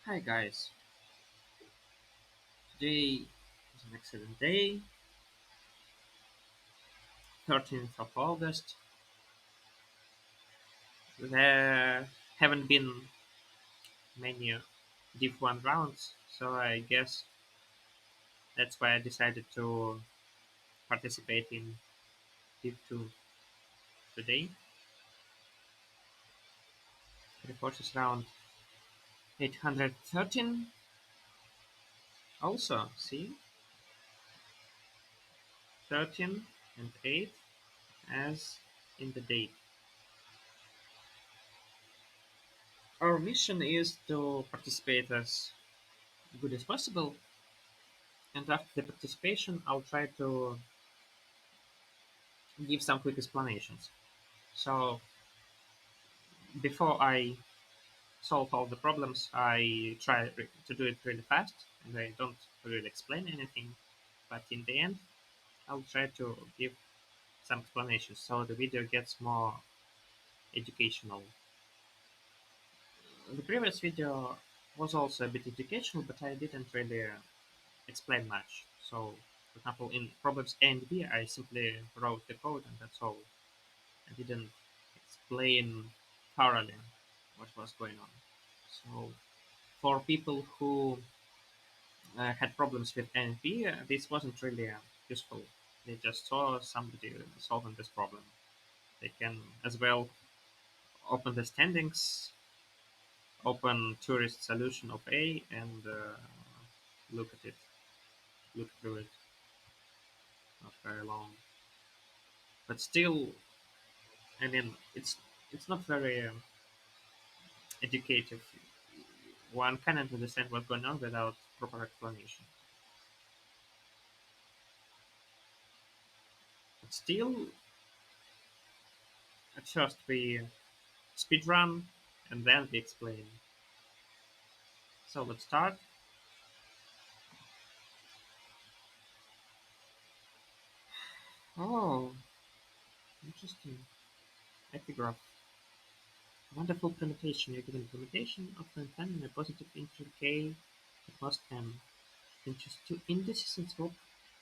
Hi guys, today is an excellent day, 13th of August. There haven't been many Div 1 rounds, so I guess that's why I decided to participate in Div 2 today. Codeforces Round 813. Also, see, 13 and 8 as in the date. Our mission is to participate as good as possible, and after the participation, I'll try to give some quick explanations. So before I solve all the problems, I try to do it really fast, and I don't really explain anything. But in the end, I'll try to give some explanations so the video gets more educational. The previous video was also a bit educational, but I didn't really explain much. So, for example, in problems A and B, I simply wrote the code and that's all. I didn't explain thoroughly what was going on. So for people who had problems with NP, this wasn't really useful. They just saw somebody solving this problem. They can as well open the standings, open tourist solution of A, and look at it, look through it. Not very long, but still, I mean, it's not very educative. One cannot understand what's going on without proper explanation. But still, at first we speed run and then we explain. So let's start. Oh, interesting. Epigraph. Wonderful permutation. You're given permutation of an n and a positive integer k at most m. Then choose two indices and swap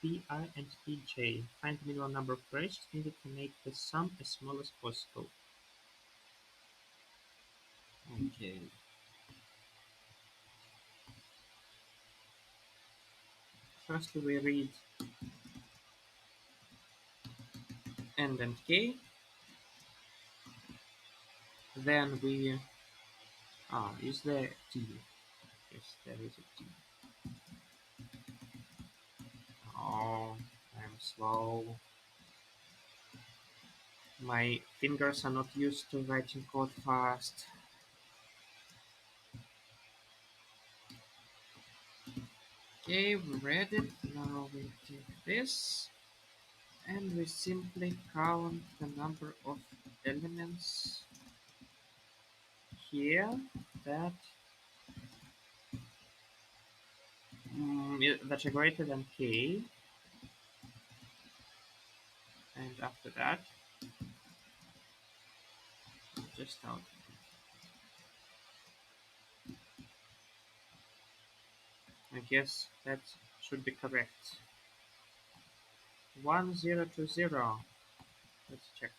pi and pj. Find the minimum number of operations needed to make the sum as small as possible. Okay. Firstly, we read n and k. Then we is there t? Yes, there is a t. Oh, I'm slow. My fingers are not used to writing code fast. Okay, we read it. Now we take this and we simply count the number of elements here that that are greater than k, and after that, just out. I guess that should be correct. 1020. Let's check.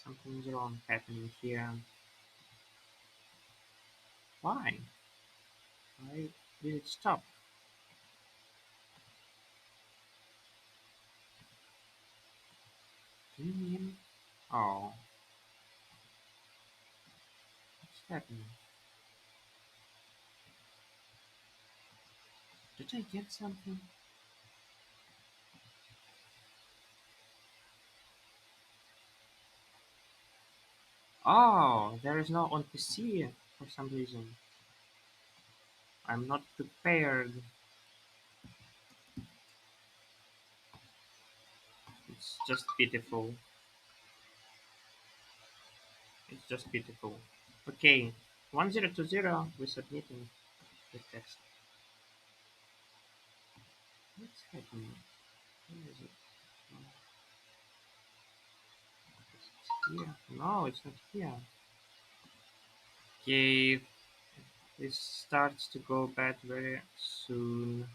Something's wrong happening here. Why? Why did it stop? Do you mean? Oh, what's happening? Did I get something? Oh, there is no on PC for some reason. I'm not prepared. It's just pitiful. It's just pitiful. Okay, 1020. We're submitting the text. What's happening? Where is it? here. No, it's not here. Okay, this starts to go bad very soon.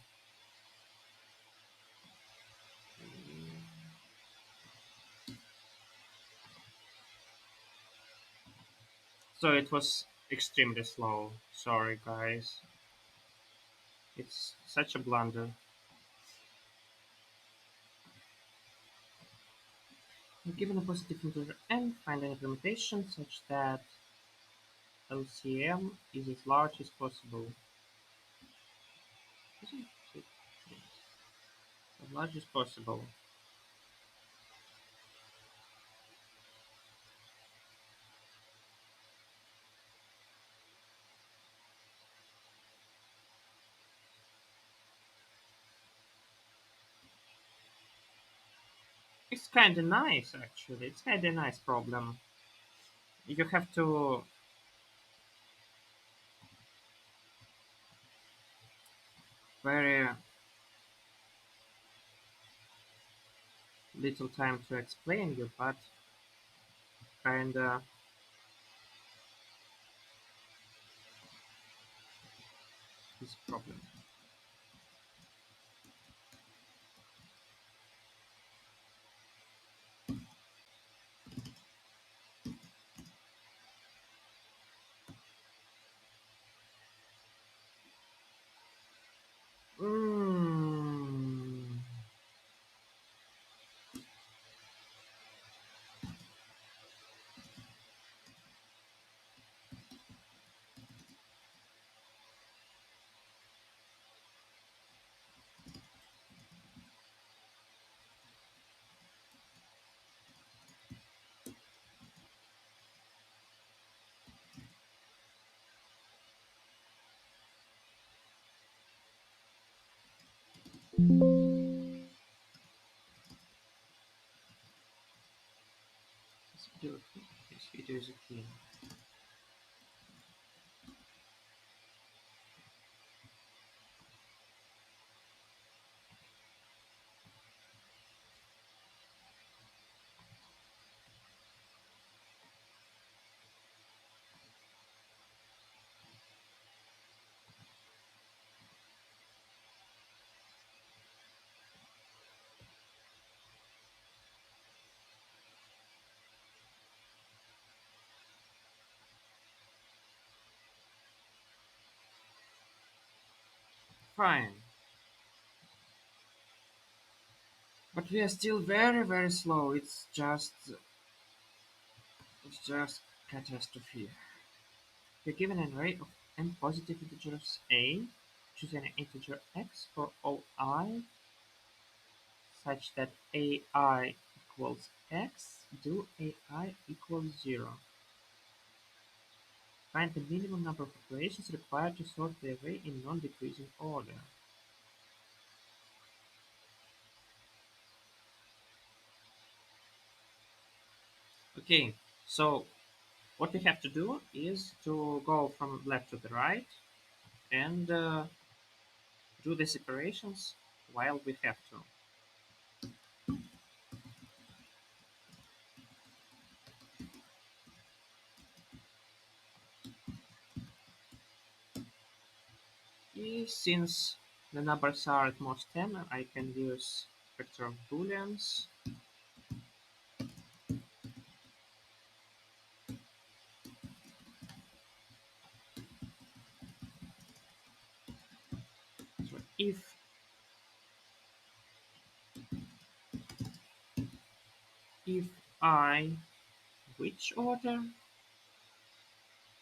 So it was extremely slow. Sorry, guys. It's such a blunder. Given a positive integer n, find an implementation such that LCM is as large as possible. Isn't it? As large as possible. It's kinda nice, actually. It's kinda nice problem. You have to very little time to explain you, but kinda is a problem. Mm. This video is a thing. Fine. But we are still very slow. It's just catastrophe. We're given an array of n positive integers a, choose an integer x for all I, such that ai equals x, do ai equals 0. Find the minimum number of operations required to sort the array in non-decreasing order. Okay, so what we have to do is to go from left to the right and do the separations while we have to. Since the numbers are at most 10, I can use vector of booleans. So if I, which order?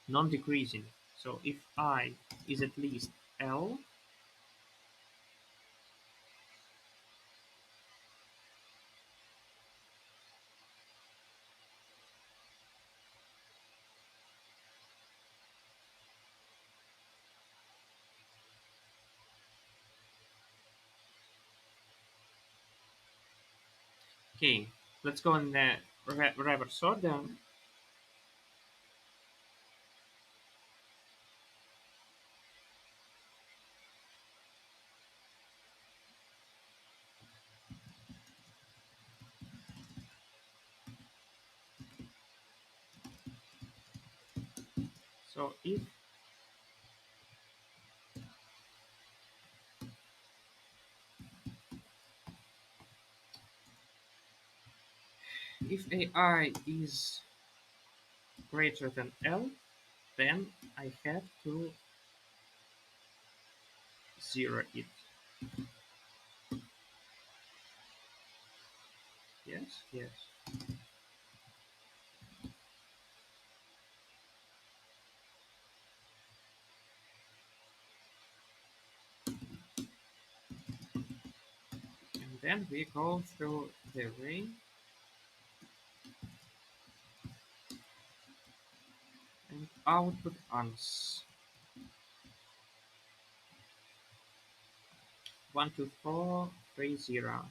Non-decreasing. So if I is at least L, okay, let's go in the reverse order. So if AI is greater than L, then I have to zero it. Yes, yes. And then we go through the array and output ans 12430.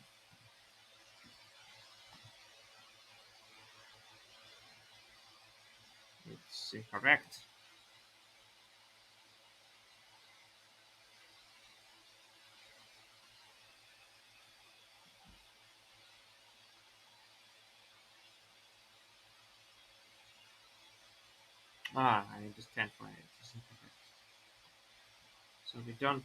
It's incorrect. Ah, I understand why it is incorrect. So we don't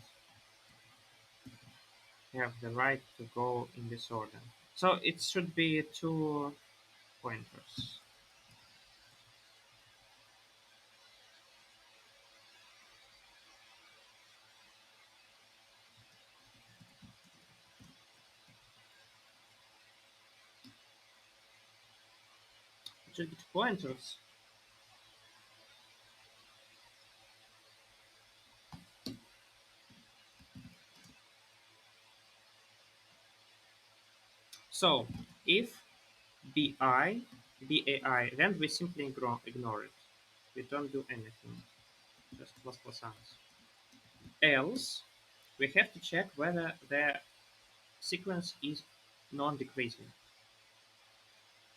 have the right to go in this order. So it should be two pointers. It should be two pointers. So if BAI, then we simply ignore it. We don't do anything. Just plus plus ans. Else, we have to check whether the sequence is non-decreasing.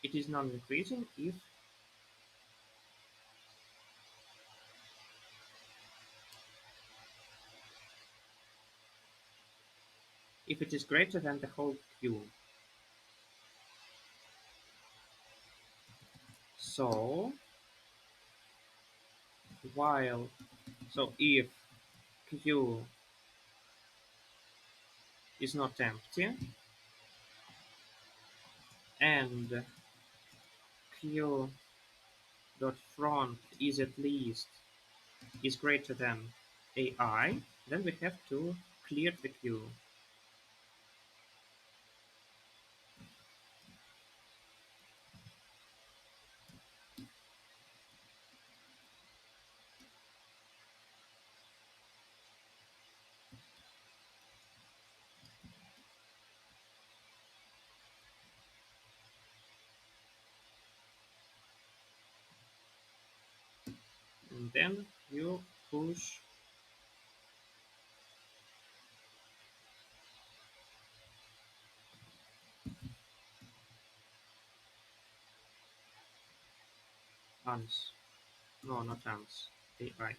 It is non-decreasing if it is greater than the whole queue. So while if queue is not empty and queue dot front is greater than AI, then we have to clear the queue. And then you push ans. No, not ans. AI.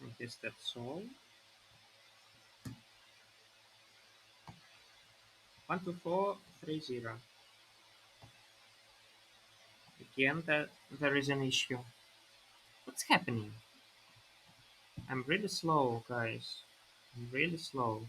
I guess that's all. 12430. Again, there is an issue. What's happening? I'm really slow, guys. I'm really slow.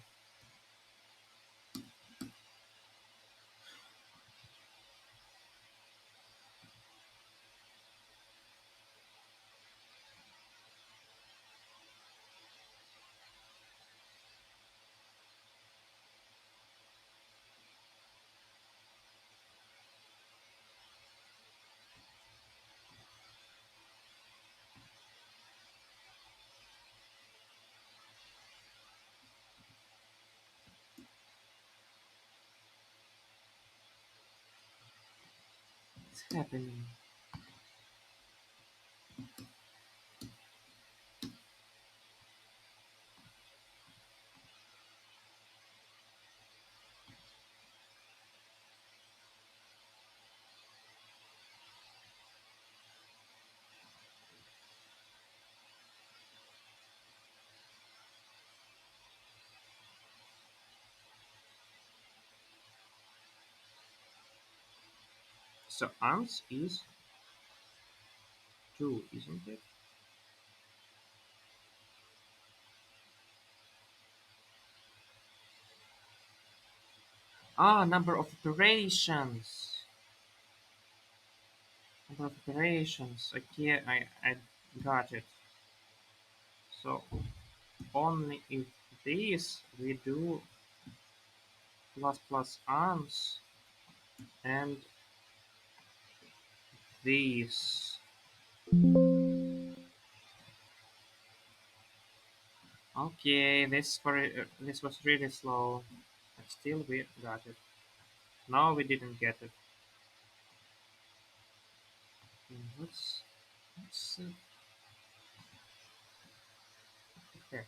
What's happening? So arms is 2, isn't it? Ah, number of iterations. Number of iterations. Okay, I got it. So only if this we do plus plus arms and these. Okay, this was really slow, but still we got it. No, we didn't get it. Let's okay.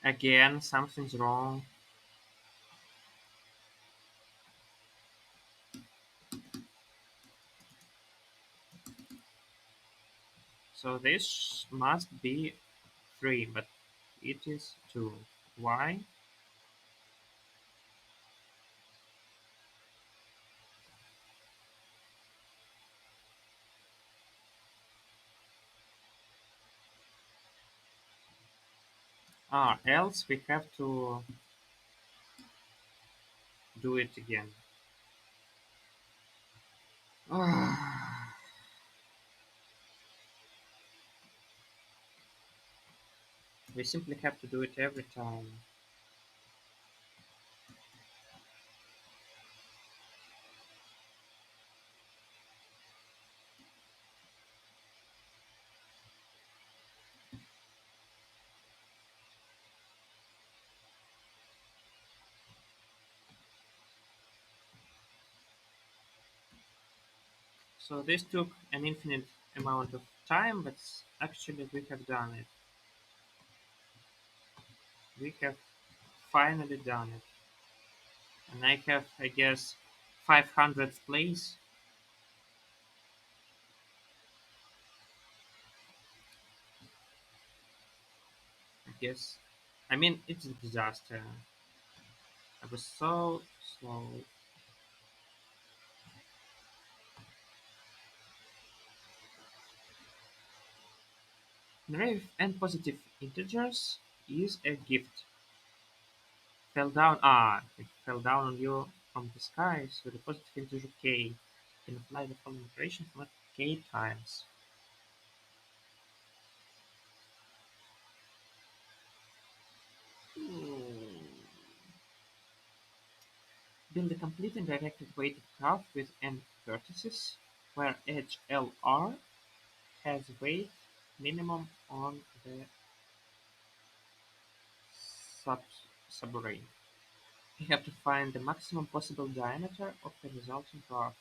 Again, something's wrong. So this must be 3, but it is 2. Why? Ah, else we have to do it again. Ah, we simply have to do it every time. So this took an infinite amount of time, but actually we have done it. We have finally done it. And I have, I guess, 500th place, I guess. I mean, it's a disaster. I was so slow. Negative and positive integers is a gift. Fell down. Ah, it fell down on you from the sky. So the positive integer k can apply the following operation for k times. Hmm. Build a complete and directed weighted graph with n vertices, where edge LR has weight minimum on the sub subarray. You have to find the maximum possible diameter of the resulting graph.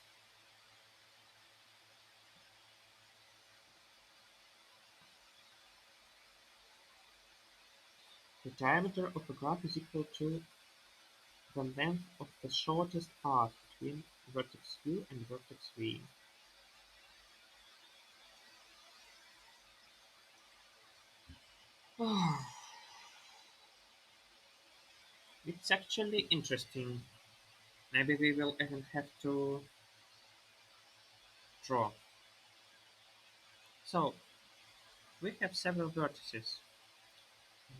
The diameter of a graph is equal to the length of the shortest path between vertex "u" and vertex "v". It's actually interesting. Maybe we will even have to draw. So, we have several vertices.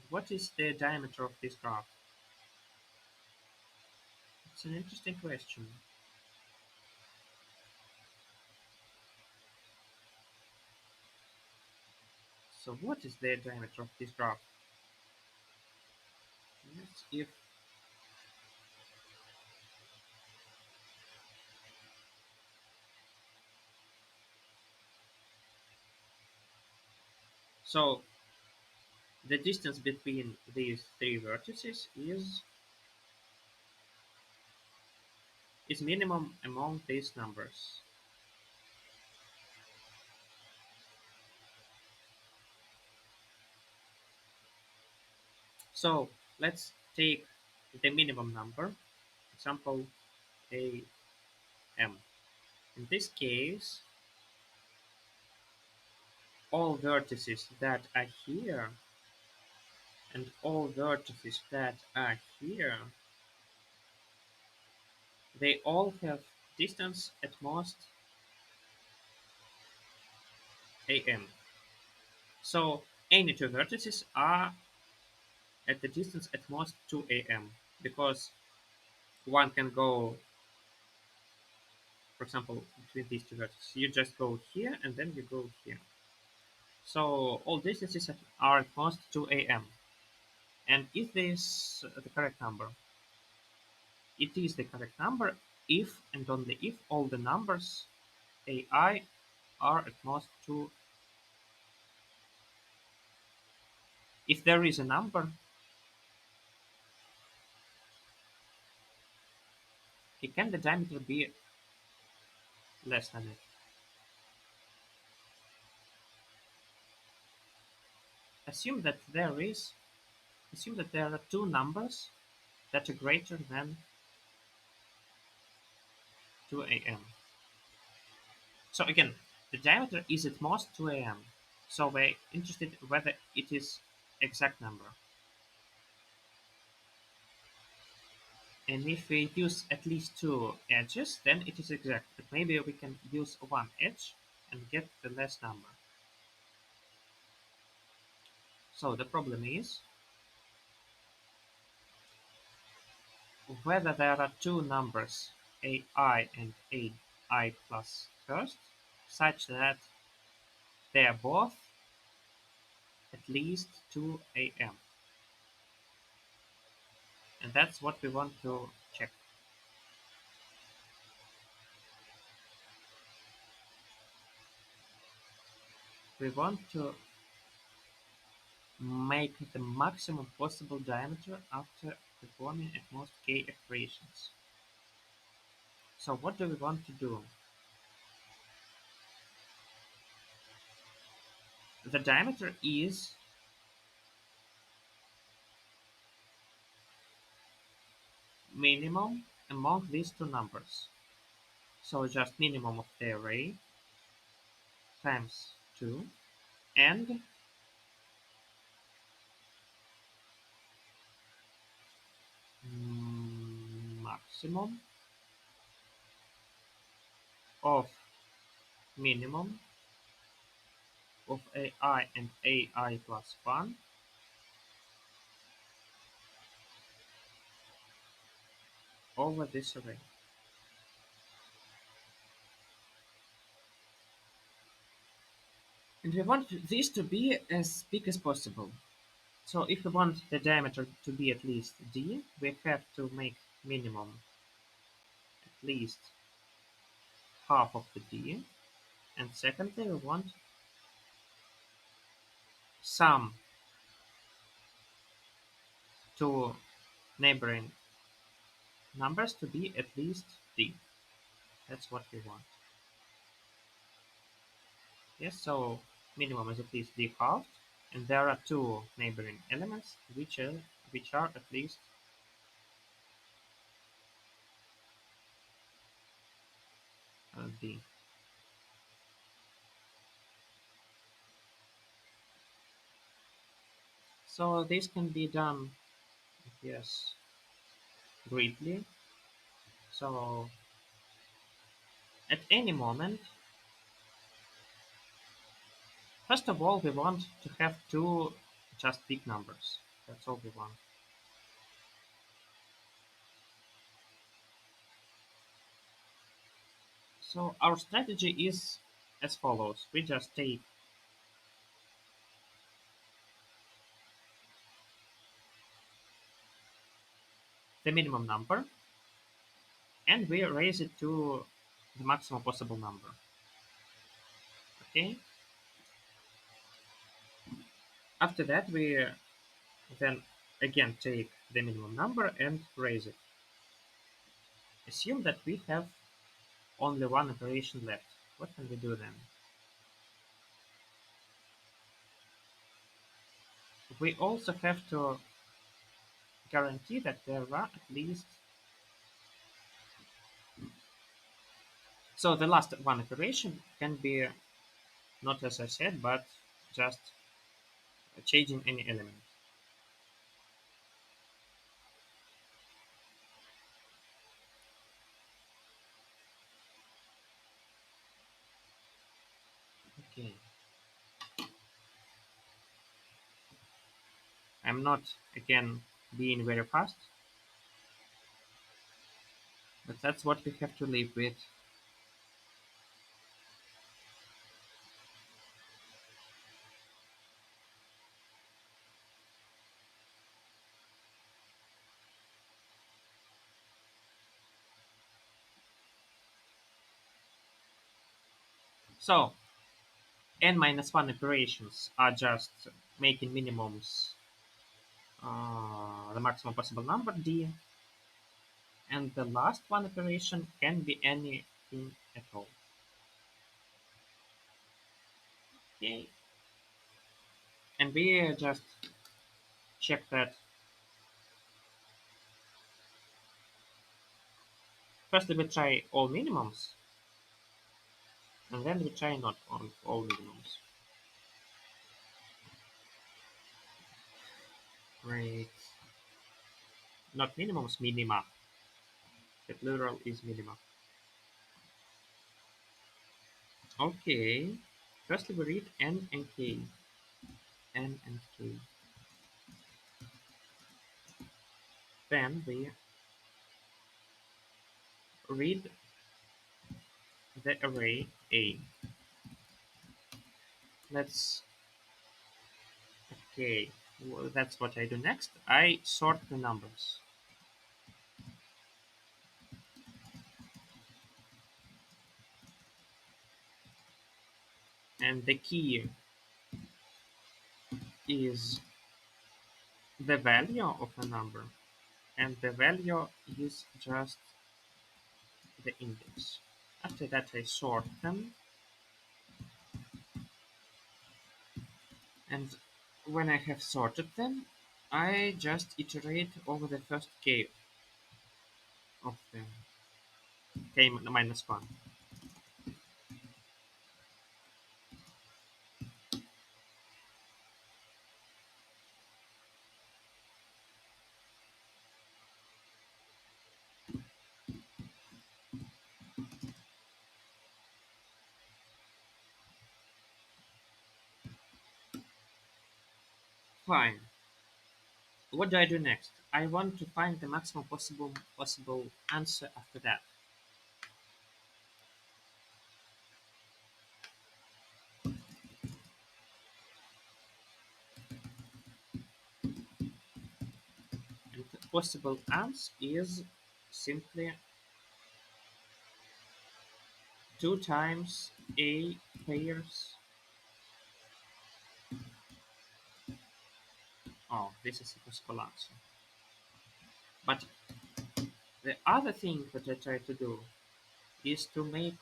What is the diameter of this graph? It's an interesting question. So what is the diameter of this graph? Let's if so the distance between these three vertices is minimum among these numbers. So let's take the minimum number, example a m. In this case, all vertices that are here and all vertices that are here, they all have distance at most am. So any two vertices are at the distance at most 2 am, because one can go, for example, between these two vertices. You just go here and then you go here. So all distances are at most 2 am. And is this the correct number? It is the correct number if and only if all the numbers ai are at most 2. If there is a number, can the diameter be less than it? Assume that there is Assume that there are two numbers that are greater than 2 am. So again, the diameter is at most 2 am. So we're interested whether it is exact number. And if we use at least two edges, then it is exact. But maybe we can use one edge and get the less number. So the problem is whether there are two numbers ai and ai plus first such that they are both at least 2 am. And that's what we want to check. We want to make the maximum possible diameter after performing at most k iterations. So what do we want to do? The diameter is minimum among these two numbers. So just minimum of the array times 2 and maximum of minimum of ai and ai plus 1 over this array. And we want this to be as big as possible. So if we want the diameter to be at least d, we have to make minimum at least half of the d. And secondly, we want some two neighboring numbers to be at least d. That's what we want. Yes, so minimum is at least d halved, and there are two neighboring elements which are at least d. So this can be done, yes, greatly. So at any moment, first of all, we want to have two just big numbers. That's all we want. So our strategy is as follows. We just take the minimum number and we raise it to the maximum possible number. Okay. After that, we then again take the minimum number and raise it. Assume that we have only one operation left. What can we do then? We also have to guarantee that there are at least So the last one operation can be not as I said, but just changing any element. Okay, I'm not again being very fast, but that's what we have to live with. So n minus 1 operations are just making minimums the maximum possible number d, and the last one operation can be anything at all. Okay, and we just check that. First we try all minimums, and then we try not all minimums. Right, not minimums, minima. The plural is minima. Okay, firstly we read n and k, n and k. Then we read the array a. Let's Okay, well, that's what I do next. I sort the numbers. And the key is the value of a number. And the value is just the index. After that, I sort them. And when I have sorted them, I just iterate over the first k of them. K minus 1. Fine. What do I do next? I want to find the maximum possible answer after that. And the possible answer is simply 2 times a pairs. Oh, this is a possible answer. But the other thing that I try to do is to make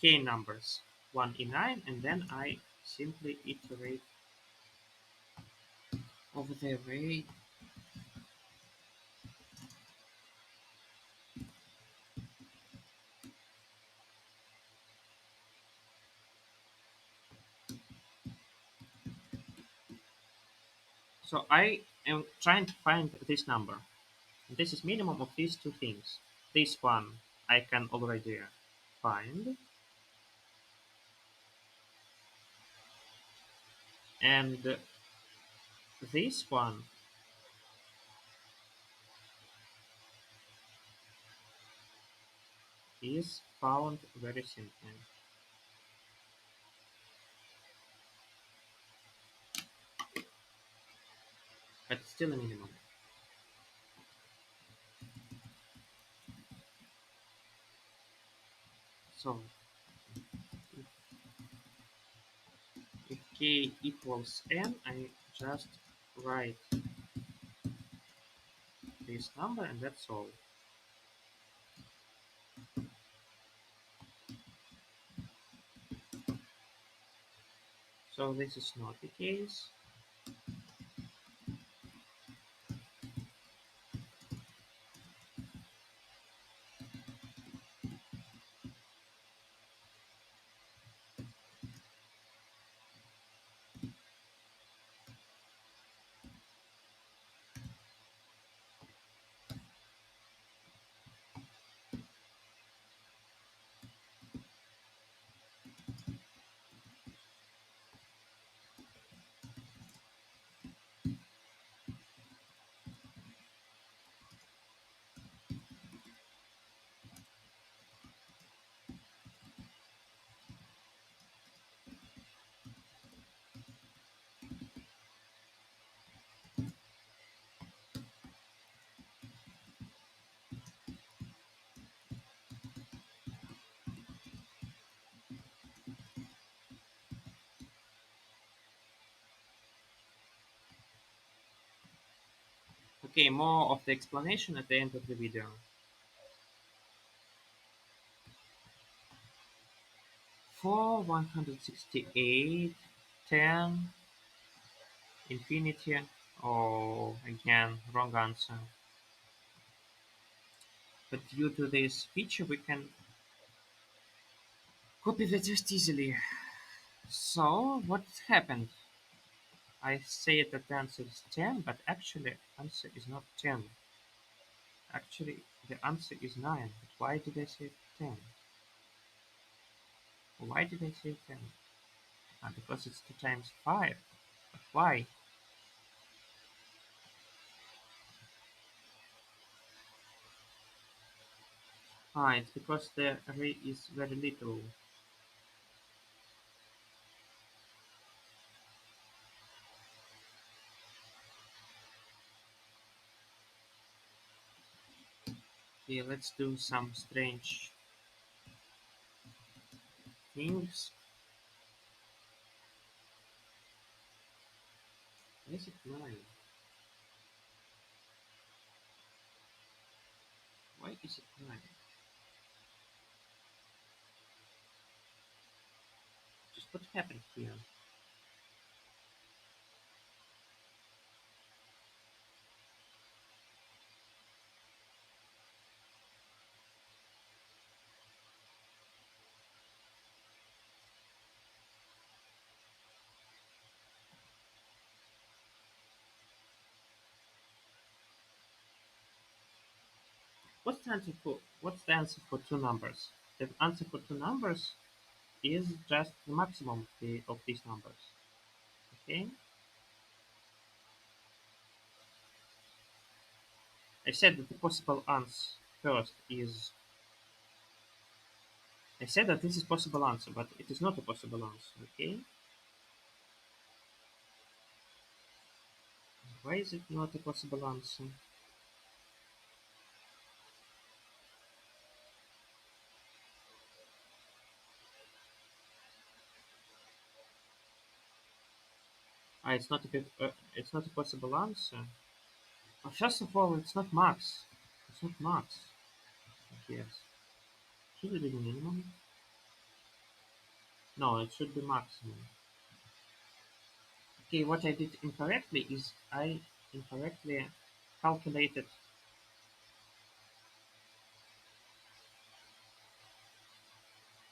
k numbers 1 in 9, and then I simply iterate over the array. So I am trying to find this number. This is minimum of these two things. This one I can already find, and this one is found very simply, but still a minimum. So if k equals n, I just write this number and that's all. So this is not the case. Okay, more of the explanation at the end of the video. For 168, 10, infinity, or again, wrong answer. But due to this feature, we can copy the test easily. So, what happened? I say that the answer is 10, but actually answer is not 10. Actually, the answer is 9. But why did I say 10? Why did I say 10? Because it's 2 times 5. But why? It's because the array is very little. Okay, let's do some strange things. Why is it 9? Why is it 9? Just what happened here? What's the answer for two numbers? The answer for two numbers is just the maximum of these numbers. Okay? I said that the possible answer first is I said that this is possible answer, but it is not a possible answer, okay? Why is it not a possible answer? It's not a possible answer. First of all, it's not max. It's not max. Yes. Should it be minimum? No, it should be maximum. Okay, what I did incorrectly is I incorrectly calculated.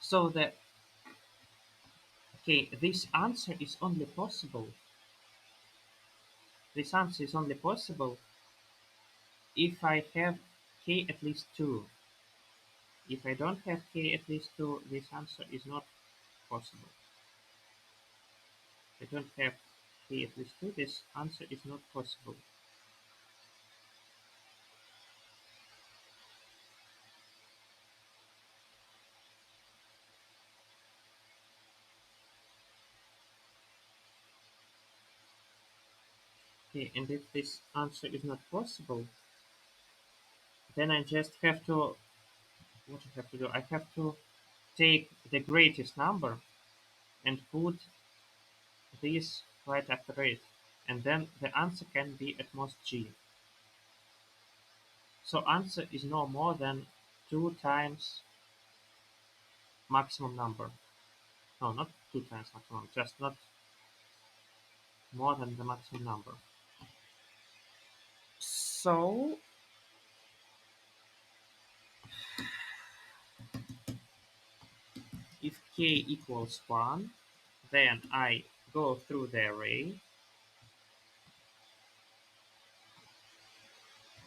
So that okay, this answer is only possible. This answer is only possible if I have k at least 2. If I don't have k at least 2, this answer is not possible. If I don't have k at least 2, this answer is not possible. Okay, and if this answer is not possible, then I just have to, what I have to do? I have to take the greatest number and put this right after it. And then the answer can be at most g. So answer is no more than 2 times maximum number. No, not 2 times maximum, just not more than the maximum number. So if k equals 1, then I go through the array.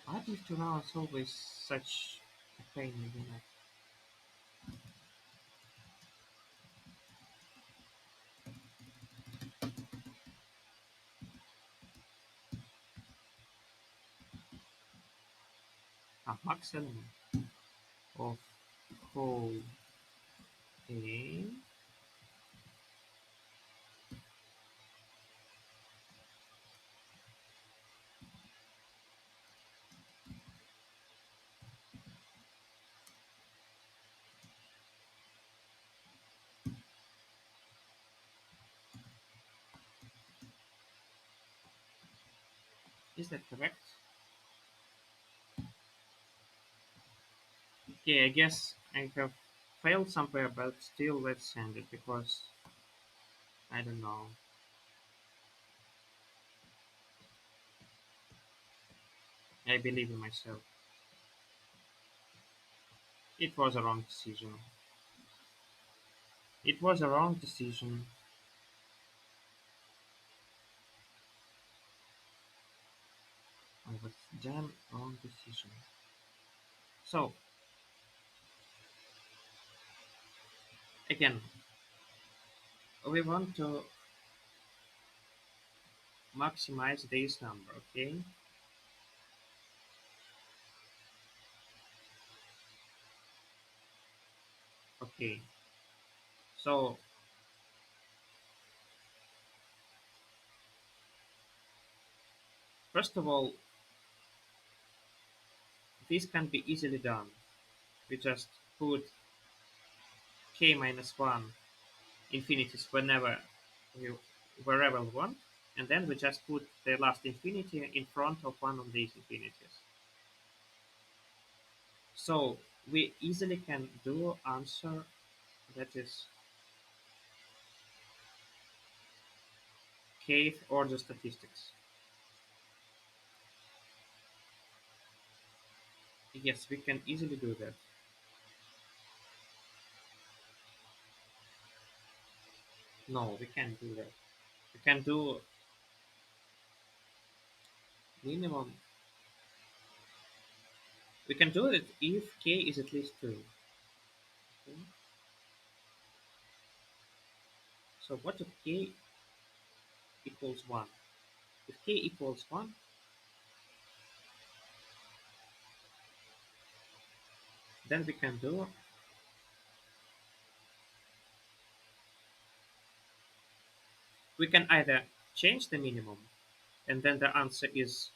Why is to now it's always such a pain in the neck? Max element of whole A is that correct? Okay, I guess I have failed somewhere, but still let's send it because I don't know. I believe in myself. It was a wrong decision. It was a wrong decision. I was damn wrong decision. So again, we want to maximize this number, okay? Okay. So first of all, this can be easily done. We just put k minus 1 infinities we, wherever we want, and then we just put the last infinity in front of one of these infinities. So we easily can do answer that is kth order statistics. Yes, we can easily do that. No, we can't do that. We can do minimum. We can do it if k is at least 2. Okay? So what if k equals 1? If k equals 1, then we can either change the minimum, and then the answer is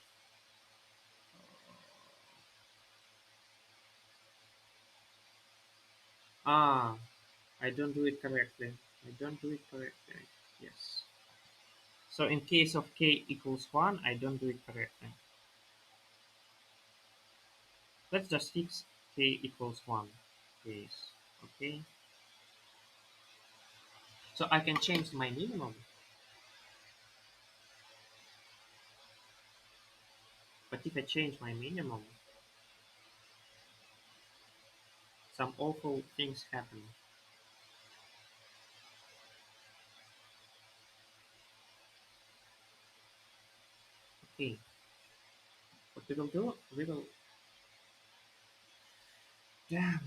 ah, I don't do it correctly. I don't do it correctly. Yes. So in case of k equals 1, I don't do it correctly. Let's just fix k equals 1 case. Okay. So I can change my minimum, but if I change my minimum, some awful things happen. Okay. What we will do, we will. Damn.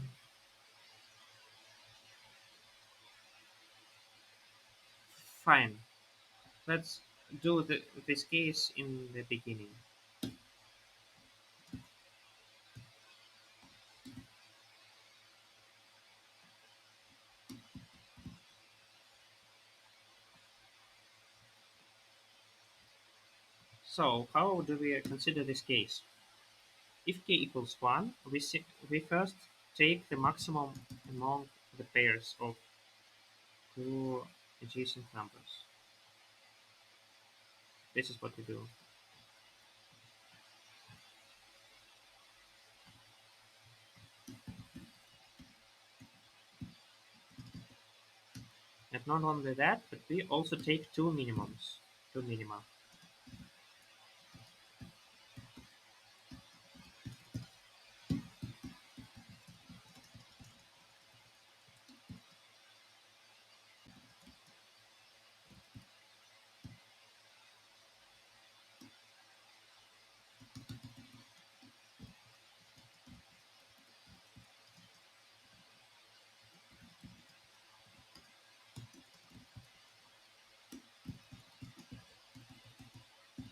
Fine. Let's do this case in the beginning. So how do we consider this case? If k equals 1, we first take the maximum among the pairs of two adjacent numbers. This is what we do. And not only that, but we also take two minimums, two minima.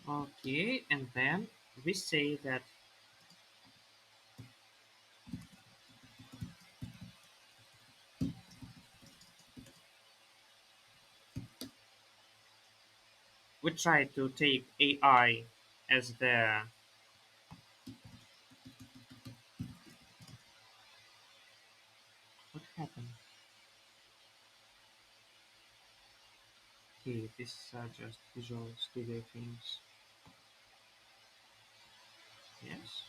Okay, and then we say that we try to take AI as the what happened? Okay, these are just Visual Studio things. Yes,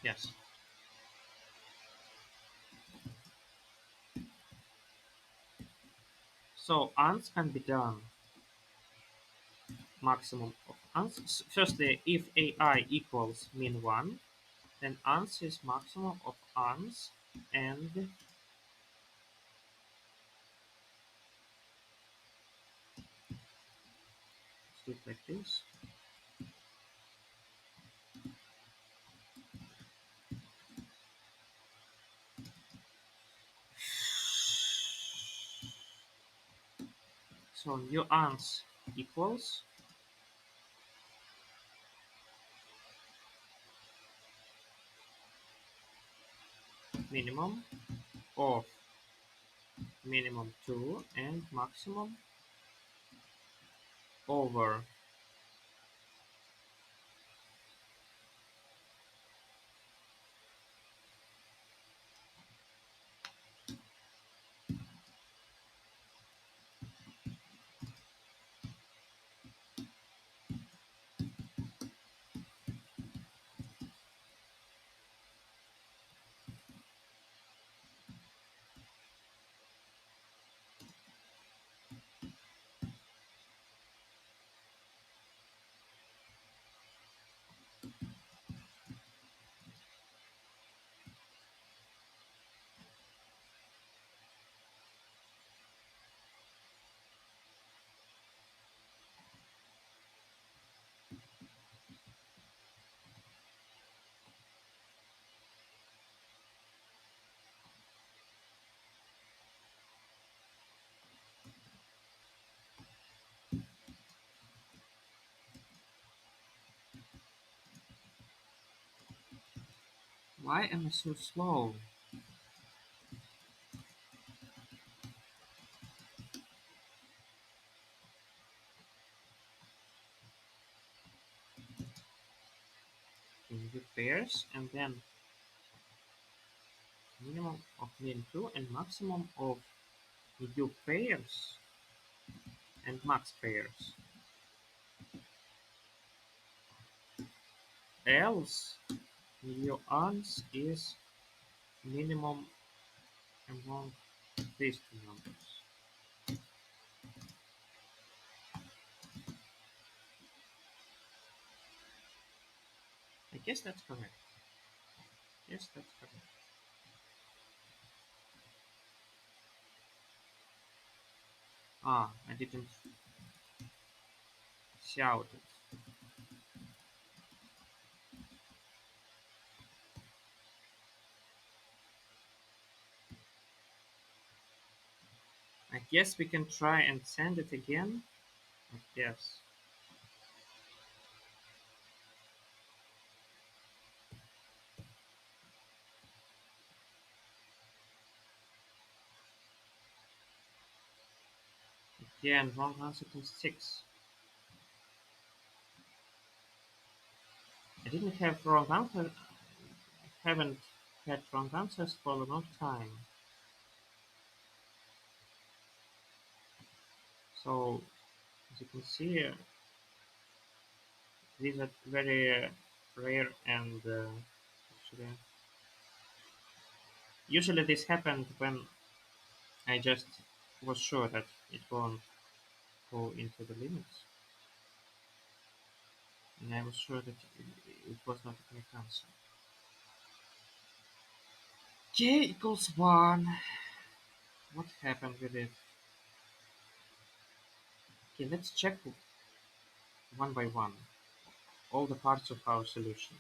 yes. So ans can be done maximum of ans. Firstly, if AI equals min 1, then ans is maximum of ans and let's do it like this. So new ans equals minimum of minimum 2 and maximum over. Why am I so slow? In the pairs and then minimum of min 2 and maximum of new pairs and max pairs. Else new ans is minimum among these two numbers. I guess that's correct. Yes, that's correct. Ah, I didn't shout it. I guess we can try and send it again. I guess. Again, wrong answer to 6. I didn't have wrong answer. I haven't had wrong answers for a long time. So, as you can see, these are very rare and actually, usually this happened when I just was sure that it won't go into the limits, and I was sure that it was not a correct answer. J equals 1. What happened with it? Okay, let's check one by one all the parts of our solution.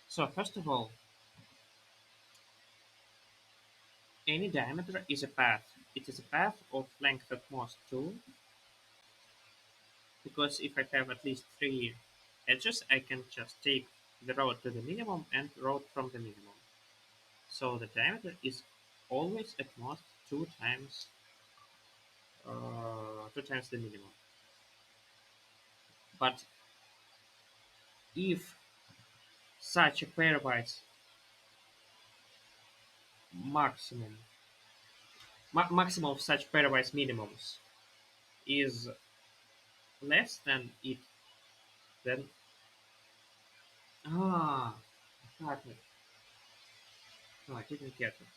So first of all, any diameter is a path. It is a path of length at most 2, because if I have at least 3 edges, I can just take the road to the minimum and road from the minimum. So the diameter is always at most 2 times the minimum. But if such a pairwise maximum maximum of such pairwise minimums is less than it, then ah, I got it. No, I didn't get it.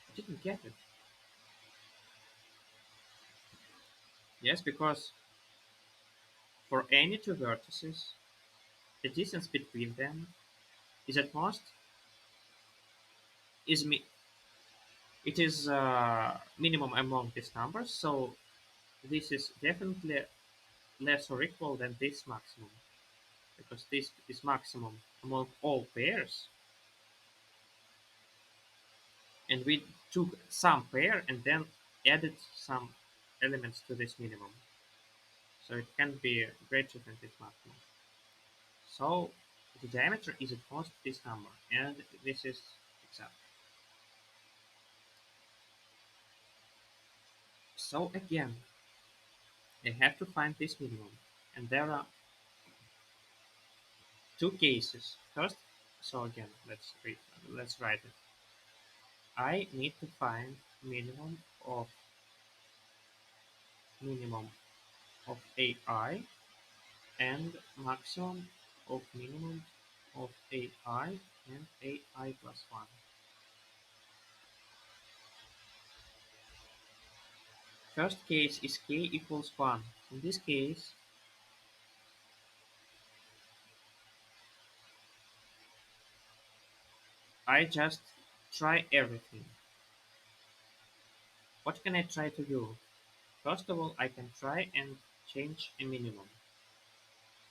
I didn't get it. Yes, because for any two vertices, the distance between them is at most is it is minimum among these numbers. So this is definitely less or equal than this maximum, because this is maximum among all pairs, and we took some pair and then added some elements to this minimum. So it can be greater than this maximum. So the diameter is at most this number, and this is exact. So again, I have to find this minimum, and there are two cases. First, so again, let's write it. I need to find minimum of AI and maximum of minimum of AI and AI plus 1. First case is k equals 1. In this case, I just try everything. What can I try to do? First of all, I can try and change a minimum.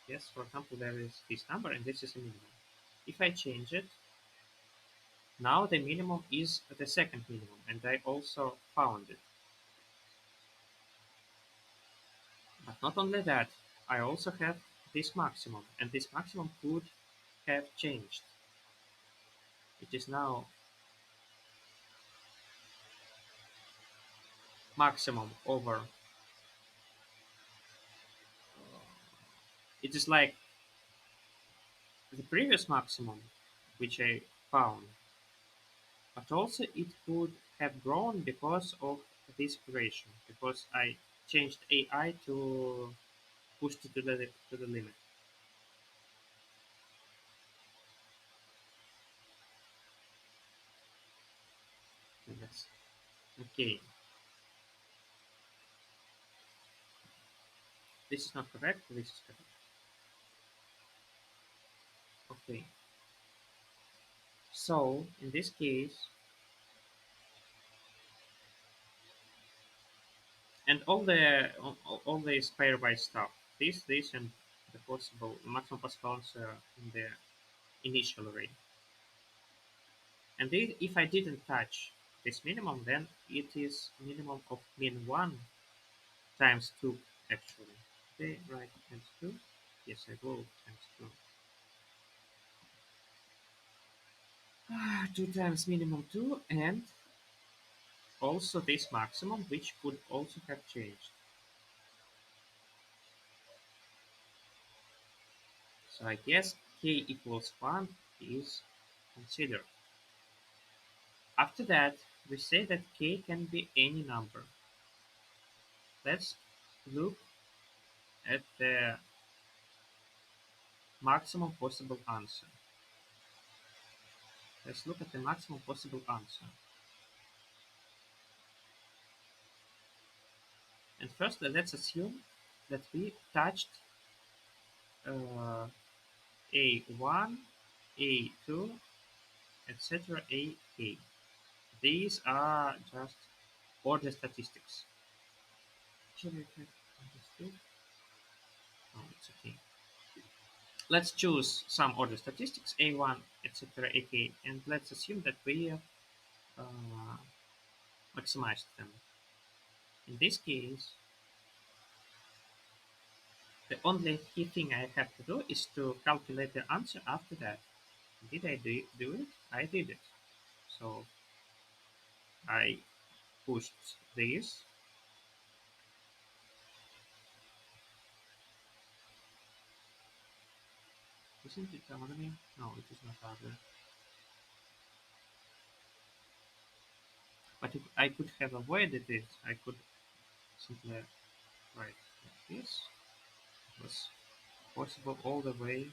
Yes, for example, there is this number and this is a minimum. If I change it, now the minimum is the second minimum, and I also found it. But not only that, I also have this maximum, and this maximum could have changed. It is now maximum over. It is like the previous maximum, which I found, but also it could have grown because of this operation, because I changed AI to push it to the limit. Yes. Okay, this is not correct. This is correct. Okay, so in this case, and all this pairwise stuff, this, and the possible maximum possible answer in the initial array. And if I didn't touch this minimum, then it is minimum of min 1 times 2 actually. Okay, right, times 2. Yes, I will times 2. 2 times minimum 2, and also this maximum, which could also have changed. So I guess k equals 1 is considered. After that, we say that k can be any number. Let's look at the maximum possible answer. Let's look at the maximum possible answer. And first, let's assume that we touched uh, A1, A2, etc., AK. These are just order statistics. Should I have understood? Oh, it's okay. Let's choose some order statistics, A1, etc., AK, and let's assume that we maximized them. In this case, the only key thing I have to do is to calculate the answer after that. Did I do it? I did it. So I pushed this. Isn't it ugly? No, it is not ugly. But if I could have avoided it, I could simply write like this. It was possible all the way.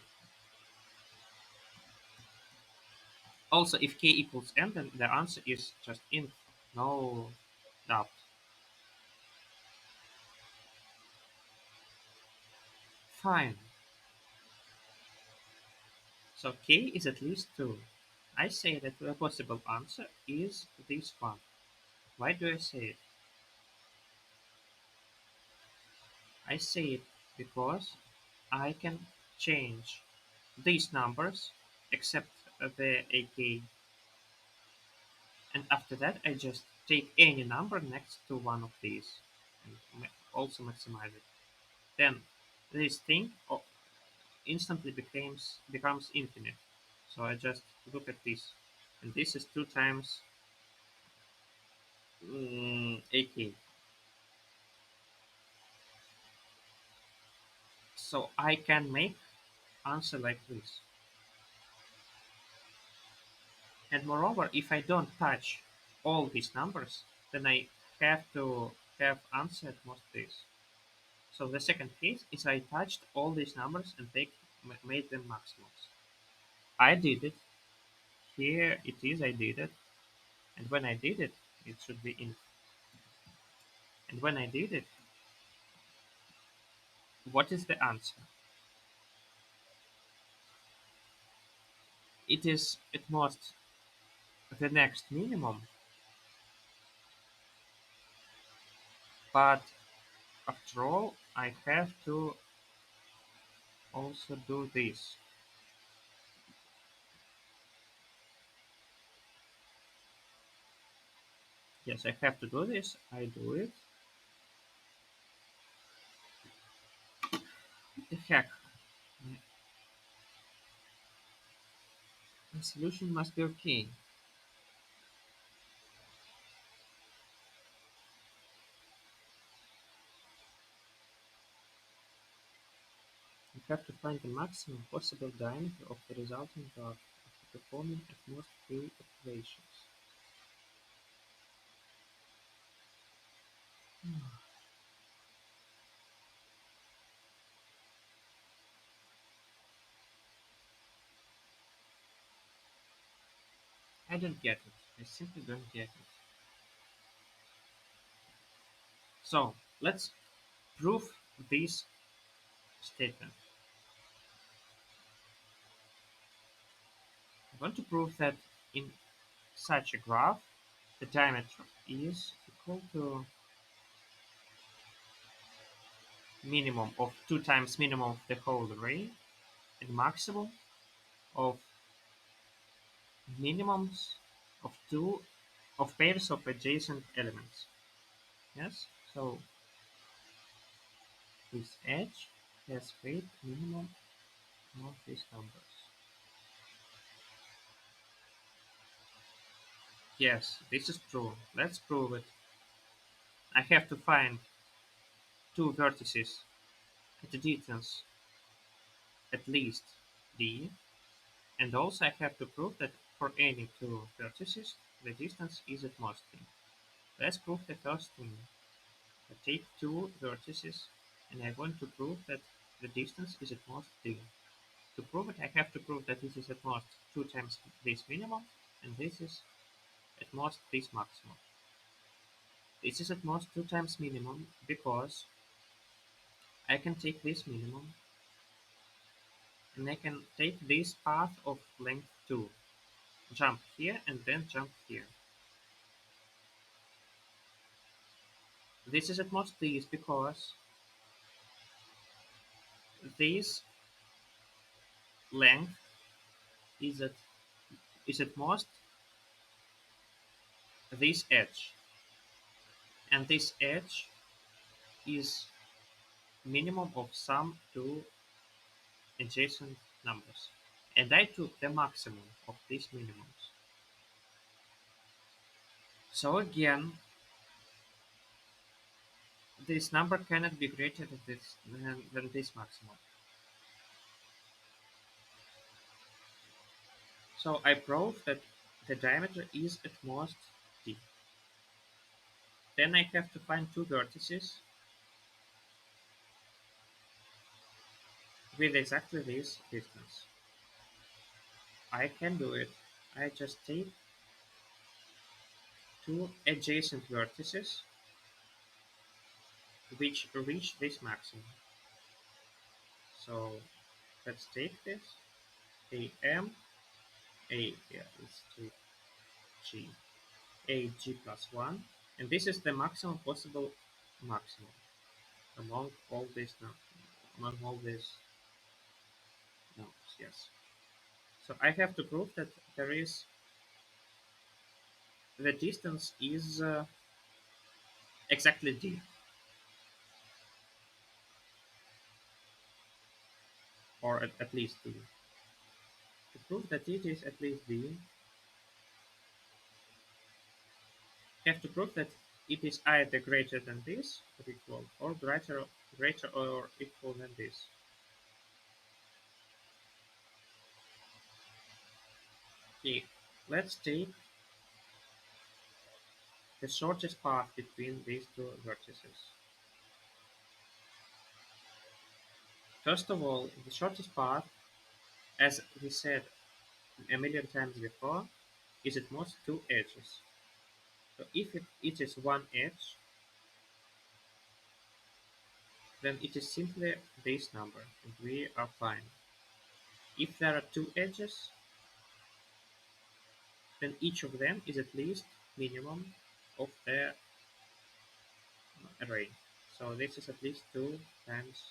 Also, if k equals n, then the answer is just inf. No doubt. Fine. So k is at least 2. I say that the possible answer is this one. Why do I say it? I say it because I can change these numbers except the AK, and after that I just take any number next to one of these and also maximize it. Then this thing instantly becomes infinite. So I just look at this, and this is 2 times AK. So I can make answer like this. And moreover, if I don't touch all these numbers, then I have to have answer at most this. So the second case is I touched all these numbers and made them maximums. I did it. Here it is, I did it. And when I did it, it should be in. And when I did it, what is the answer? It is at most the next minimum, but after all, I have to also do this. Yes, I have to do this. I do it. What the heck? The solution must be okay. You have to find the maximum possible diameter of the resulting graph after performing at most three operations. I don't get it. I simply don't get it. So let's prove this statement. I want to prove that in such a graph, the diameter is equal to minimum of 2 times minimum of the whole array and maximum of minimums of two of pairs of adjacent elements. Yes, so this edge has weight minimum of these numbers. Yes, this is true. Let's prove it. I have to find two vertices at a distance at least d, and also I have to prove that for any two vertices the distance is at most d. Let's prove the first thing. I take two vertices and I want to prove that the distance is at most d. To prove it, I have to prove that this is at most 2 times this minimum and this is at most this maximum. This is at most 2 times minimum because I can take this minimum and I can take this path of length 2, jump here and then jump here. This is at most this because this length is at most this edge, and this edge is minimum of some two adjacent numbers. And I took the maximum of these minimums. So again, this number cannot be greater than this maximum. So I prove that the diameter is at most d. Then I have to find two vertices with exactly this distance. I can do it. I just take two adjacent vertices which reach this maximum. So let's take this AM, yeah, let's take G, AG plus 1, and this is the maximum possible maximum among all these among all these numbers, yes. So I have to prove that there is the distance is exactly d, or at least d. To prove that it is at least d, you have to prove that it is either greater than this or equal, or greater or equal than this. Okay, let's take the shortest path between these two vertices. First of all, the shortest path, as we said a million times before, is at most two edges. So if it is one edge, then it is simply this number, and we are fine. If there are two edges, then each of them is at least minimum of the array. So this is at least 2 times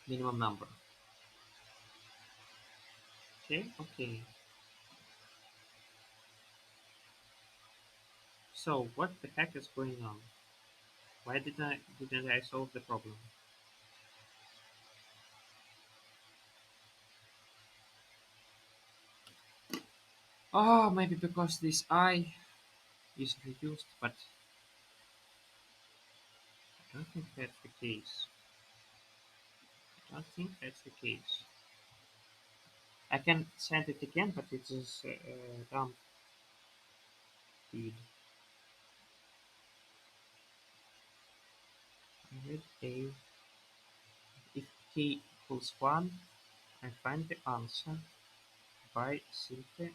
minimum number. Okay, okay. So what the heck is going on? Why didn't I solve the problem? Oh, maybe because this I is reduced, but I don't think that's the case. I don't think that's the case. I can send it again, but it is dump feed. Let a if k equals 1, I find the answer by simply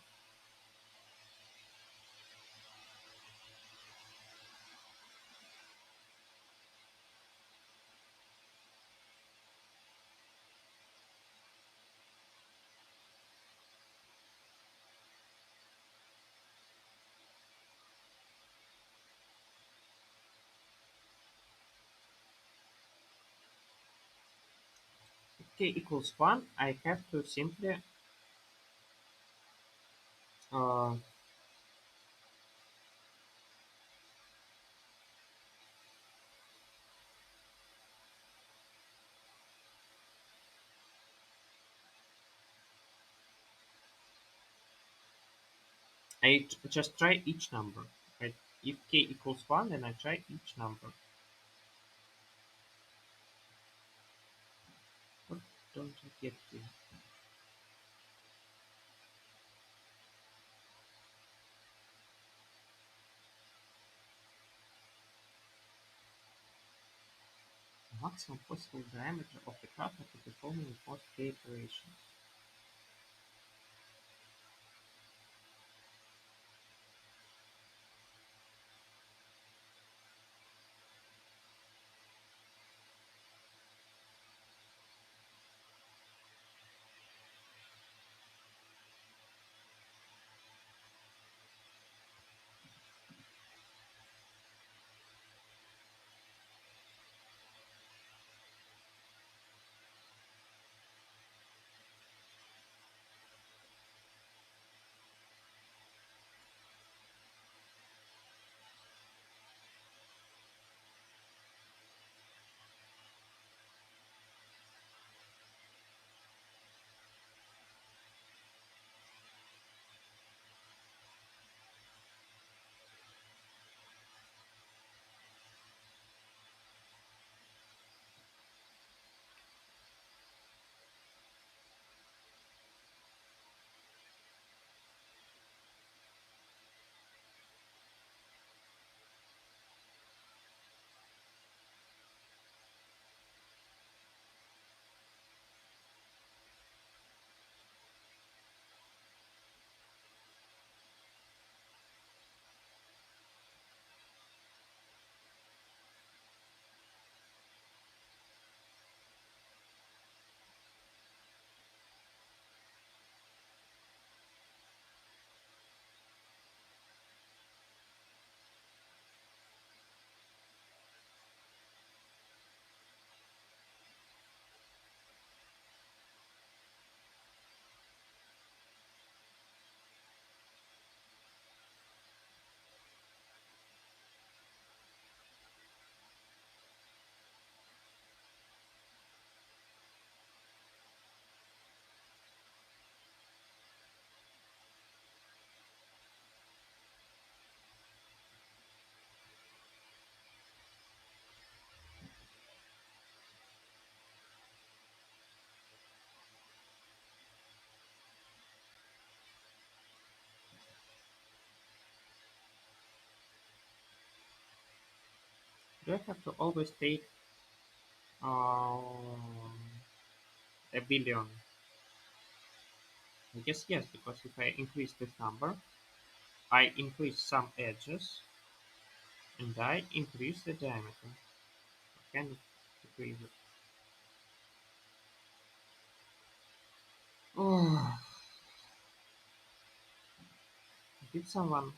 if k equals 1, I have to simply uh, just try each number. Right? If k equals 1, then I try each number. What don't I get here? Maximum possible diameter of the crater after performing both k operations. Do I have to always take um, a billion? I guess yes, because if I increase this number, I increase some edges and I increase the diameter. I can decrease it. Oh, did someone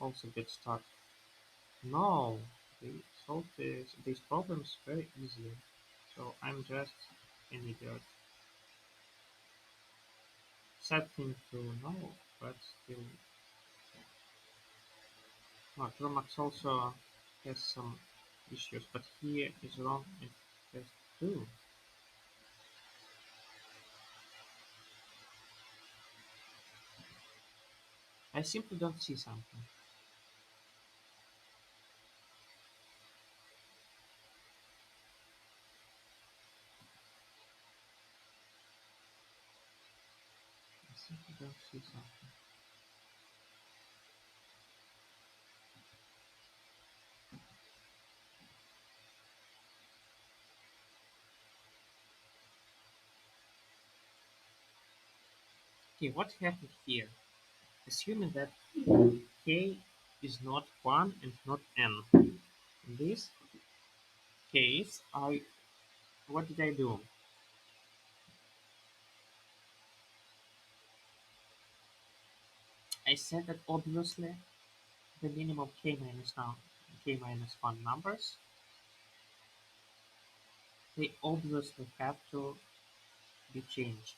also get stuck? No, they solved these problems very easily. So I'm just an idiot. Sad thing to know, but still. Oh, Trumax also has some issues, but he is wrong in test 2. I simply don't see something. I simply don't see something. Okay, what happened here? Assuming that k is not 1 and not n. In this case, what did I do? I said that obviously the minimum k minus 1 numbers, they obviously have to be changed.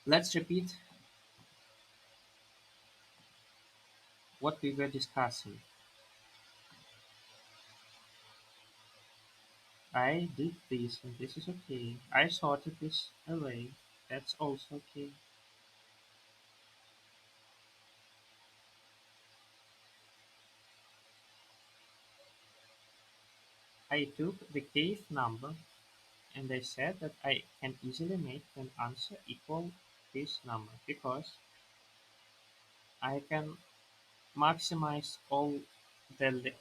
Let's repeat what we were discussing. I did this and this is okay. I sorted this away. That's also okay. I took the kth number and I said that I can easily make an answer equal this number because I can maximize all the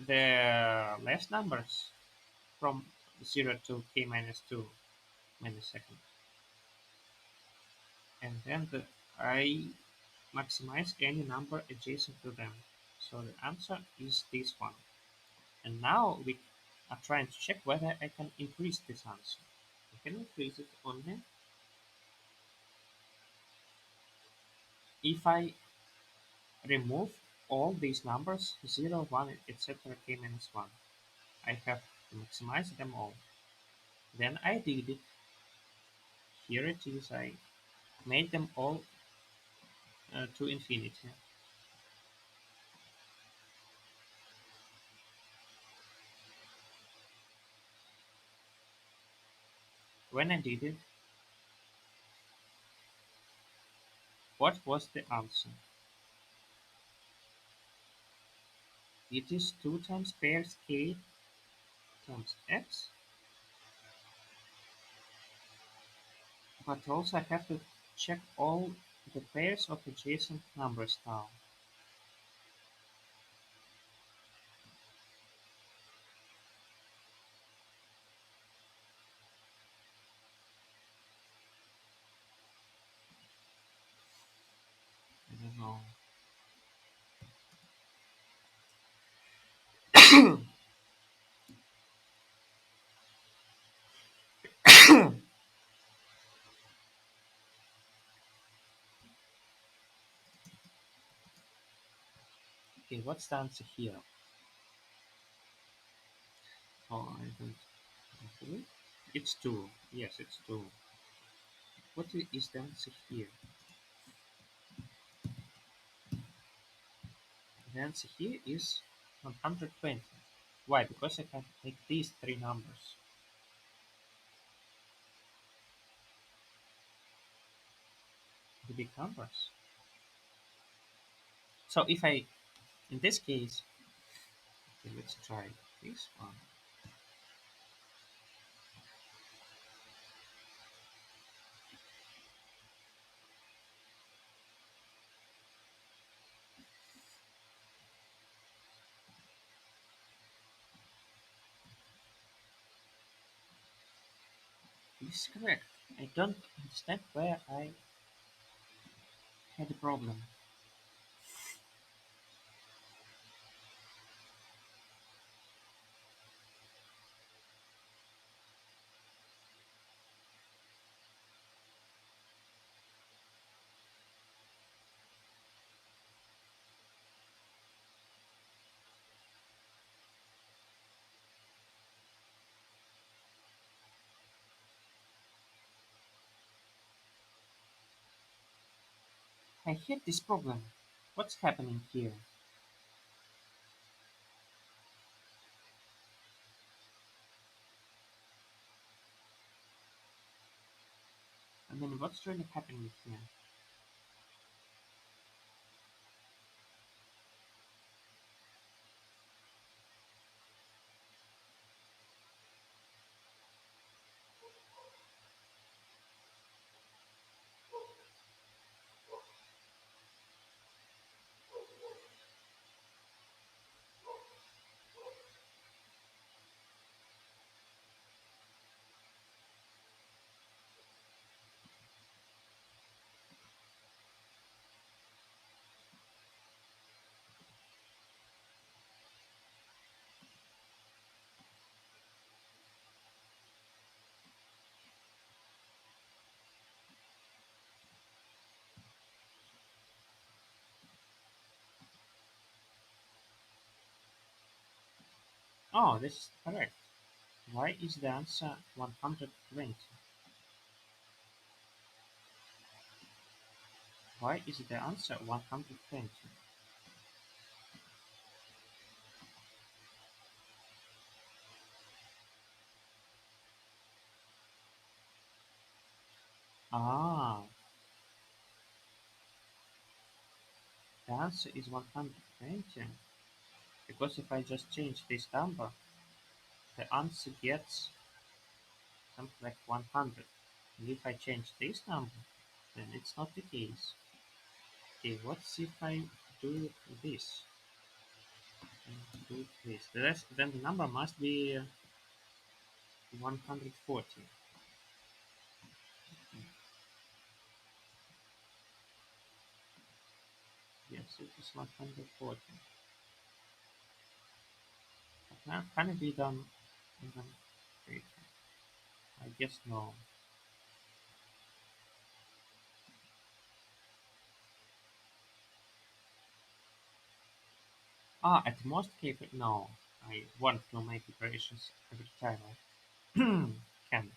less numbers from 0 to k minus 2 millisecond. And then I maximize any number adjacent to them. So the answer is this one. And now we are trying to check whether I can increase this answer. I can increase it only if I remove all these numbers 0, 1, etc. k minus 1. I have to maximize them all. Then I did it. Here it is. I made them all to infinity. When I did it, what was the answer? It is 2 times pairs k times x, but also I have to check all the pairs of adjacent numbers now. I don't know. Okay, what's the answer here? Oh, I don't see. It's 2. Yes, it's 2. What is the answer here? The answer here is 120. Why? Because I can take these three numbers, the big numbers. So if I, in this case, okay, let's try this one. This is correct. I don't understand where I had a problem. I hate this problem. What's happening here? I mean, what's really happening here? Oh, this is correct. Why is the answer 120? Why is the answer 120? Ah, the answer is 120. Because if I just change this number, the answer gets something like 100. And if I change this number, then it's not the case. Okay, what's if I do this? And do this. Then the number must be 140. Yes, it is 140. But now, can it be done even greater? I guess no. Ah, at most capable. No, I want to make operations every time I can.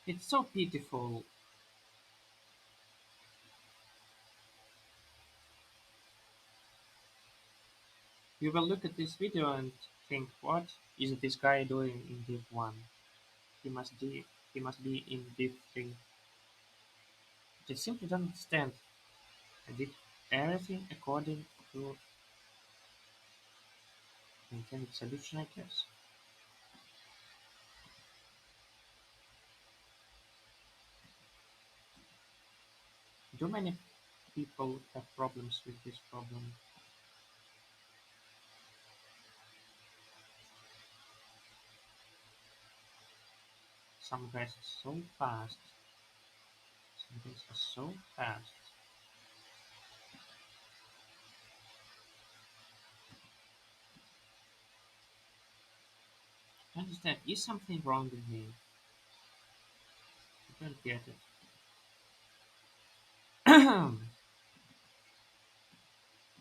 It's so beautiful. You will look at this video and think, what is this guy doing in div 1? He must be, he must be in div 3. I simply don't understand. I did everything according to the intended solution, I guess. Do many people have problems with this problem? Some guys are so fast. Things are so fast. I understand. Is something wrong with me? I don't get it.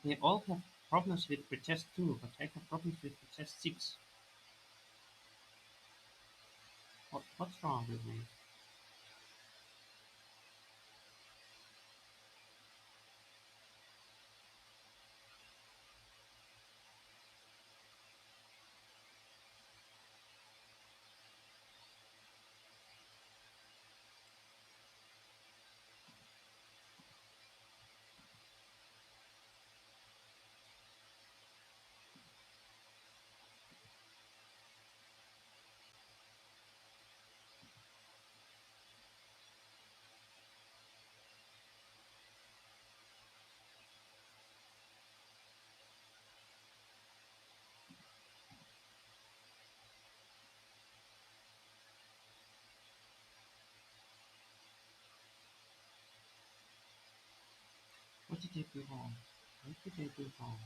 They all have problems with pretest 2, but I have problems with pretest 6. What's wrong with me? What did I do wrong? What did I do wrong?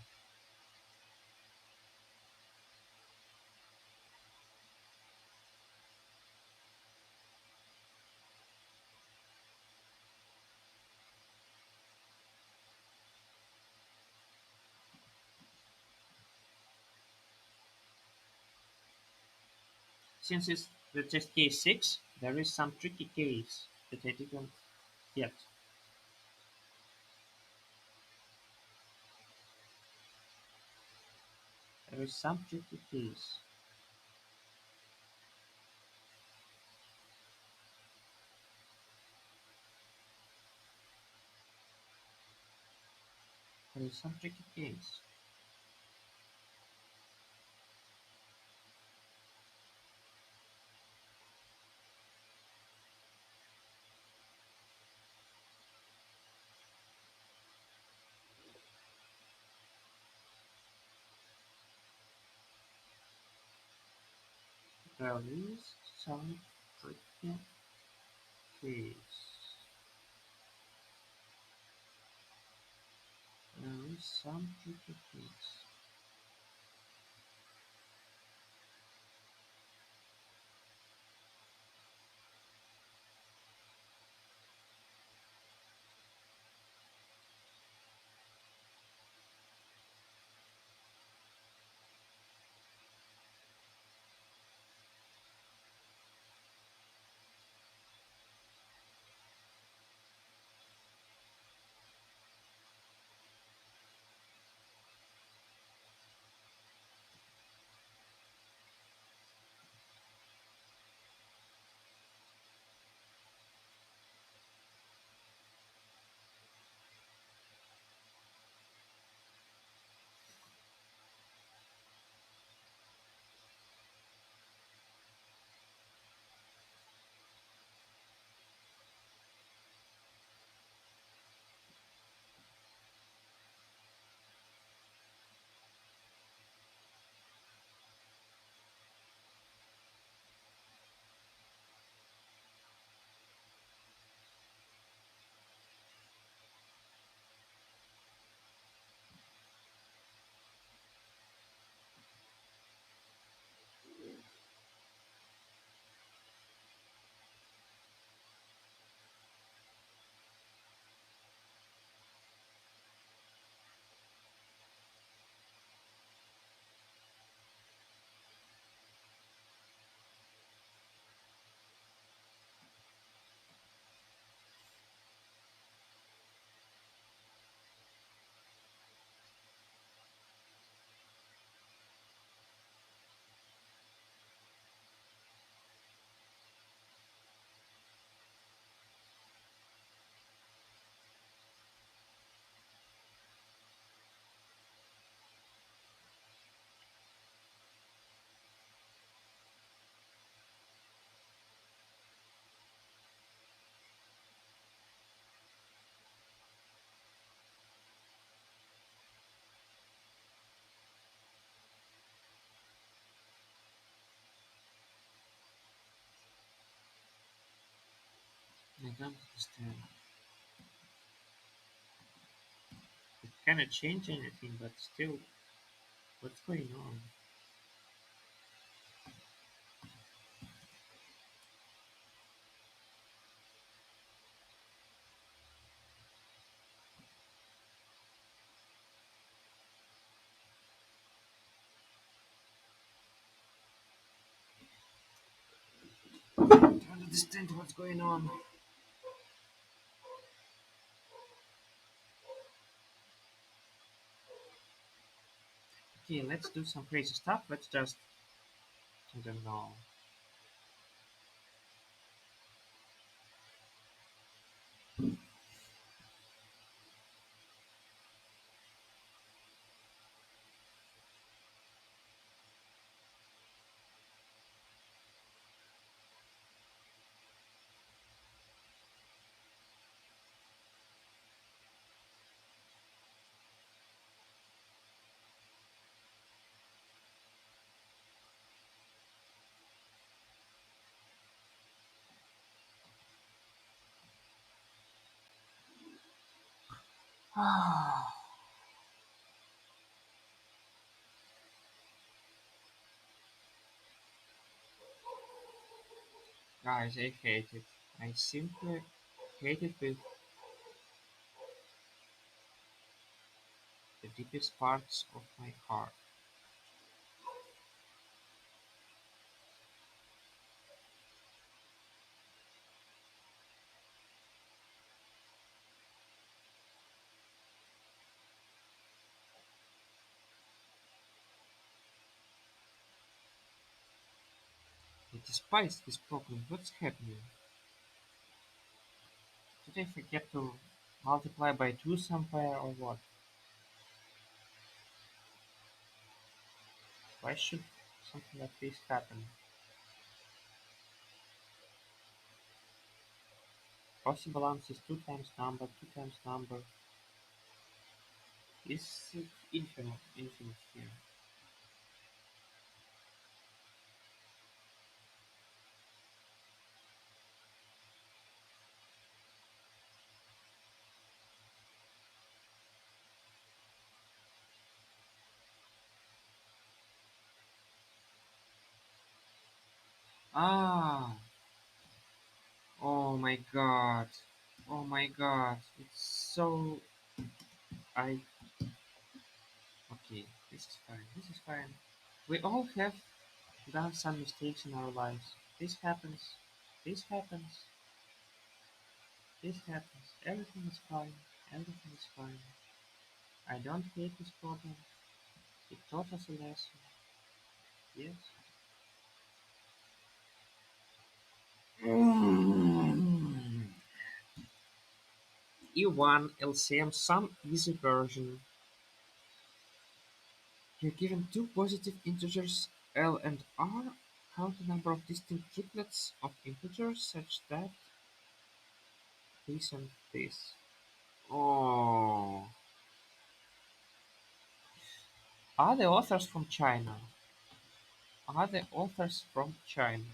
Since it's the test case 6, there is some tricky case that I didn't get. There is some tricky case. There is some tricky case. There is some tricky case. There is some tricky case. I don't understand. cannot change anything, but still, what's going on? I don't understand what's going on. Okay, let's do some crazy stuff. Let's just, I don't know. Guys, I hate it. I simply hate it with the deepest parts of my heart. I despise this problem. What's happening? Did I forget to multiply by 2 somewhere or what? Why should something like this happen? Possible answer is 2 times number, 2 times number. Is it infinite here? Ah! Oh my god. Oh my god. It's so... I... Okay, this is fine. This is fine. We all have done some mistakes in our lives. This happens. This happens. This happens. Everything is fine. Everything is fine. I don't hate this problem. It taught us a lesson. Yes. E1 LCM some easy version. You're given two positive integers L and R. Count the number of distinct triplets of integers such that this and this. Oh. Are the authors from China? Are the authors from China?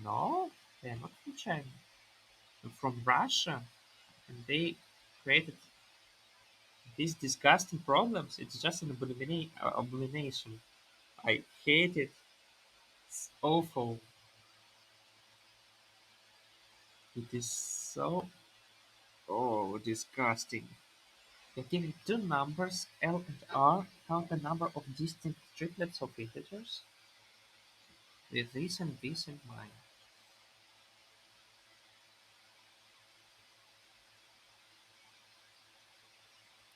No, they're not from China. They're from Russia. And they created these disgusting problems. It's just an abomination. I hate it. It's awful. It is so disgusting. You're given two numbers, L and R. Count the number of distinct triplets of integers with this in mind.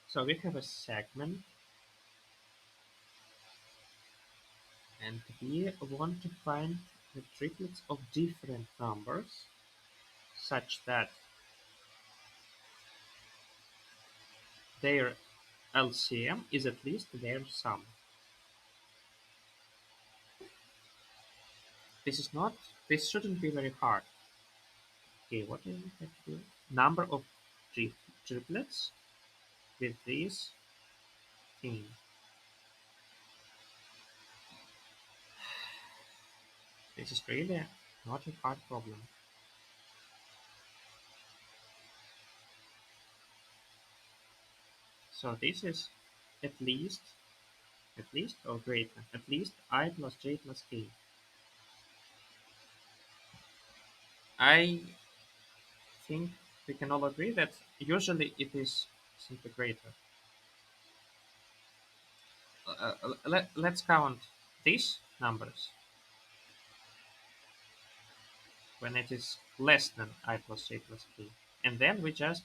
So we have a segment, and we want to find the triplets of different numbers such that their LCM is at least their sum. This is not. This shouldn't be very hard. Okay, what do we have to do? Number of triplets with this thing. This is really not a hard problem. So this is at least, at least or greater, at least I plus j plus k. I think we can all agree that usually it is simply greater. Let's count these numbers when it is less than I plus j plus k. And then we just,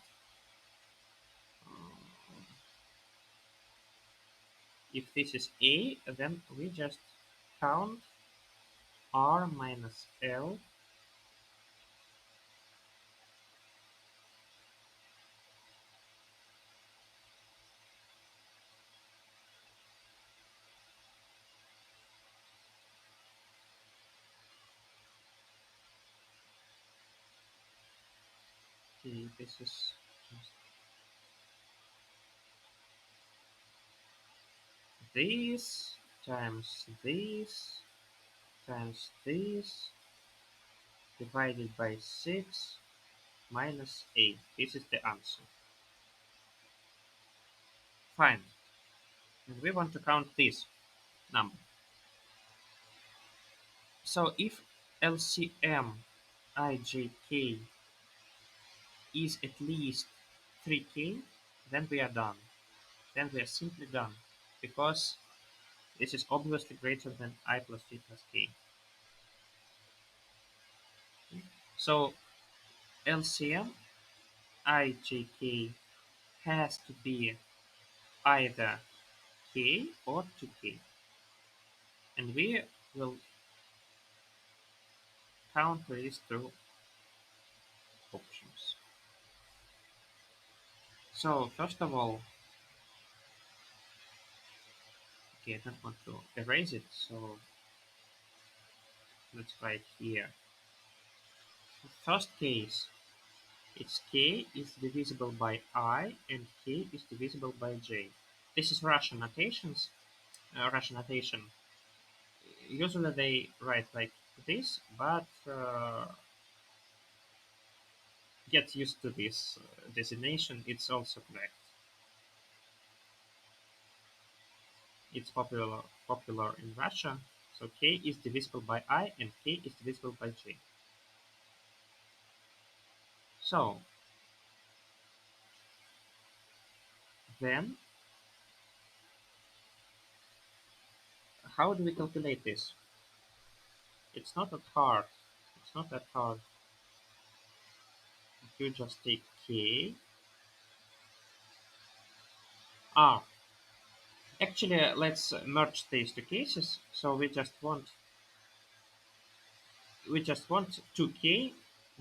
if this is a, then we just count r minus l. Okay, this is just this times this times this divided by 6 minus 8. This is the answer. Fine. And we want to count this number. So if LCM ijk is at least 3k, then we are done. Then we are simply done because this is obviously greater than I plus j plus k. So LCM ijk has to be either k or 2k. And we will count these through options. So first of all, okay, I don't want to erase it, so let's write here. The first case, its k is divisible by I and k is divisible by j. This is Russian notations. Russian notation. Usually they write like this, but get used to this designation. It's also correct. It's popular in Russia. So k is divisible by I and k is divisible by j. So then, how do we calculate this? It's not that hard. It's not that hard. You just take k. Ah, actually, let's merge these two cases. So we just want 2k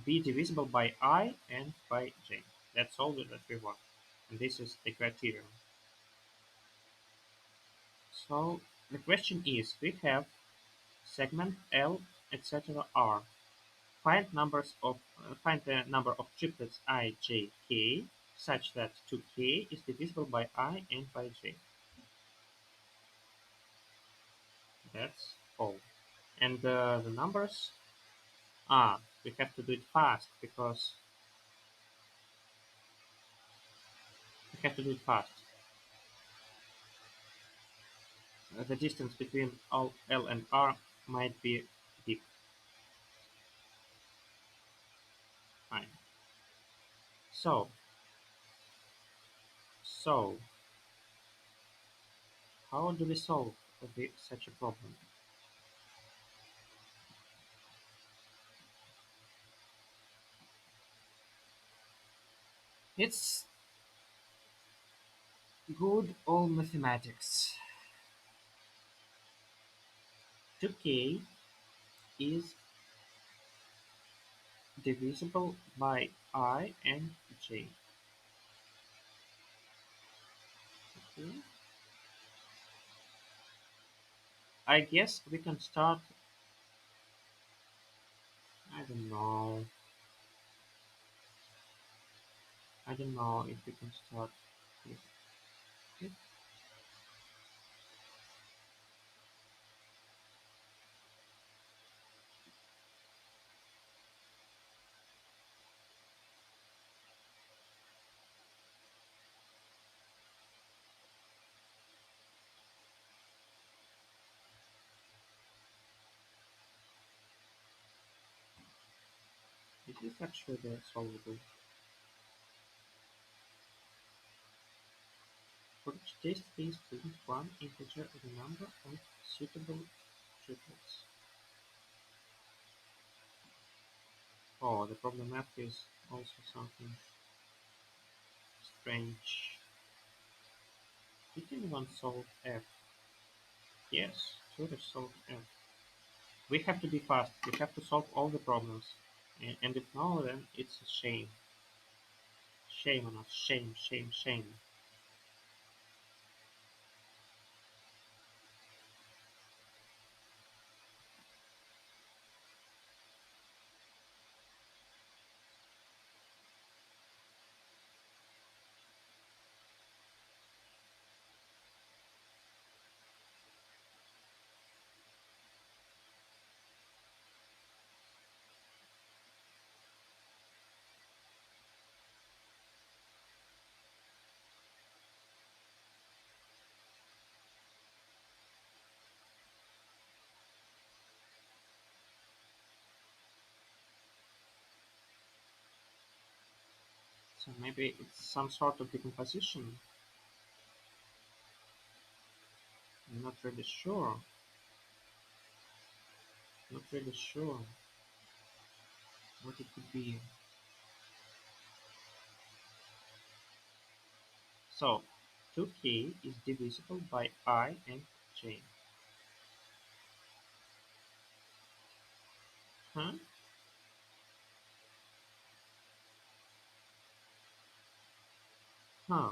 be divisible by I and by j. That's all that we want. And this is the criterion. So the question is, we have segment L, etc. R. Find the number of triplets I, j, k such that 2k is divisible by I and by j. That's all. And the numbers, we have to do it fast because we have to do it fast. The distance between all L and R might be big. Fine. So, so how do we solve such a problem? It's good old mathematics. 2k is divisible by I and j. Okay. I guess we can start. I don't know. I don't know if we can start with it. It's actually solvable. For each test case, print one integer of the number of suitable triplets. Oh, the problem F is also something strange. Did anyone solve F? Yes, Tutor solved F. We have to be fast. We have to solve all the problems. And if no, then it's a shame. Shame on us. Shame, shame, shame. So maybe it's some sort of decomposition. I'm not really sure. Not really sure what it could be. So 2k is divisible by I and j. Huh? Huh.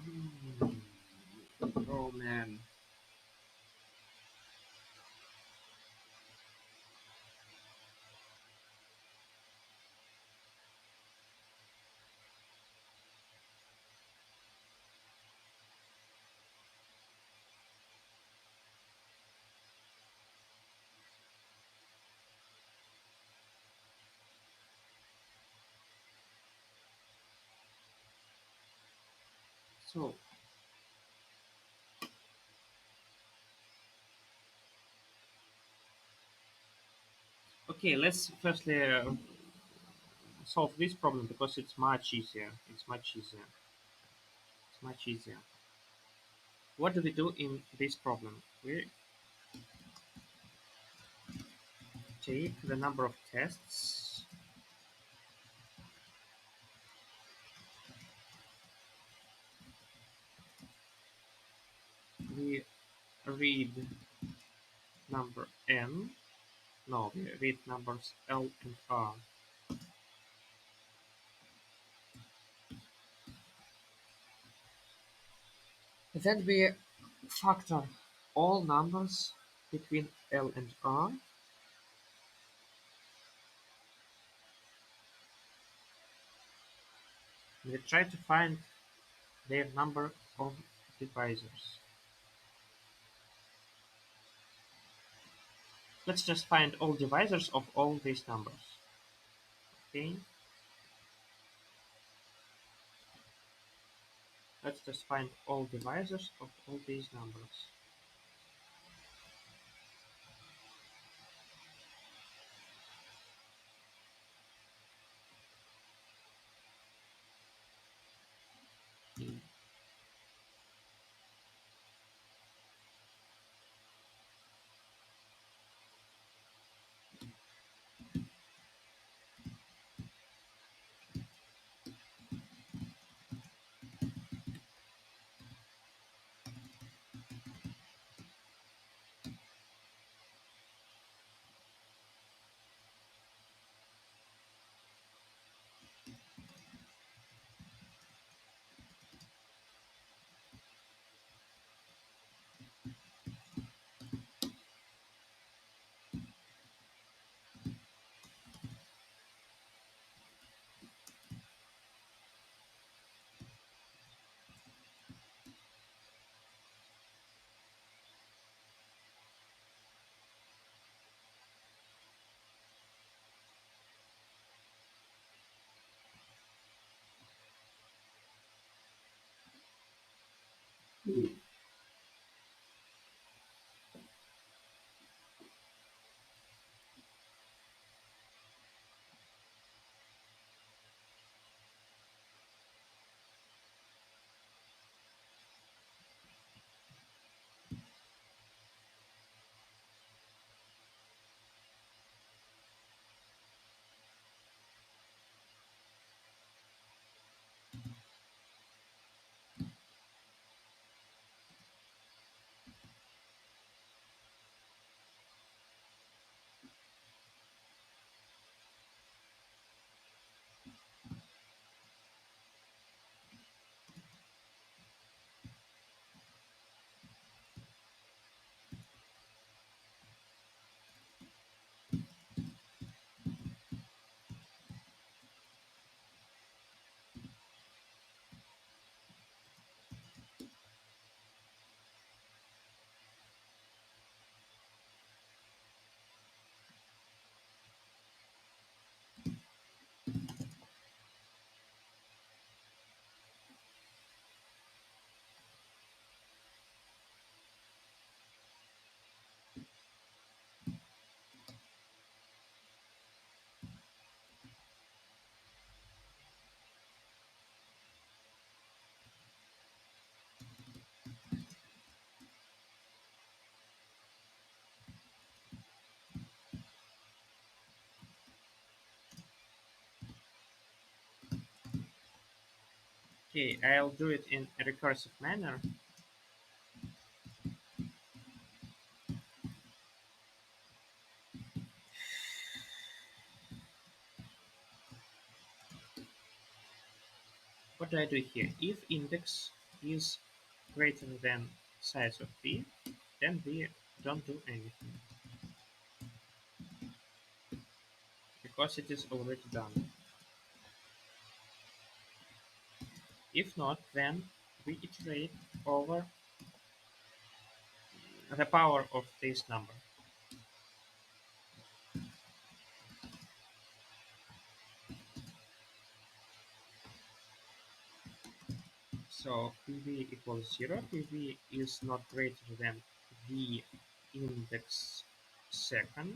Hmm. Oh man. So okay, let's firstly solve this problem because it's much easier. It's much easier. It's much easier. What do we do in this problem? We take the number of tests. We read number n. No, we read numbers L and R. Then we factor all numbers between L and R. We try to find their number of divisors. Let's just find all divisors of all these numbers. Okay, let's just find all divisors of all these numbers. Okay, I'll do it in a recursive manner. What do I do here? If index is greater than size of v, then we don't do anything because it is already done. If not, then we iterate over the power of this number. So PV equals 0. PV is not greater than V index second.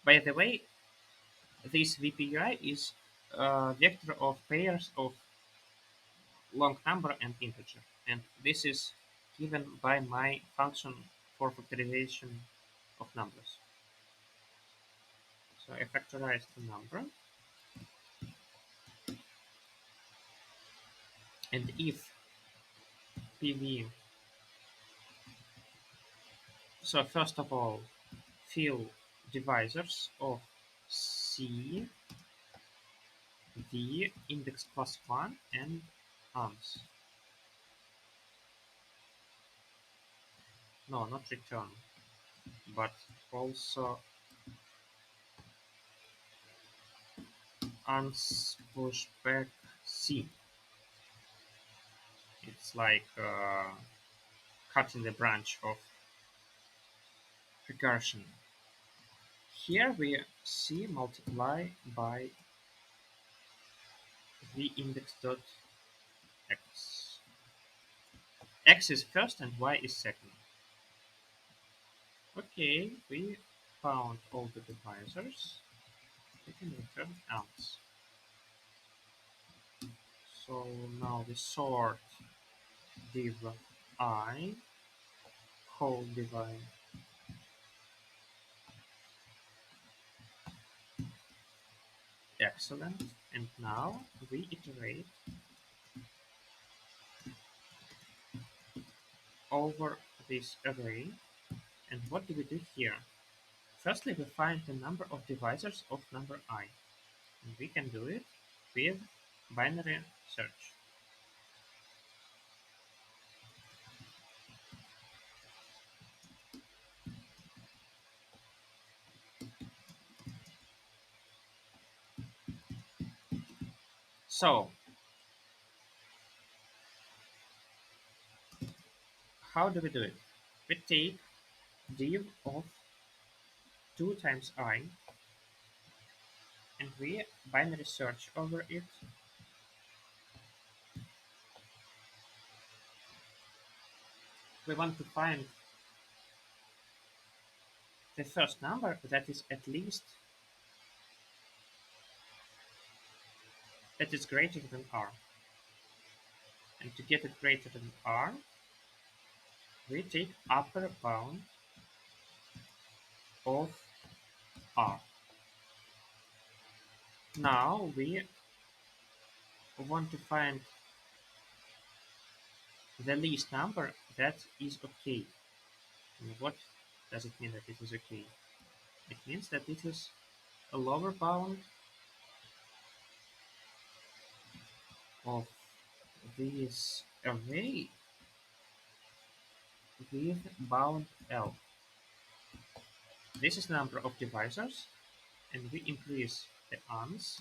By the way, this VPI is a vector of pairs of long number and integer. And this is given by my function for factorization of numbers. So I factorize the number. And if PV, so first of all, fill divisors of C, V, index plus 1, and ans. No, not return, but also ans pushback C. It's like cutting the branch of recursion. Here we C multiply by V index dot x. X is first and Y is second. Okay, we found all the divisors. We can return ans. So now we sort div I whole divide. Excellent. And now we iterate over this array. And what do we do here? Firstly, we find the number of divisors of number I. And we can do it with binary search. So, how do we do it? We take div of 2 times I and we binary search over it. We want to find the first number that is at least that is greater than R. And to get it greater than R, we take upper bound of R. Now we want to find the least number that is okay. And what does it mean that it is okay? It means that it is a lower bound of this array with bound L. This is the number of divisors, and we increase the ans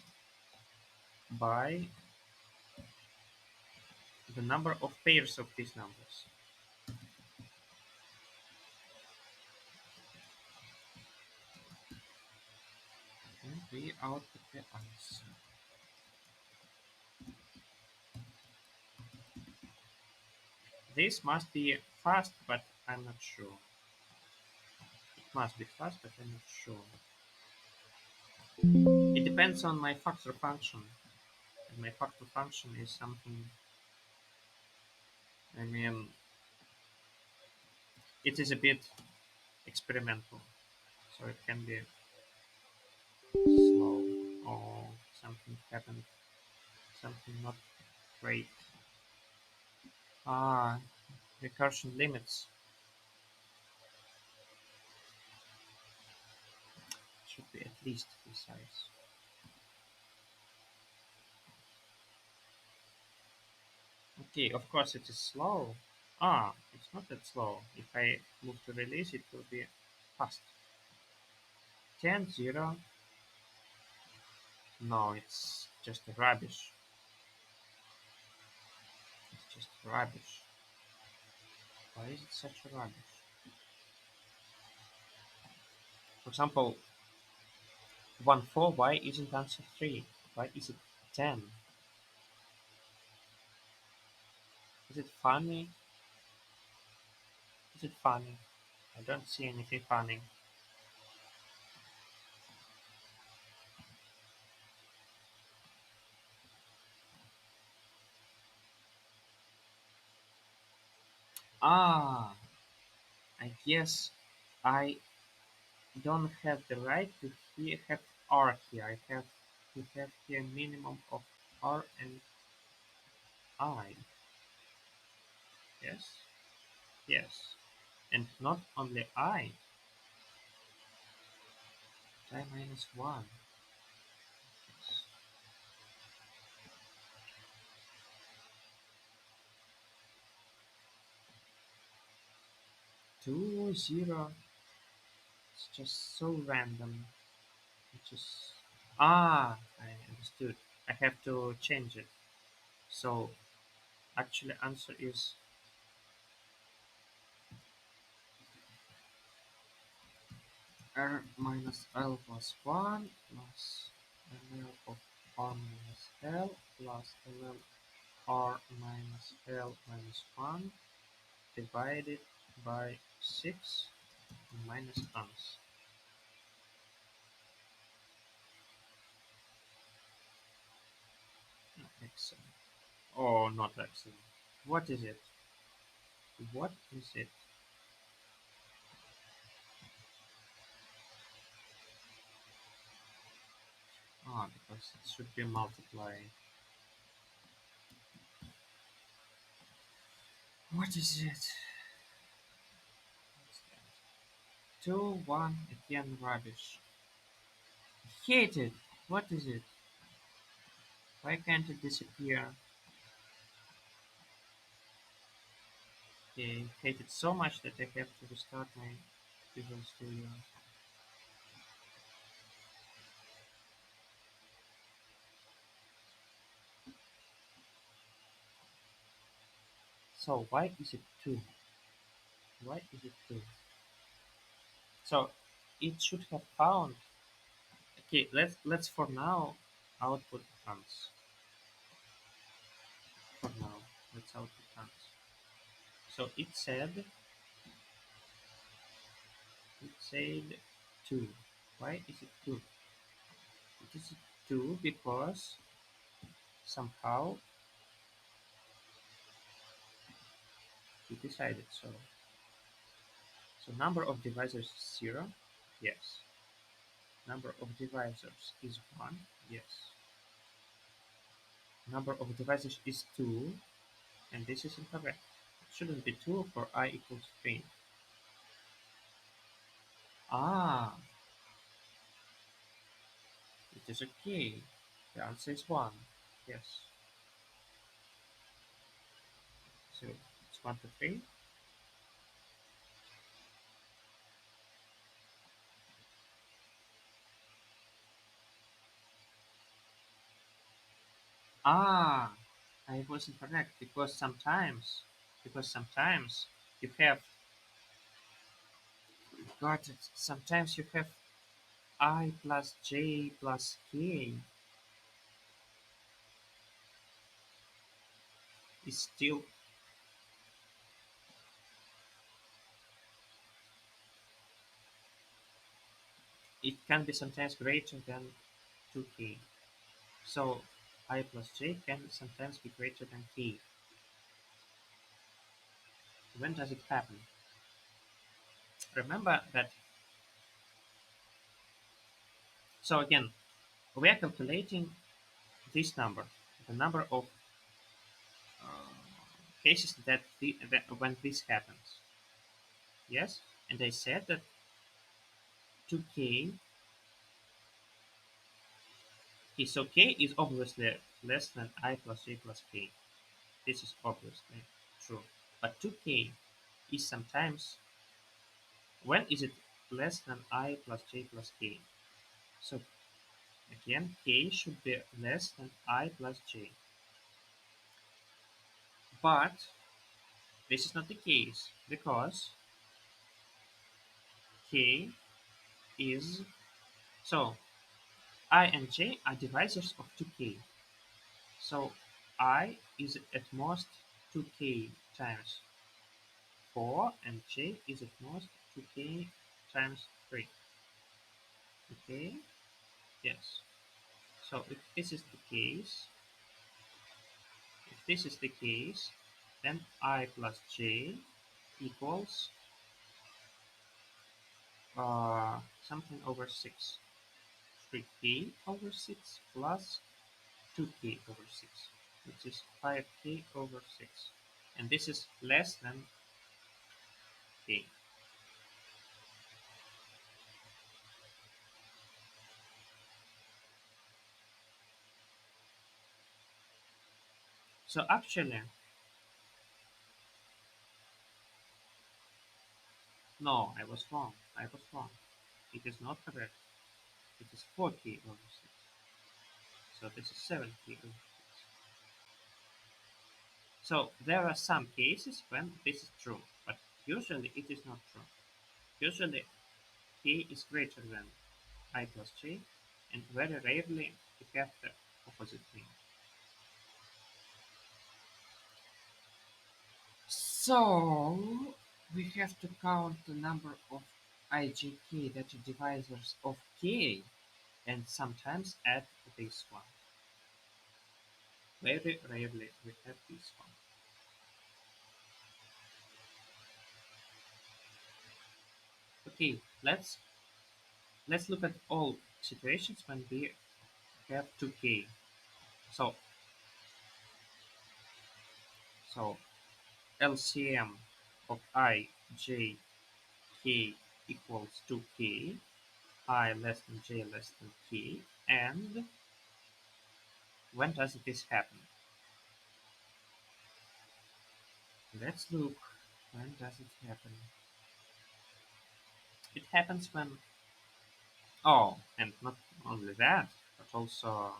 by the number of pairs of these numbers. And we output the ans. This must be fast, but I'm not sure. It must be fast, but I'm not sure. It depends on my factor function. And my factor function is something, I mean, it is a bit experimental. So it can be slow or something happened, something not Wait. Ah, recursion limits should be at least this size. Okay, of course it is slow. Ah, it's not that slow. If I move to release, it will be fast. 10 0. No, it's just rubbish. It's just rubbish. Why is it such a rubbish? For example, 1 4, why isn't answer 3? Why is it 10? Is it funny? Is it funny? I don't see anything funny. Ah, I guess I don't have the right to have R here. I have to have here minimum of R and I. Yes? Yes. And not only I, I minus 1. Yes. 2 0. It's just so random. It just. Ah, I understood. I have to change it. So actually answer is R minus L plus 1 plus LL of R minus L plus LL R minus L minus 1 divided by 6 minus ons. Excellent. Oh, not excellent. What is it? What is it? Ah, because it should be multiplied. What is it? What's that? 2, 1, again rubbish. I hate it. What is it? Why can't it disappear? I hate it so much that I have to restart my Visual Studio. So why is it 2? Why is it 2? So it should have found. Okay, let's for now output tons. For now, let's output tons. So it said 2. Why is it 2? It is 2 because somehow we decided so. So number of divisors is 0. Yes. Number of divisors is 1. Yes. Number of divisors is 2. And this is incorrect. It shouldn't be 2 for I equals 3. Ah, it is okay. The answer is 1. Yes. So it's 1 to 3. Ah, I was incorrect because sometimes you have got it. Sometimes you have I plus j plus k is still. It can be sometimes greater than 2k. So I plus j can sometimes be greater than k. When does it happen? Remember that. So again, we are calculating this number, the number of uh, cases that when this happens. Yes, and I said that 2k is so k is obviously less than I plus j plus k. This is obviously true. But 2k is sometimes, when is it less than I plus j plus k? So again, k should be less than I plus j. But this is not the case because k is, so I and j are divisors of 2k. So I is at most 2k times 4 and j is at most 2k times 3. Okay? Yes. So if this is the case, then I plus j equals something over 6. 3k over 6 plus 2k over 6, which is 5k over 6. And this is less than k. So actually, no, I was wrong. I was wrong. It is not correct. It is 4k over 6. So this is 7k over 6. So there are some cases when this is true, but usually it is not true. Usually k is greater than I plus j, and very rarely we have the opposite thing. So we have to count the number of IJK that are divisors of k and sometimes add this one. Very rarely we have this one. Okay, let's look at all situations when we have 2k. So so LCM of I, J, K equals 2k, I less than j less than k, and when does this happen? Let's look. When does it happen? It happens when, oh, and not only that, but also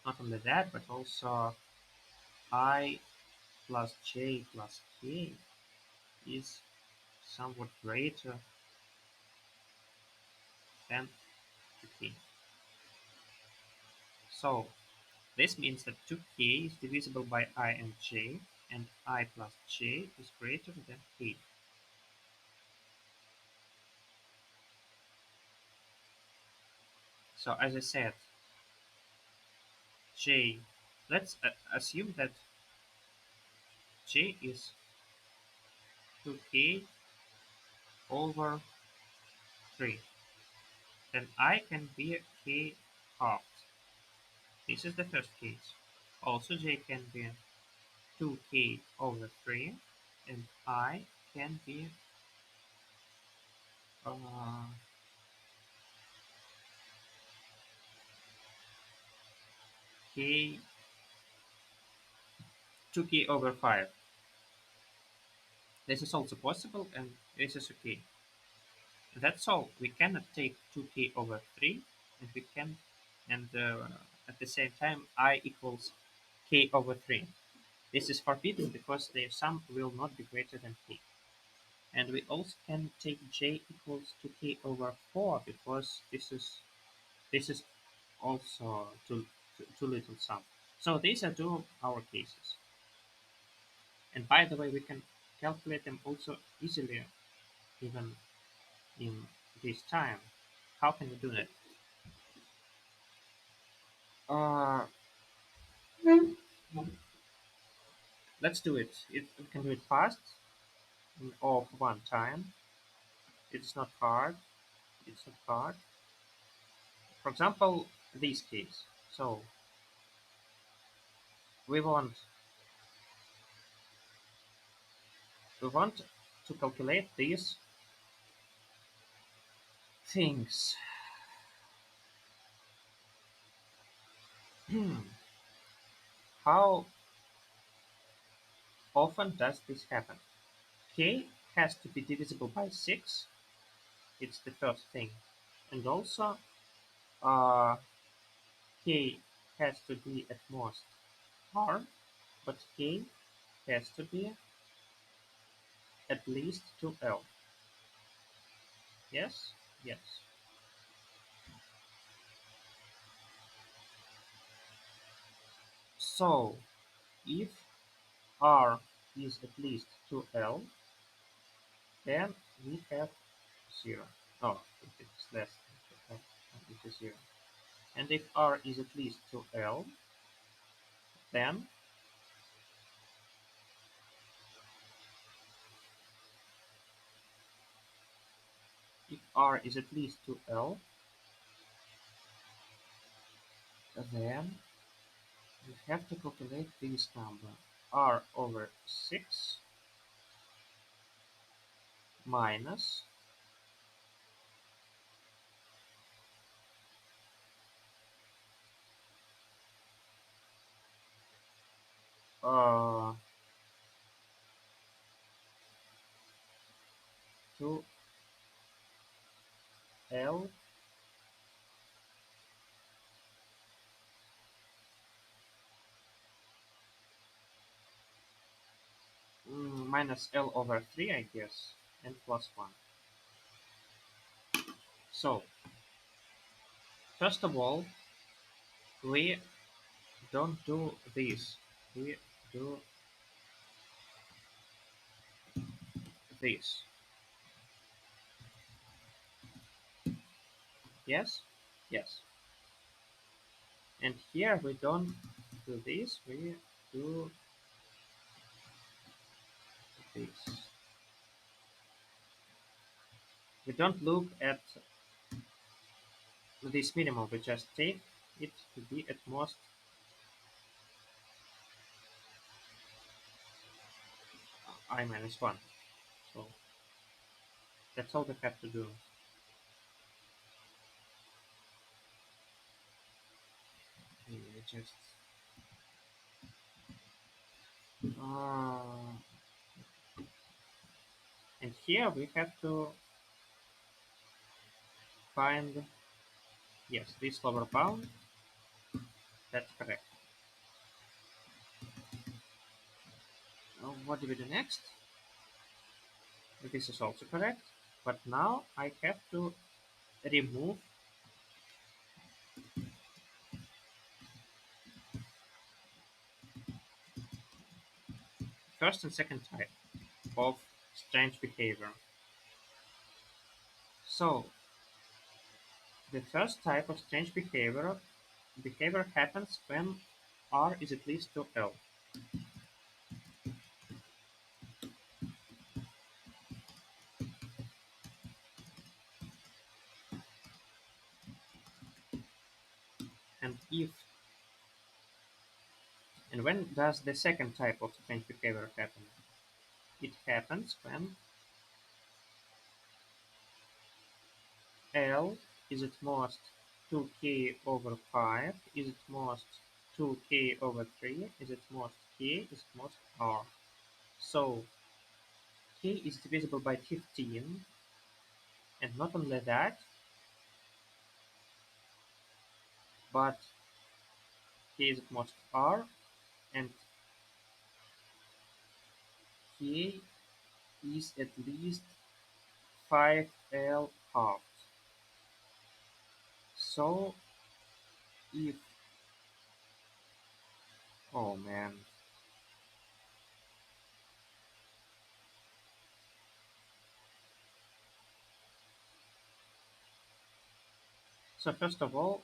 not only that, but also I plus j plus k is somewhat greater than 2k. So this means that 2k is divisible by I and j, and I plus j is greater than k. So as I said, j, let's assume that j is 2k over 3. Then I can be k halved. This is the first case. Also j can be 2k over 3, and I can be uh, k 2k over 5. This is also possible, and this is okay. That's all. We cannot take 2k over 3, and we can, and at the same time I equals k over 3. This is forbidden because the sum will not be greater than k. And we also can take j equals to k over 4 because this is also too little sum. So these are two of our cases. And by the way, we can calculate them also easily even in this time. How can we do that? Uh, let's do it. We can do it fast in all of one time. It's not hard. It's not hard. For example, this case. So we want we want to calculate these things. How often does this happen? K has to be divisible by 6. It's the first thing. And also, uh, K has to be at most R, but K has to be at least 2L. Yes? Yes. So, if R is at least 2L, then we have 0. Oh, if it's less than 2L, then it is 0. And if R is at least 2L, then if R is at least 2L, then we have to calculate this number. R over 6 minus 2L minus L over 3, I guess, and plus 1. So, first of all, we don't do this. We do this. Yes? Yes. And here we don't do this, we do this. We don't look at this minimum, we just take it to be at most I minus 1. So that's all we have to do. We just uh, and here we have to find, yes, this lower bound. That's correct. What do we do next? This is also correct. But now I have to remove first and second type of strange behavior. So the first type of strange behavior happens when R is at least 2L. And if and when does the second type of strange behavior happen? It happens when L is at most 2k over 5, is at most 2k over 3, is at most k, is at most R. So k is divisible by 15, and not only that, but k is at most R, and k is at least 5L halved. So if, oh man, so first of all,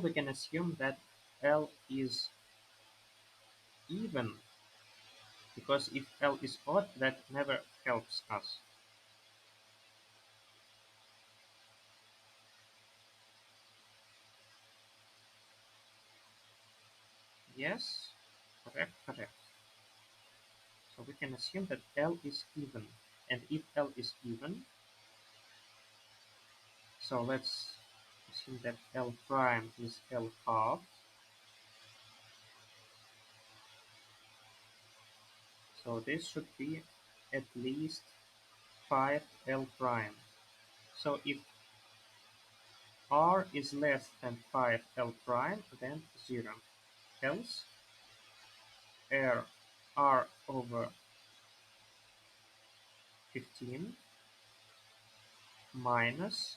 we can assume that L is even, because if L is odd, that never helps us. Yes, correct, correct. So we can assume that L is even. And if L is even, so let's assume that L prime is L half. So this should be at least 5 L prime. So if R is less than 5 L prime, then 0. Else R over 15 minus,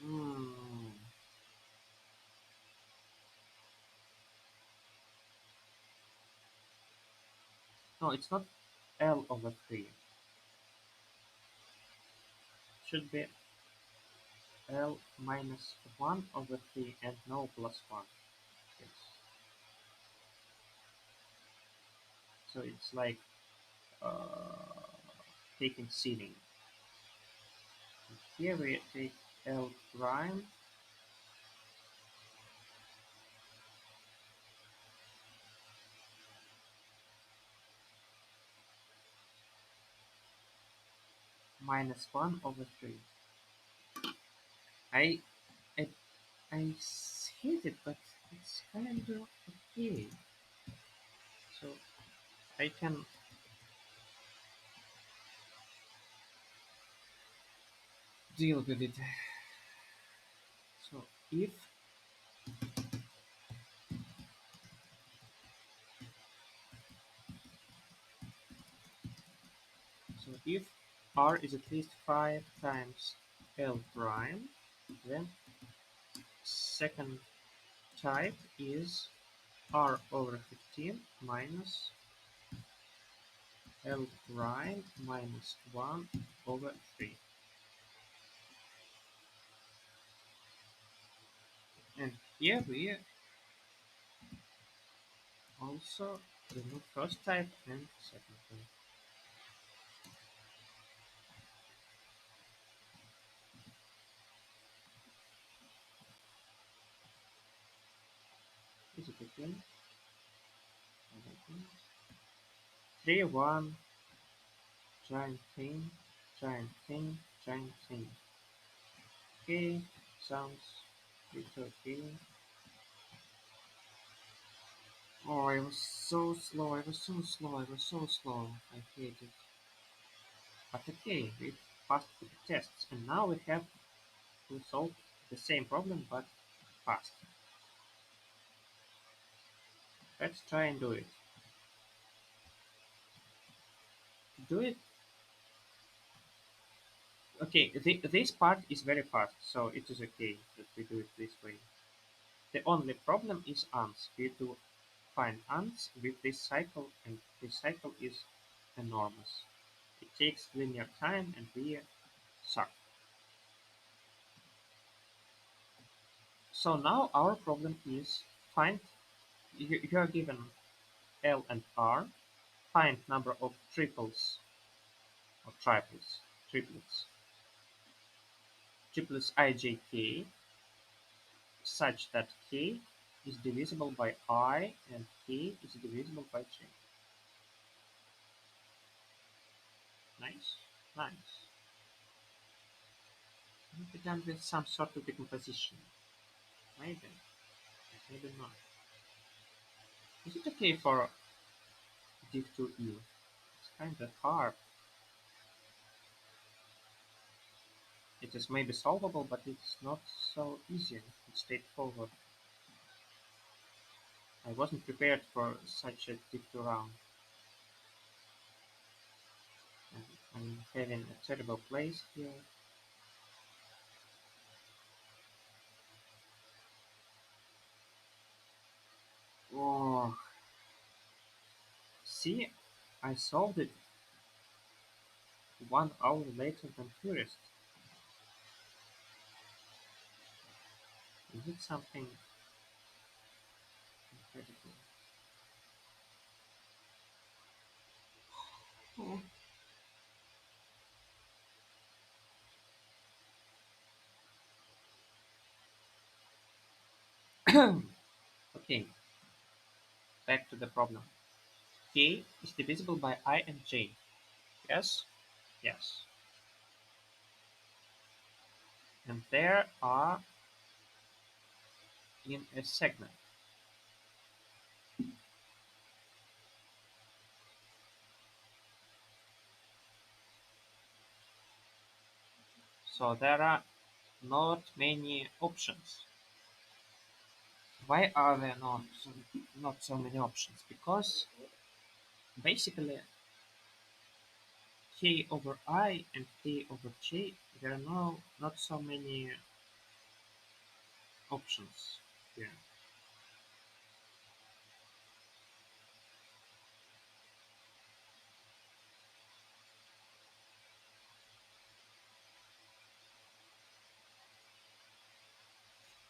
hmm, no, it's not L over 3. Should be L minus 1 over 3 and no plus 1. Yes. So it's like uh, taking sealing. Here we take L prime minus 1 over 3. I, I, I hate it, but it's kind of okay. So I can deal with it. So if if R is at least 5 times L prime, then second type is R over 15 minus L prime minus 1 over 3. And here we also remove first type and second type. Is it okay? 3, 1, giant thing, giant thing, giant thing. Okay, sounds pretty okay. Oh, I was so slow, I was so slow, I was so slow. I hate it. But okay, we passed the tests, and now we have to solve the same problem but fast. Let's try and do it. Do it. Okay, this part is very fast, so it is okay that we do it this way. The only problem is ants. We have to find ants with this cycle, and this cycle is enormous. It takes linear time, and we suck. So now our problem is find, you are given L and R, find number of triples or triplets ijk such that k is divisible by I and k is divisible by j. Nice, nice. Maybe done with some sort of decomposition. Maybe, maybe not. Is it okay for div to e? It's kind of hard. It is maybe solvable, but it's not so easy and straightforward. I wasn't prepared for such a div to round. And I'm having a terrible place here. Oh, see, I solved it 1 hour later than Tourist. Is it something incredible? Oh. Okay, back to the problem. K is divisible by I and J. Yes? Yes. And there are in a segment. So there are not many options. Why are there not so many options? Because basically k over I and k over j, there are not so many options here.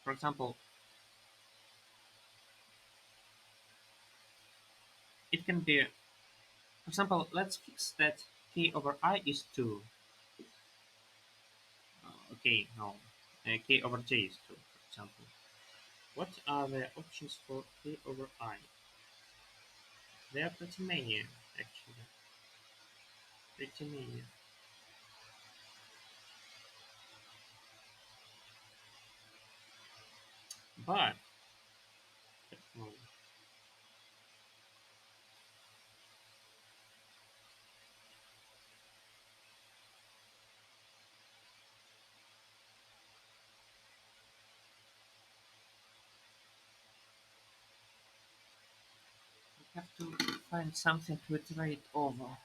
For example, it can be, for example, let's fix that k over I is 2. Okay, no. K over j is 2, for example. What are the options for k over I? There are pretty many, actually. Pretty many. But, no, we have to find something to iterate over.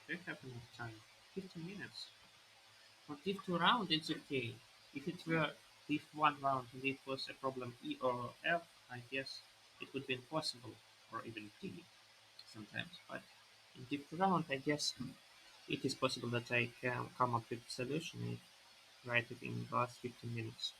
We have enough time. 15 minutes. For div 2 round, it's okay. If it were div 1 round and it was a problem E or F, I guess it would be impossible, or even D sometimes. But in div 2 round, I guess it is possible that I can come up with a solution and write it in the last 15 minutes.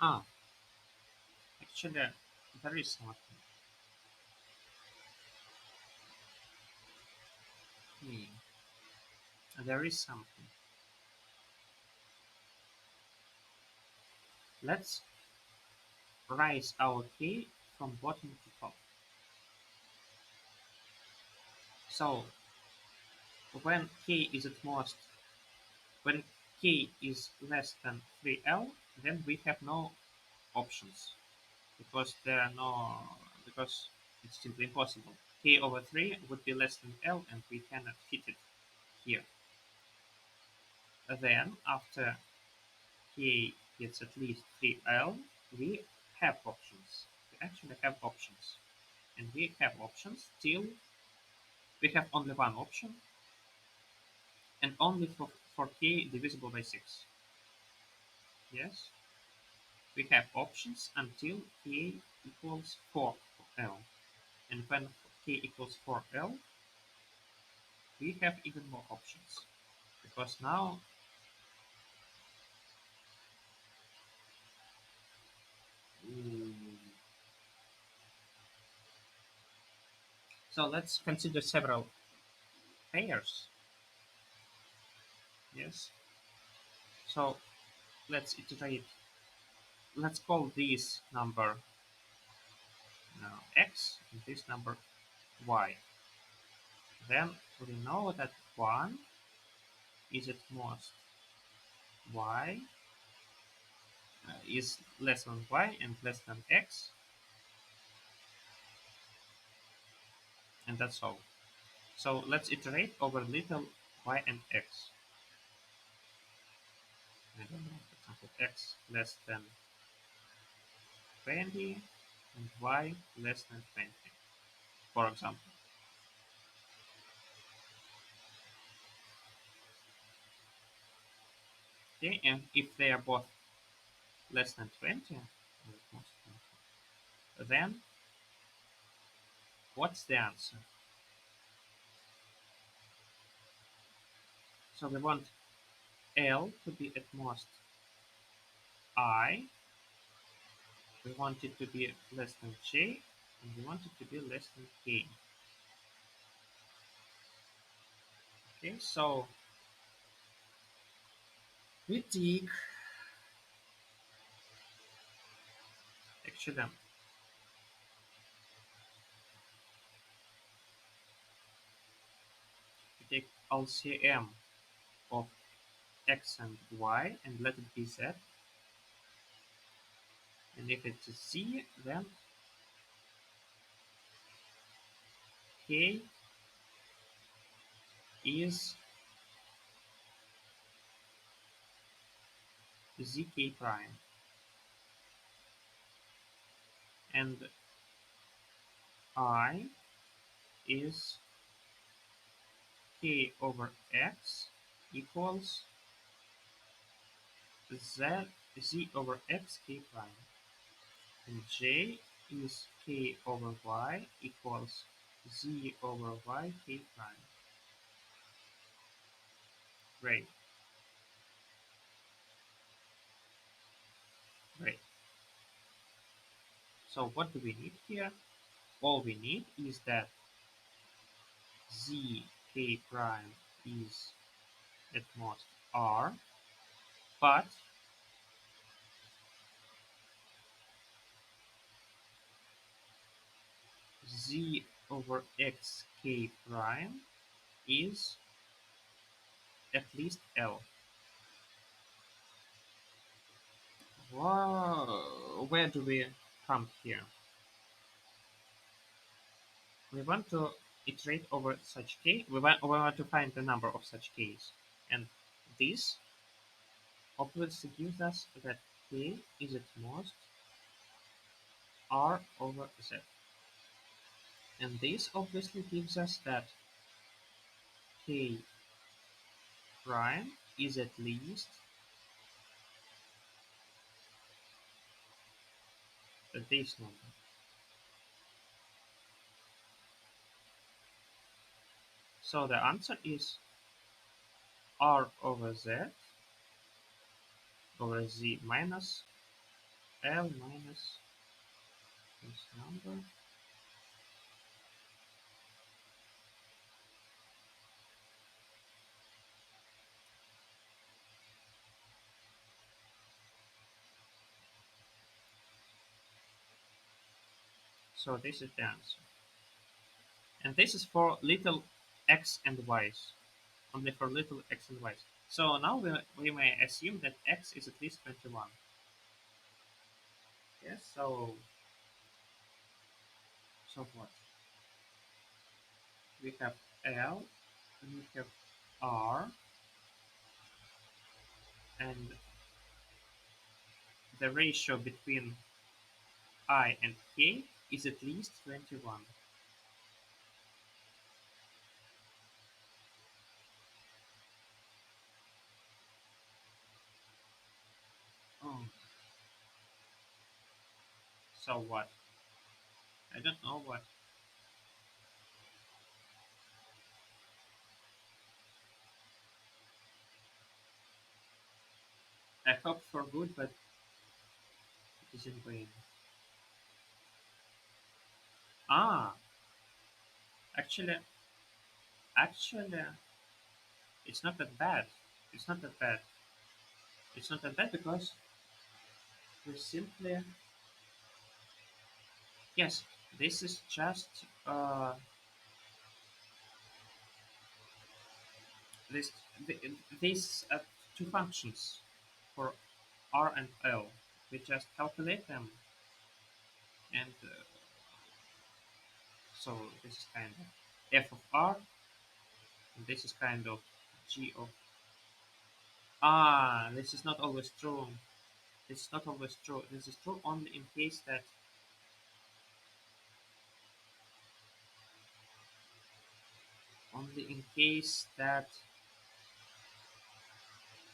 Ah, actually, there is something. Hmm. There is something. Let's raise our K from bottom to top. So when K is at most, when K is less than 3L, then we have no options because there are no, because it's simply impossible. K over 3 would be less than L and we cannot fit it here. Then after K gets at least 3L, we have options. We actually have options. And we have options till we have only one option and only for k divisible by 6. Yes, we have options until k equals 4L. And when k equals 4L, we have even more options. Because now, mm, so let's consider several pairs. Yes, so let's iterate. Let's call this number x and this number y. Then we know that 1 is at most y is less than y and less than x, and that's all. So let's iterate over little y and x. I don't know, for example, x less than 20 and y less than 20, for example. Okay, and if they are both less than 20, then what's the answer? So we want L to be at most I, we want it to be less than J, and we want it to be less than K. Okay, so we take, actually, we take LCM of x and y and let it be z, and if it's z, then K is zk prime, and I is k over x equals z over x k prime, and j is k over y equals z over y k prime. Great, great. So what do we need here? All we need is that z k prime is at most r, but z over x k prime is at least L. Whoa, where do we come here? We want to iterate over such k. We want to find the number of such k's. And this obviously gives us that k is at most r over z. And this obviously gives us that k prime is at least this number. So the answer is r over z over z minus L minus this number. So this is the answer. And this is for little x and y's, only for little x and y's. So now we may assume that x is at least 21. Yes, so what? We have L, and we have R, and the ratio between I and K is at least 21. Oh, so what? I don't know what. I hope for good, but it is in vain. Ah, actually, actually, it's not that bad. It's not that bad. It's not that bad because we simply, yes, this is just this these two functions for R and L. We just calculate them, and so this is kind of f of R, and this is kind of g of. This is not always true. This is not always true. This is true only in case that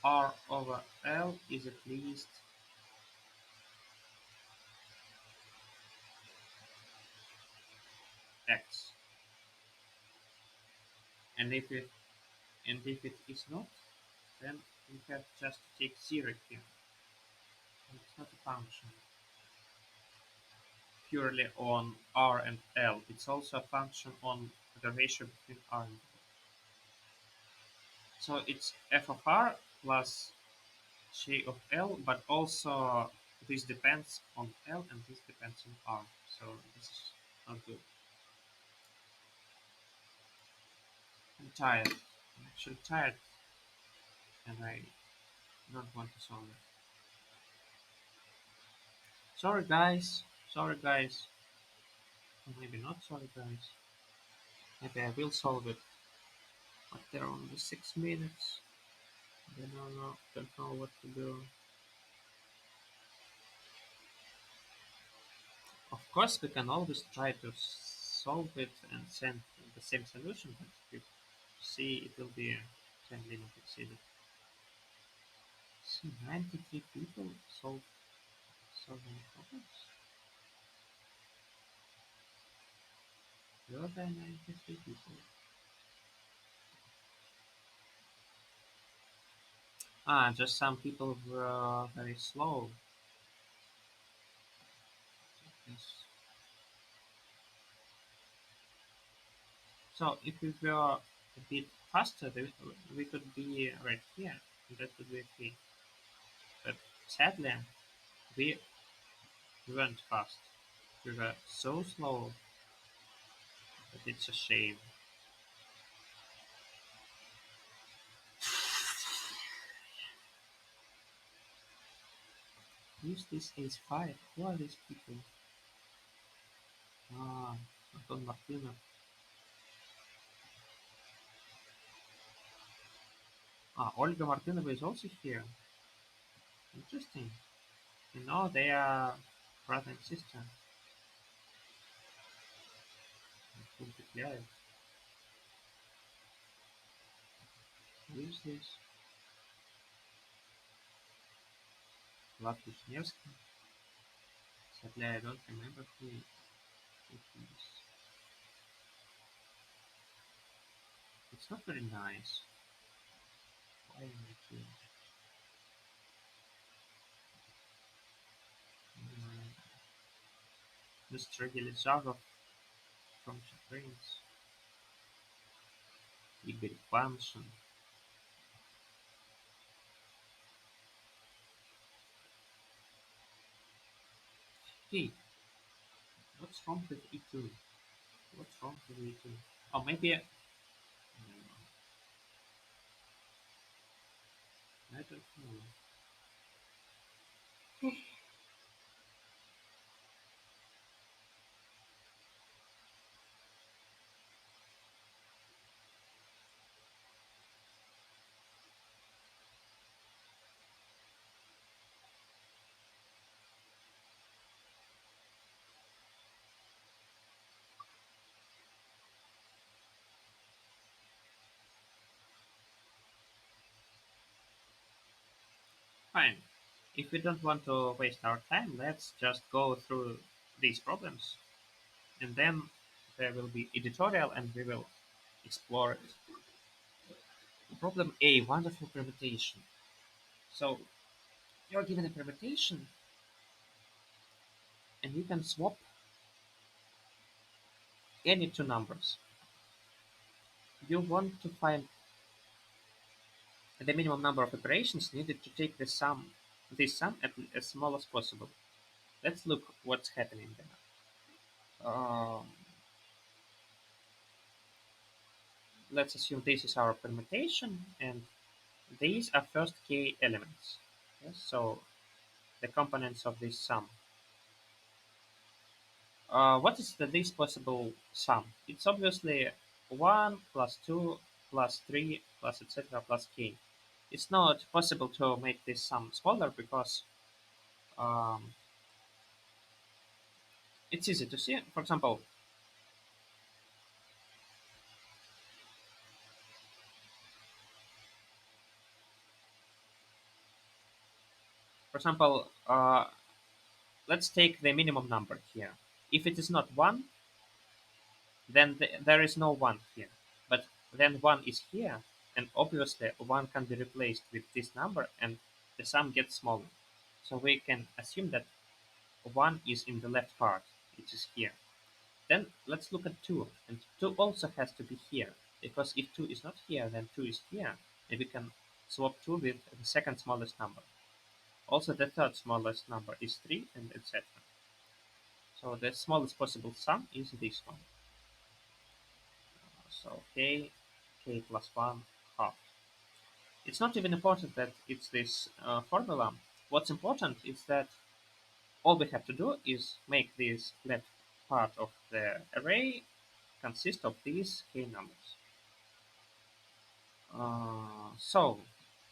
R over L is at least x, and if it is not, then we have just to take zero here. It's not a function purely on R and L. It's also a function on the ratio between R and L. So it's f of R plus j of L, but also this depends on L and this depends on R. So this is not good. I'm tired. I'm actually tired, and I don't want to solve it. Sorry guys. Sorry guys. Or maybe not sorry guys. Maybe I will solve it. But there are only 6 minutes. I don't know what to do. Of course, we can always try to solve it and send the same solution, but you see it will be 10 minutes exceeded. See, 93 people solve so many problems. Were there 93 people? Just some people were very slow. Yes. So if we were a bit faster, we could be right here. And that would be okay. But sadly, we weren't fast. We were so slow that it's a shame. Who's this Ace 5? Who are these people? Ah, Anton Martinov. Olga Martinova is also here. Interesting. They are brother and sister. Who declared? Who is this? Vlad Wisniewski? Sadly, I don't remember who it is. It's not very nice. Why am I here? Mr. Yelizarov from Chaplains. Igor Panshin. Hey, what's wrong with E2? What's wrong with E2? Oh, maybe I don't know. Fine. If we don't want to waste our time, let's just go through these problems, and then there will be editorial, and we will explore it. Problem A: wonderful permutation. So you're given a permutation, and you can swap any two numbers. You want to find the minimum number of operations needed to take this sum as small as possible. Let's look what's happening there. Um, let's assume this is our permutation, and these are first k elements. Yes, so the components of this sum. What is the least possible sum? It's obviously 1 plus 2 plus 3 plus etc. plus k. It's not possible to make this sum smaller because um, it's easy to see. For example, let's take the minimum number here. If it is not 1, then there is no 1 here. But then 1 is here, and obviously 1 can be replaced with this number, and the sum gets smaller. So we can assume that 1 is in the left part, which is here. Then let's look at 2, and 2 also has to be here, because if 2 is not here, then 2 is here, and we can swap 2 with the second smallest number. Also, the third smallest number is 3, and etc. So the smallest possible sum is this one. So k plus 1 half. It's not even important that it's this formula. What's important is that all we have to do is make this left part of the array consist of these k numbers. So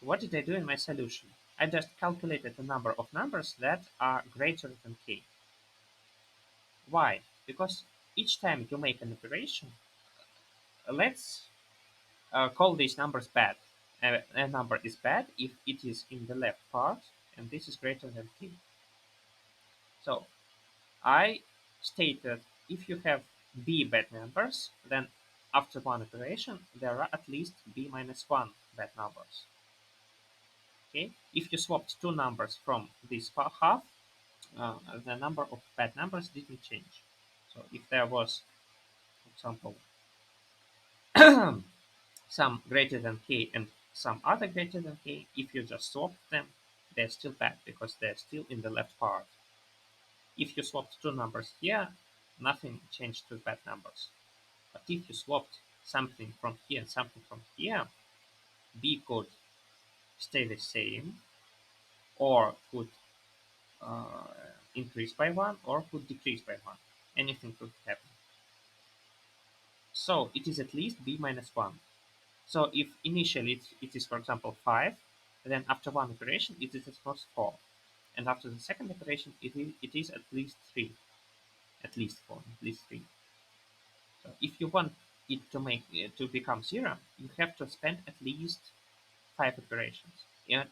what did I do in my solution? I just calculated the number of numbers that are greater than k. Why? Because each time you make an operation, let's call these numbers bad. A number is bad if it is in the left part, and this is greater than k. So I state that if you have b bad numbers, then after one operation, there are at least b minus 1 bad numbers. Okay, if you swapped two numbers from this half, the number of bad numbers didn't change. So if there was, for example, some greater than k and some other greater than k, if you just swap them, they're still bad because they're still in the left part. If you swapped two numbers here, nothing changed to bad numbers. But if you swapped something from here and something from here, b could stay the same or could uh, increase by 1 or could decrease by 1. Anything could happen. So it is at least b minus 1. So if initially it is, for example, 5, then after one operation it is at most 4. And after the second operation it is at least 3. At least 4, at least 3. So if you want it to become 0, you have to spend at least 5 operations.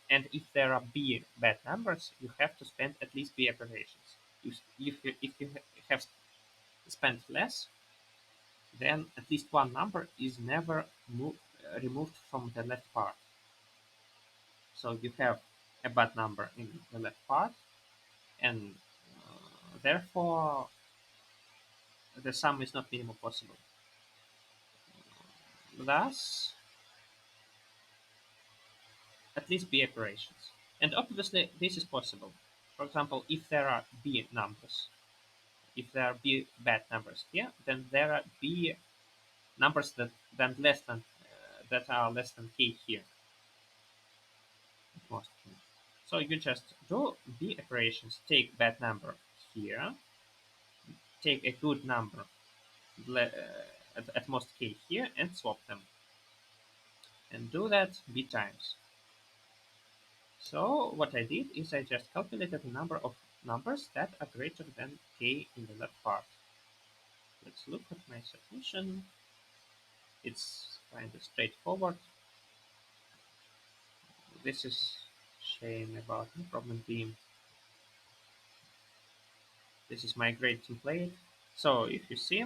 And if there are b bad numbers, you have to spend at least b operations. If you have spent less, then at least one number is never removed from the left part. So you have a bad number in the left part, and therefore the sum is not minimum possible. Thus, at least b operations. And obviously, this is possible. For example, if there are b numbers, if there are b bad numbers here, then there are b numbers that are less than k here. At most k. So you just do b operations. Take bad number here, take a good number at most k here, and swap them. And do that b times. So what I did is I just calculated the number of numbers that are greater than k in the left part. Let's look at my solution. It's kind of straightforward. This is shame about the problem beam. This is my grade template. So if you see,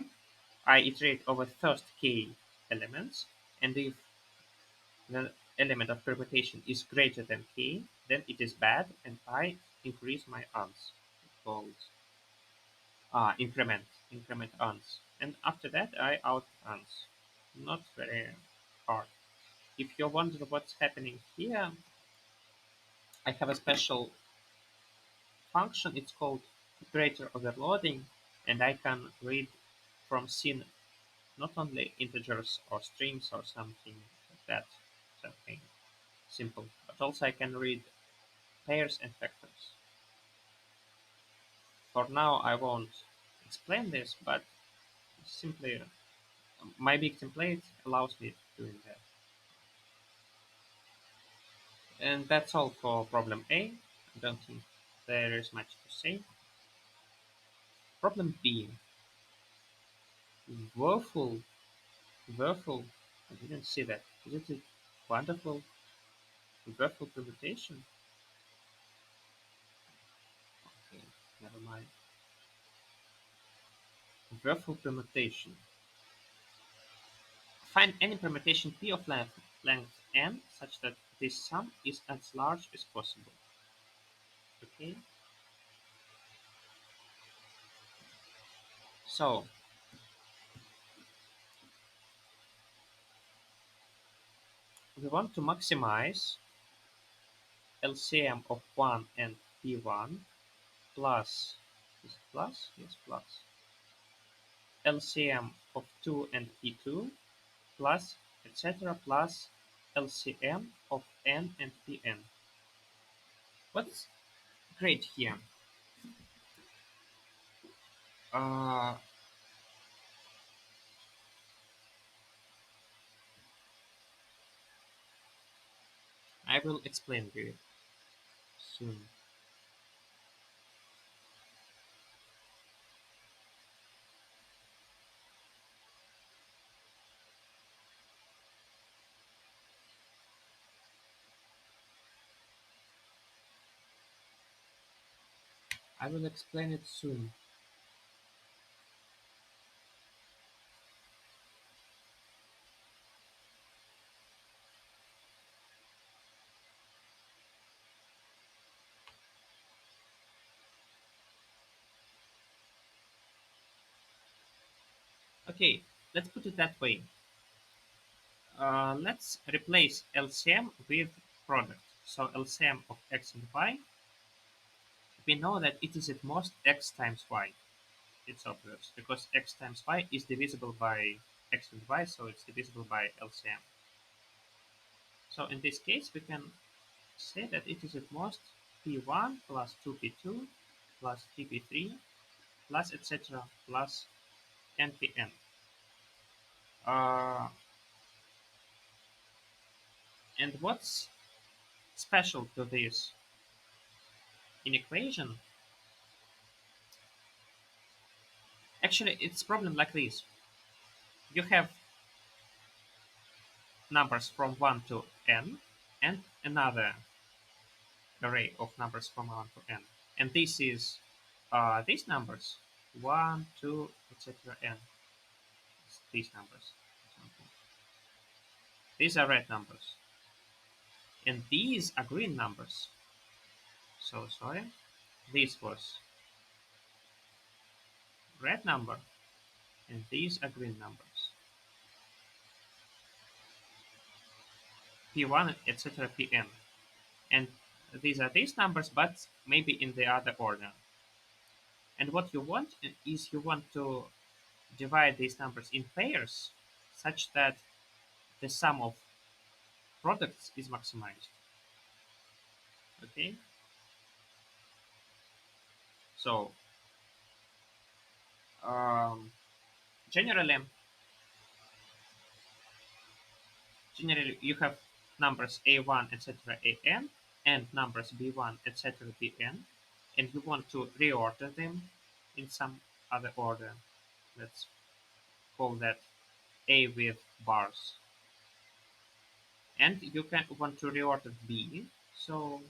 I iterate over first k elements, and if the element of permutation is greater than k, then it is bad, and I increase my ounce. It's called increment ounce. And after that, I out ounce. Not very hard. If you wonder what's happening here, I have a special function. It's called operator overloading, and I can read from scene not only integers or strings or something like that, something simple, but also I can read pairs and factors. For now, I won't explain this, but simply my big template allows me doing that. And that's all for problem A. I don't think there is much to say. Problem B. Woeful, woeful. I didn't see that. Isn't it wonderful? Woeful permutation. Okay, never mind. Woeful permutation. Find any permutation P of length n such that this sum is as large as possible. Okay, so we want to maximize LCM of 1 and P1 plus, is it plus? Yes, plus LCM of 2 and P2 plus etc. plus LCM of n and Pn. What's great here? Uh, I will explain to you soon. I will explain it soon. Okay, let's put it that way. Let's replace LCM with product. So LCM of x and y, we know that it is at most x times y. It's obvious because x times y is divisible by x and y, so it's divisible by LCM. So in this case, we can say that it is at most p1 plus 2p2 plus 3p3 plus etc. plus npn. Uh, and what's special to this inequation? Actually, it's a problem like this. You have numbers from 1 to n and another array of numbers from 1 to n. And this is these numbers 1, 2, etc. n. These numbers. These are red numbers. And these are green numbers. So sorry. This was red number and these are green numbers. P1, etc. Pn. And these are these numbers, but maybe in the other order. And what you want is you want to divide these numbers in pairs such that the sum of products is maximized. Okay, so um, generally, generally you have numbers a1 etc. an and numbers b1 etc. bn, and you want to reorder them in some other order. Let's call that a with bars, and you can want to reorder b, so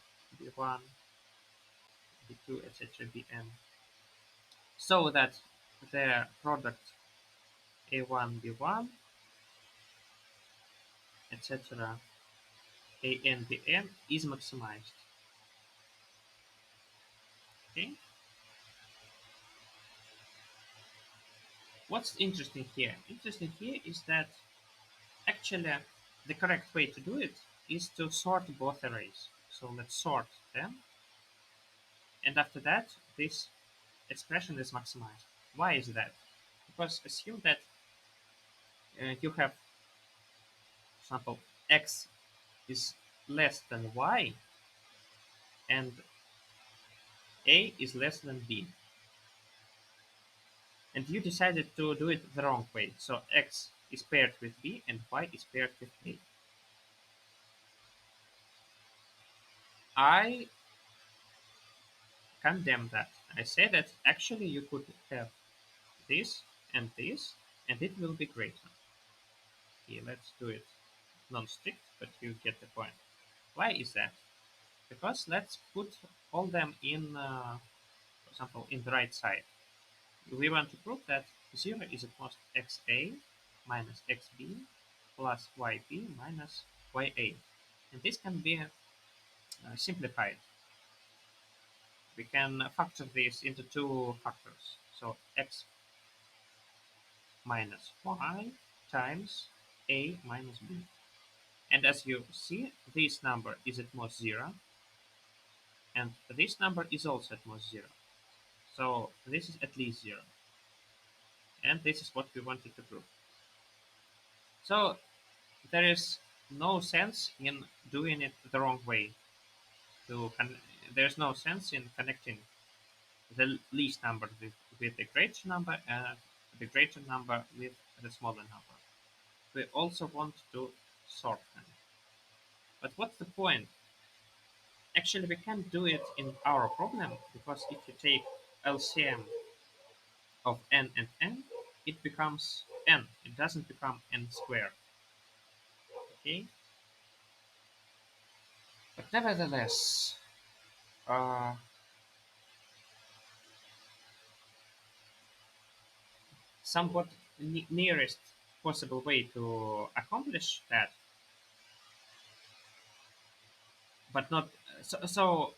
b1 b2 etc. bn, so that the product a1 b1 etc. an bn is maximized. Okay, what's interesting here? Interesting here is that actually the correct way to do it is to sort both arrays. So let's sort them, and after that this expression is maximized. Why is that? Because assume that You have, for example, x is less than y and a is less than b. And you decided to do it the wrong way. So x is paired with b and y is paired with a. I condemn that. I say that actually you could have this and it will be greater. Okay, let's do it non-strict, but you get the point. Why is that? Because let's put all them in, for example, in the right side. We want to prove that 0 is at most xa minus xb plus yb minus ya. And this can be simplified. We can factor this into two factors. So x minus y times a minus b. And as you see, this number is at most 0, and this number is also at most 0. So this is at least 0. And this is what we wanted to prove. So there is no sense in doing it the wrong way. There's no sense in connecting the least number with the greater number and the greater number with the smaller number. We also want to sort them. But what's the point? Actually, we can't do it in our problem because if you take LCM of n and n, it becomes n. It doesn't become n squared. Okay? But nevertheless, uh, somewhat nearest possible way to accomplish that, but not so.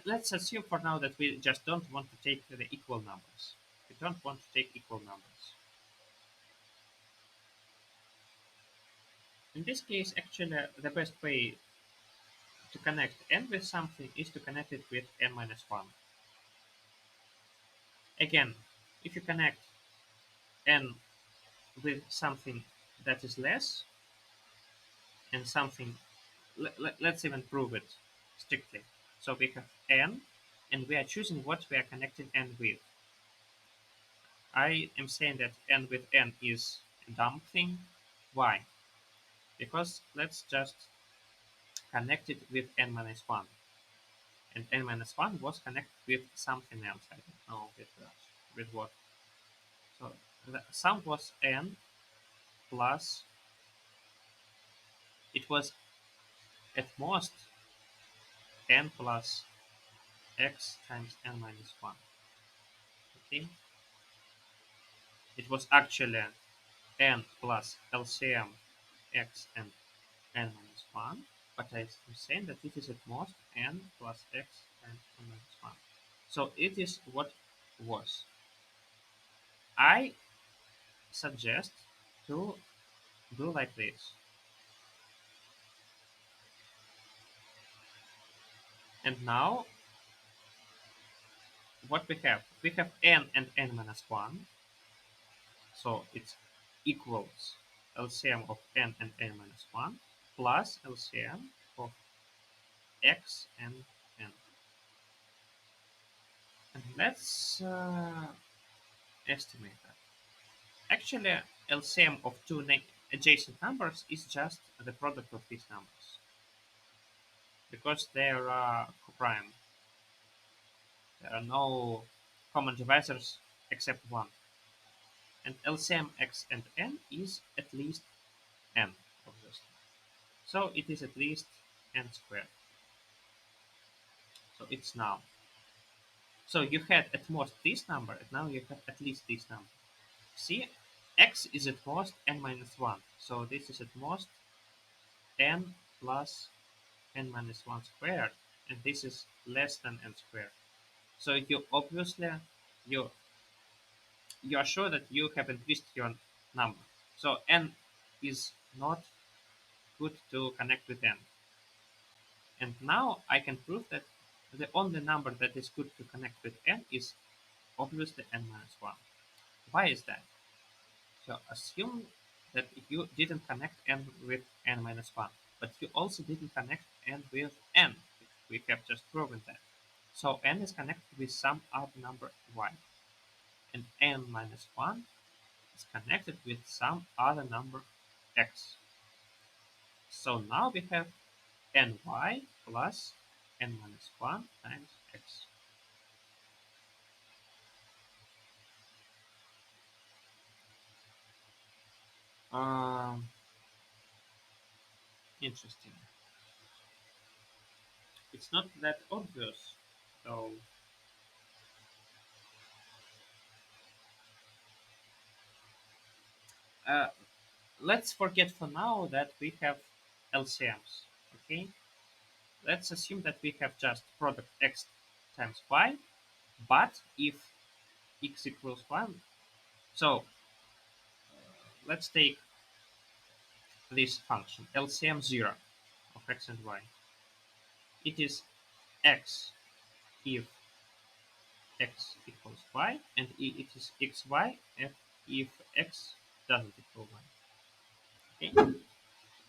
Let's assume for now that we just don't want to take the equal numbers. We don't want to take equal numbers. In this case, actually, the best way to connect n with something is to connect it with n minus 1. Again, if you connect n with something that is less and something, let's even prove it strictly. So we have n and we are choosing what we are connecting n with. I am saying that n with n is a dumb thing. Why? Because let's just connect it with n minus 1. And n minus 1 was connected with something else. I don't know with what. So the sum was n plus, it was at most n plus x times n minus 1. Okay? It was actually n plus LCM x and n minus 1, but I'm saying that it is at most n plus x times n minus 1. So it is what was. I suggest to do like this. And now what we have? We have n and n minus 1. So it equals LCM of n and n minus 1 plus LCM of x and n. And let's estimate that. Actually, LCM of two adjacent numbers is just the product of these numbers because they are coprime. There are no common divisors except one. And LCM x and n is at least n, obviously. So it is at least n squared. So it's now. So you had at most this number, and now you have at least this number. See, x is at most n minus 1. So this is at most n plus n minus 1 squared, and this is less than n squared. So you obviously you you are sure that you have increased your number. So n is not good to connect with n. And now I can prove that the only number that is good to connect with n is obviously n minus 1. Why is that? So assume that you didn't connect n with n minus 1, but you also didn't connect n with n. We have just proven that. So n is connected with some odd number y, and n minus 1 is connected with some other number x. So now we have ny plus n minus 1 times x. Um, Interesting. It's not that obvious. So uh, let's forget for now that we have LCMs. Okay, let's assume that we have just product x times y, but if x equals 1, so let's take this function LCM 0 of x and y. It is x if x equals y, and it is xy if x doesn't equal y. Okay.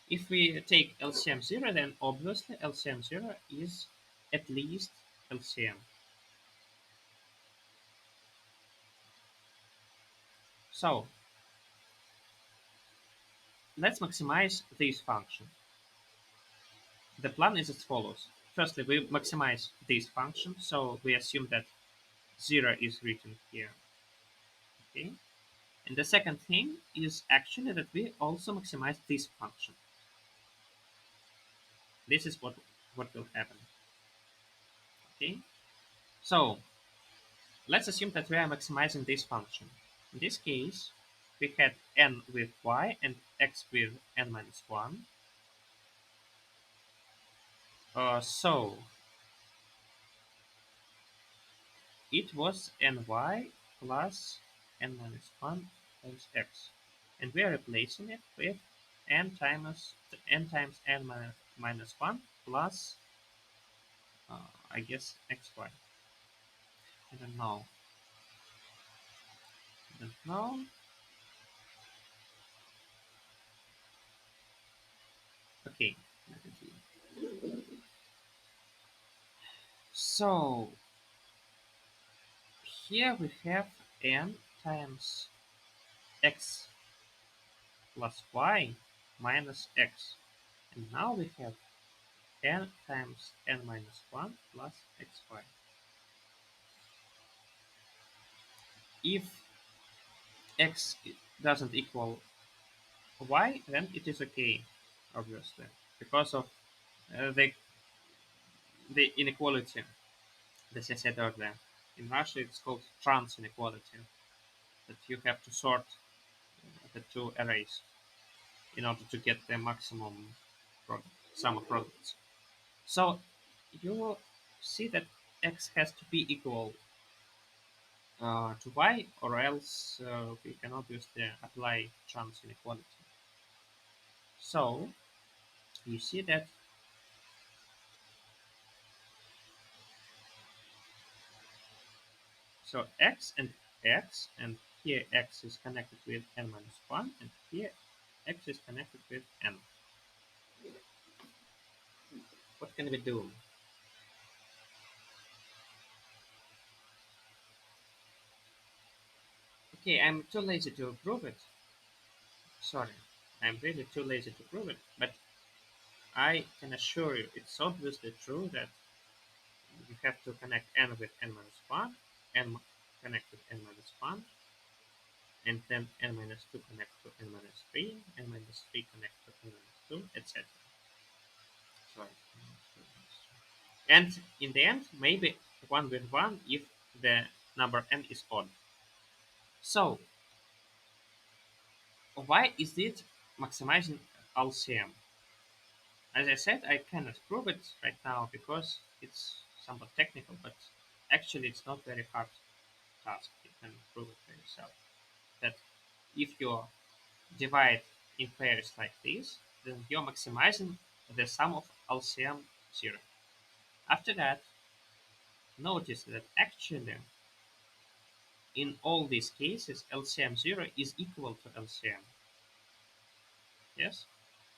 If we take LCM 0, then obviously LCM 0 is at least LCM. So let's maximize this function. The plan is as follows. Firstly, we maximize this function, so we assume that 0 is written here. Okay. And the second thing is actually that we also maximize this function. This is what will happen. Okay. So let's assume that we are maximizing this function. In this case, we had n with y and x with n minus 1. So it was ny plus n minus 1 times x. And we are replacing it with n times n minus 1 plus, I guess, xy. I don't know. I don't know. Okay, let it be. So here we have n times x plus y minus x. And now we have n times n minus 1 plus xy. If x doesn't equal y, then it is okay, obviously, because of the inequality, as I said earlier. In Russia, it's called trans inequality, that you have to sort the two arrays in order to get the maximum product, sum of products. So you see that x has to be equal to y, or else we can obviously apply chance inequality. So you see that so x, and here x is connected with n minus 1, and here x is connected with n. What can we do? Okay, I'm too lazy to prove it. Sorry, I'm really too lazy to prove it, but I can assure you it's obviously true that you have to connect n with n minus 1, n connect with n minus 1, and then n minus 2 connect to n minus 3, n minus 3 connect to n minus 2, etc. Sorry. And in the end, maybe 1 with 1 if the number n is odd. So, why is it maximizing LCM? As I said, I cannot prove it right now because it's somewhat technical, but actually it's not very hard task. You can prove it by yourself. That if you divide in pairs like this, then you're maximizing the sum of LCM 0. After that, notice that actually in all these cases, LCM 0 is equal to LCM. Yes?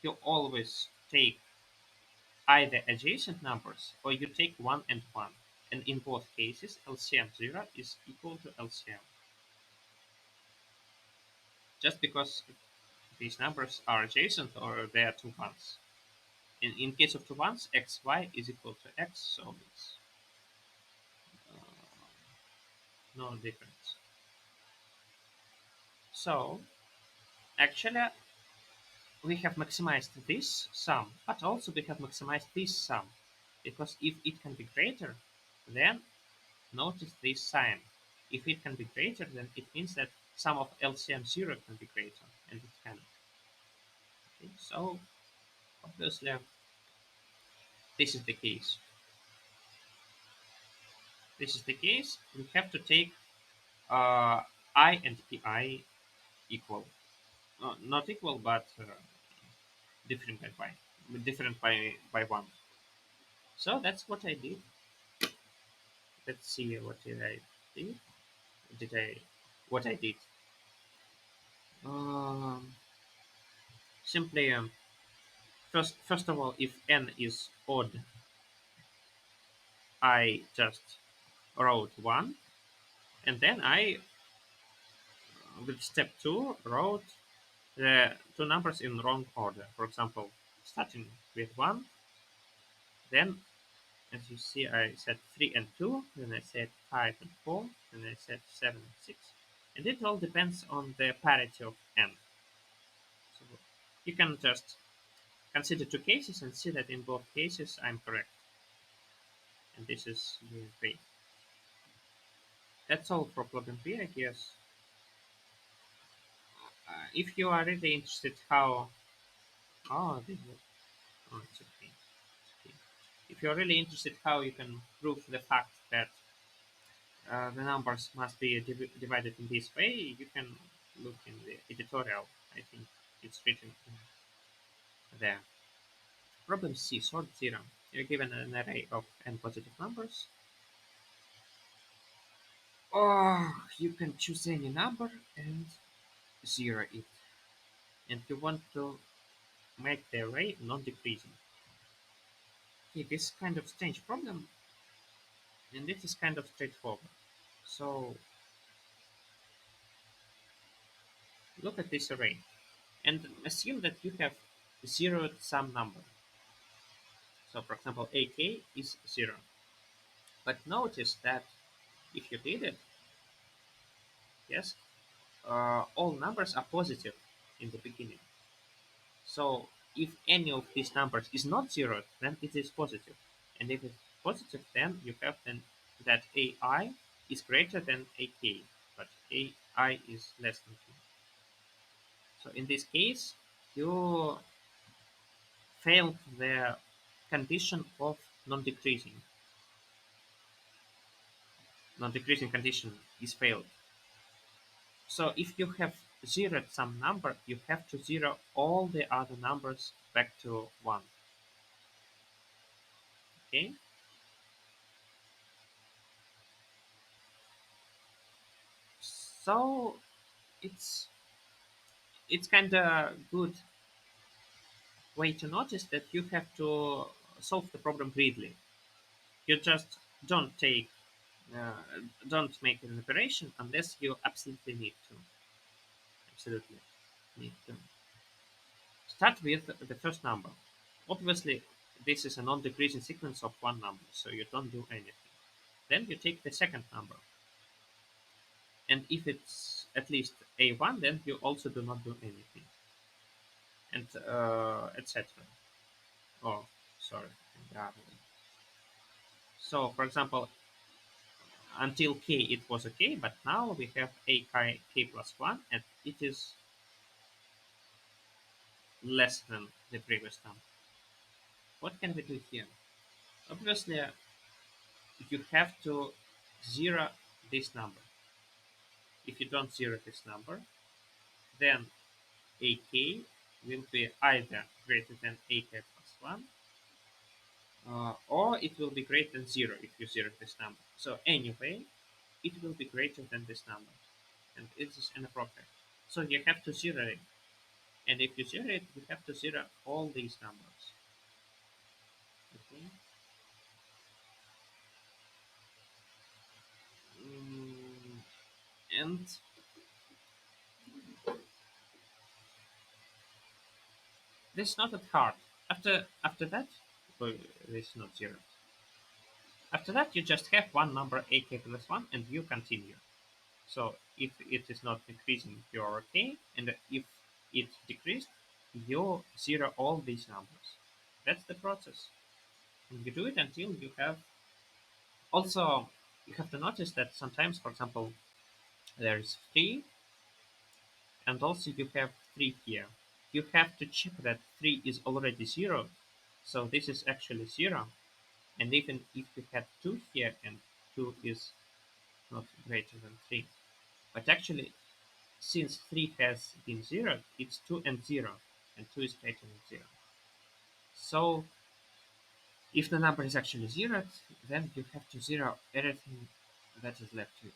You always take either adjacent numbers or you take 1 and 1. And in both cases, LCM 0 is equal to LCM. Just because these numbers are adjacent or they are two ones. In case of two ones, xy is equal to x, so it's no difference. So actually, we have maximized this sum, but also we have maximized this sum, because if it can be greater, then notice this sign. If it can be greater, then it means that sum of LCM 0 can be greater, and it can. Okay, so obviously this is the case. This is the case. We have to take I and pi equal. Not equal, but different by different by one. So that's what I did. Let's see what did I did. Did I what I did? Um, Simply first of all, if n is odd, I just wrote one, and then I with step two wrote the two numbers in wrong order. For example, starting with one, then as you see, I said 3 and 2, then I said 5 and 4, then I said 7 and 6. And it all depends on the parity of n. So you can just consider two cases and see that in both cases I'm correct. And this is great. That's all for problem B, I guess. If you are really interested how... Oh, it's okay. It's okay. If you're really interested how you can prove the fact that the numbers must be divided in this way, you can look in the editorial. I think it's written there. Problem C, sort 0. You're given an array of n positive numbers. Or you can choose any number and zero it. And you want to make the array non-decreasing. Okay, this is kind of strange problem, and it is kind of straightforward. So look at this array and assume that you have zeroed some number. So for example, AK is 0. But notice that if you did it, yes, all numbers are positive in the beginning. So if any of these numbers is not zeroed, then it is positive. And if it's positive, then you have then that AI is greater than AK, but AI is less than 2. So in this case, you failed the condition of non-decreasing. Non-decreasing condition is failed. So if you have zeroed some number, you have to zero all the other numbers back to 1. Okay? So it's kind of good way to notice that you have to solve the problem greedily. You just don't take uh, don't make an operation unless you absolutely need to. Absolutely need to. Start with the first number. Obviously, this is a non-decreasing sequence of one number, so you don't do anything. Then you take the second number. And if it's at least A1, then you also do not do anything. And etc. Oh, sorry. The other way. So, for example, until k it was okay, but now we have a k plus 1, and it is less than the previous number. What can we do here? Obviously, you have to zero this number. If you don't zero this number, then ak will be either greater than ak plus 1, or it will be greater than 0 if you zero this number. So anyway, it will be greater than this number, and it is inappropriate. So you have to zero it, and if you zero it, you have to zero all these numbers. Okay. Mm, and this is not that hard. After that, well, this is not zero. After that, you just have one number ak plus one, and you continue. So if it is not increasing, you're okay, and if it decreased, you zero all these numbers. That's the process, and you do it until you have. Also, you have to notice that sometimes, for example, there is three, and also you have three here. You have to check that three is already zero, so this is actually zero. And even if you had two here and two is not greater than three, but actually since three has been zeroed, it's two and zero, and two is greater than zero. So if the number is actually zeroed, then you have to zero everything that is left to it.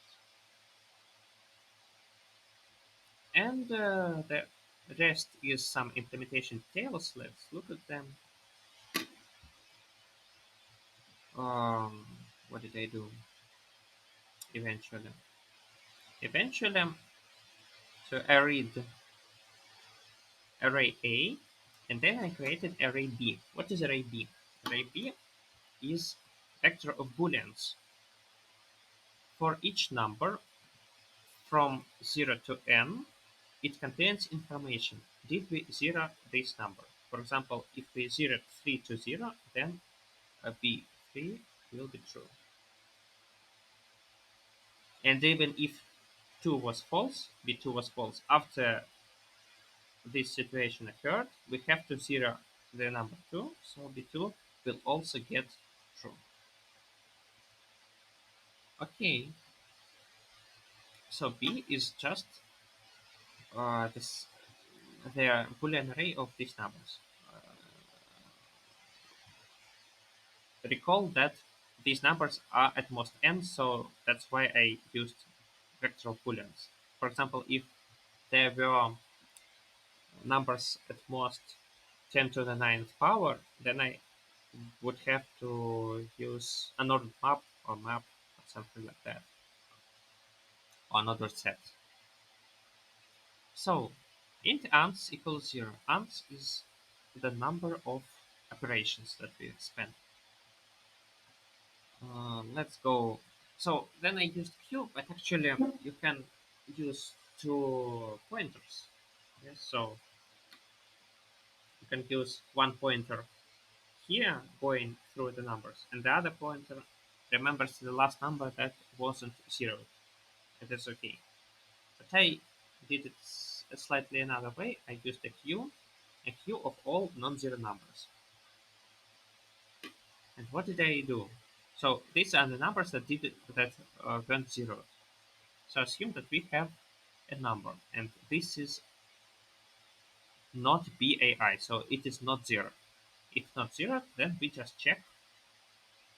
And the rest is some implementation details. Let's look at them. Um, what did I do? Eventually, eventually, so I read array A, and then I created array B. What is array B? Array B is vector of booleans for each number from 0 to n. It contains information. Did we zero this number? For example, if we zero 3 to 0, then B3 will be true. And even if 2 was false, B2 was false. After this situation occurred, we have to zero the number 2, so B2 will also get true. Okay, so B is just this the Boolean array of these numbers. Uh, Recall that these numbers are at most n, so that's why I used vector of booleans. For example, if there were numbers at most 10 to the ninth power, then I would have to use another map or something like that, or another set. So int ans equals 0. Ans is the number of operations that we spend. Let's go. So then I used q, but actually you can use two pointers. Yes, so you can use one pointer here going through the numbers, and the other pointer remembers the last number that wasn't zero. It is okay. But I did it slightly another way. I used a queue of all non-zero numbers. And what did I do? So these are the numbers that went zero. So assume that we have a number, and this is not BAI, so it is not zero. If not zero, then we just check,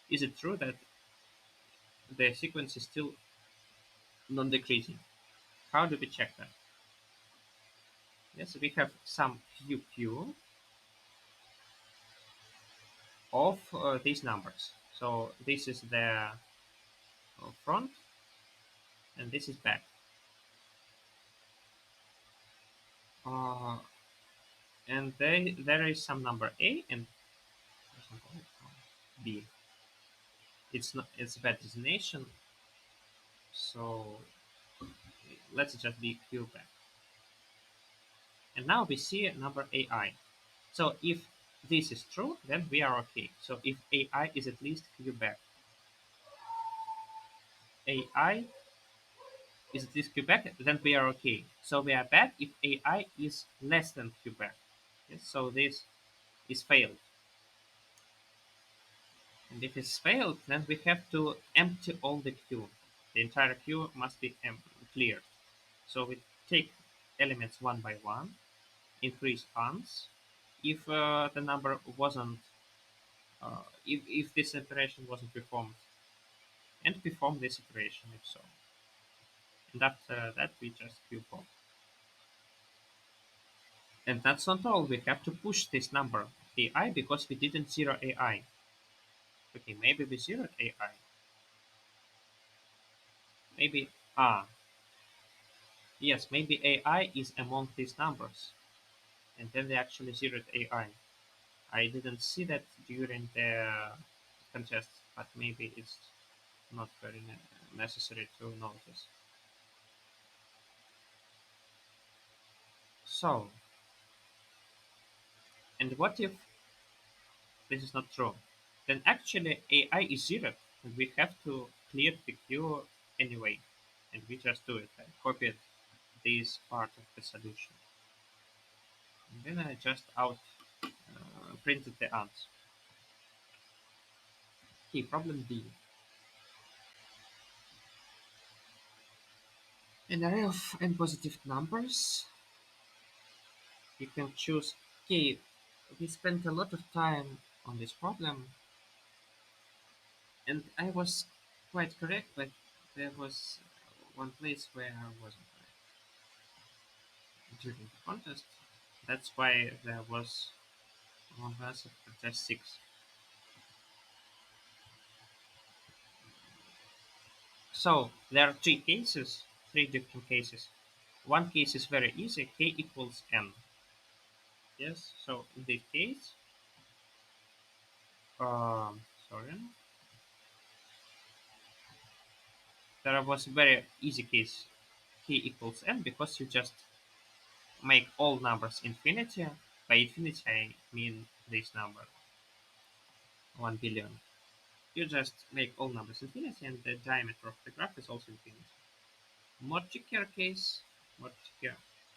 is it true that the sequence is still non-decreasing? How do we check that? Yes, we have some QQ of these numbers. So this is the front, and this is back. Uh, and there is some number A and for example, B. It's not, it's a bad designation, so let's just be Q back. And now we see number AI. So if this is true, then we are okay. So if AI is at least Q back, AI is at least Q back, then we are okay. So we are bad if AI is less than Q back. Yes, so this is failed. And if it's failed, then we have to empty all the queue. The entire queue must be cleared. So we take elements one by one, increase ons. If the number wasn't, if this operation wasn't performed and perform this iteration if so. And after that, we just cube off. And that's not all. We have to push this number AI because we didn't zero AI. Okay, maybe we zeroed AI. Maybe yes, maybe AI is among these numbers, and then they actually zeroed AI. I didn't see that during the contest, but maybe it's not very necessary to notice. So, and what if this is not true? Then actually AI is zeroed, and we have to clear the queue anyway, and we just do it. I copied this part of the solution, and then I just printed the answer. Okay, problem D. An array of n positive numbers. You can choose. Okay, we spent a lot of time on this problem, and I was quite correct, but there was one place where I wasn't correct during the contest. That's why there was one answer for test 6. So there are three different cases. One case is very easy, k equals n. Yes, so in this case, sorry, there was a very easy case, k equals n, because you just make all numbers infinity. By infinity, I mean this number, 1 billion. You just make all numbers infinity, and the diameter of the graph is also infinity. More trickier case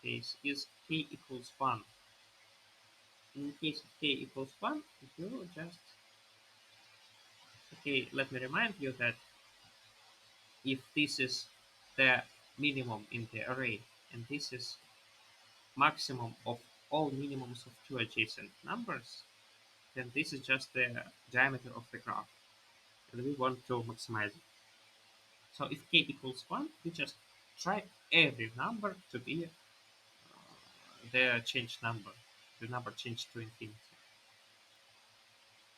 is k equals 1. In case of k equals 1, you just, okay, let me remind you that if this is the minimum in the array, and this is maximum of all minimums of two adjacent numbers, then this is just the diameter of the graph, and we want to maximize it. So if k equals 1, we just try every number to be the changed number, the number changed to infinity.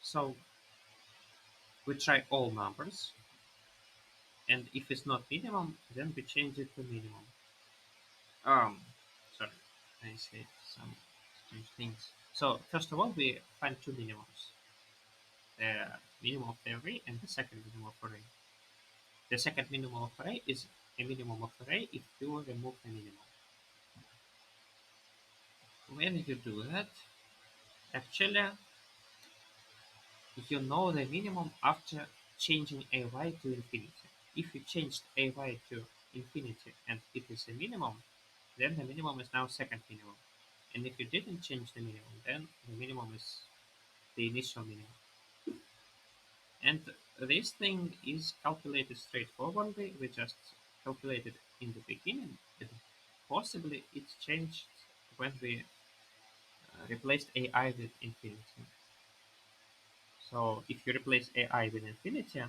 So we try all numbers, and if it's not minimum, then we change it to minimum. Um, sorry, I said some strange things. So first of all, we find two minimums: the minimum of the array and the second minimum of array. The second minimum of array is a minimum of array if you remove the minimum. When you do that, actually, you know the minimum after changing ay to infinity. If you changed ay to infinity and it is a minimum, then the minimum is now second minimum. And if you didn't change the minimum, then the minimum is the initial minimum. And this thing is calculated straightforwardly. We just calculated in the beginning. But possibly it's changed when we replaced AI with infinity. So if you replace AI with infinity,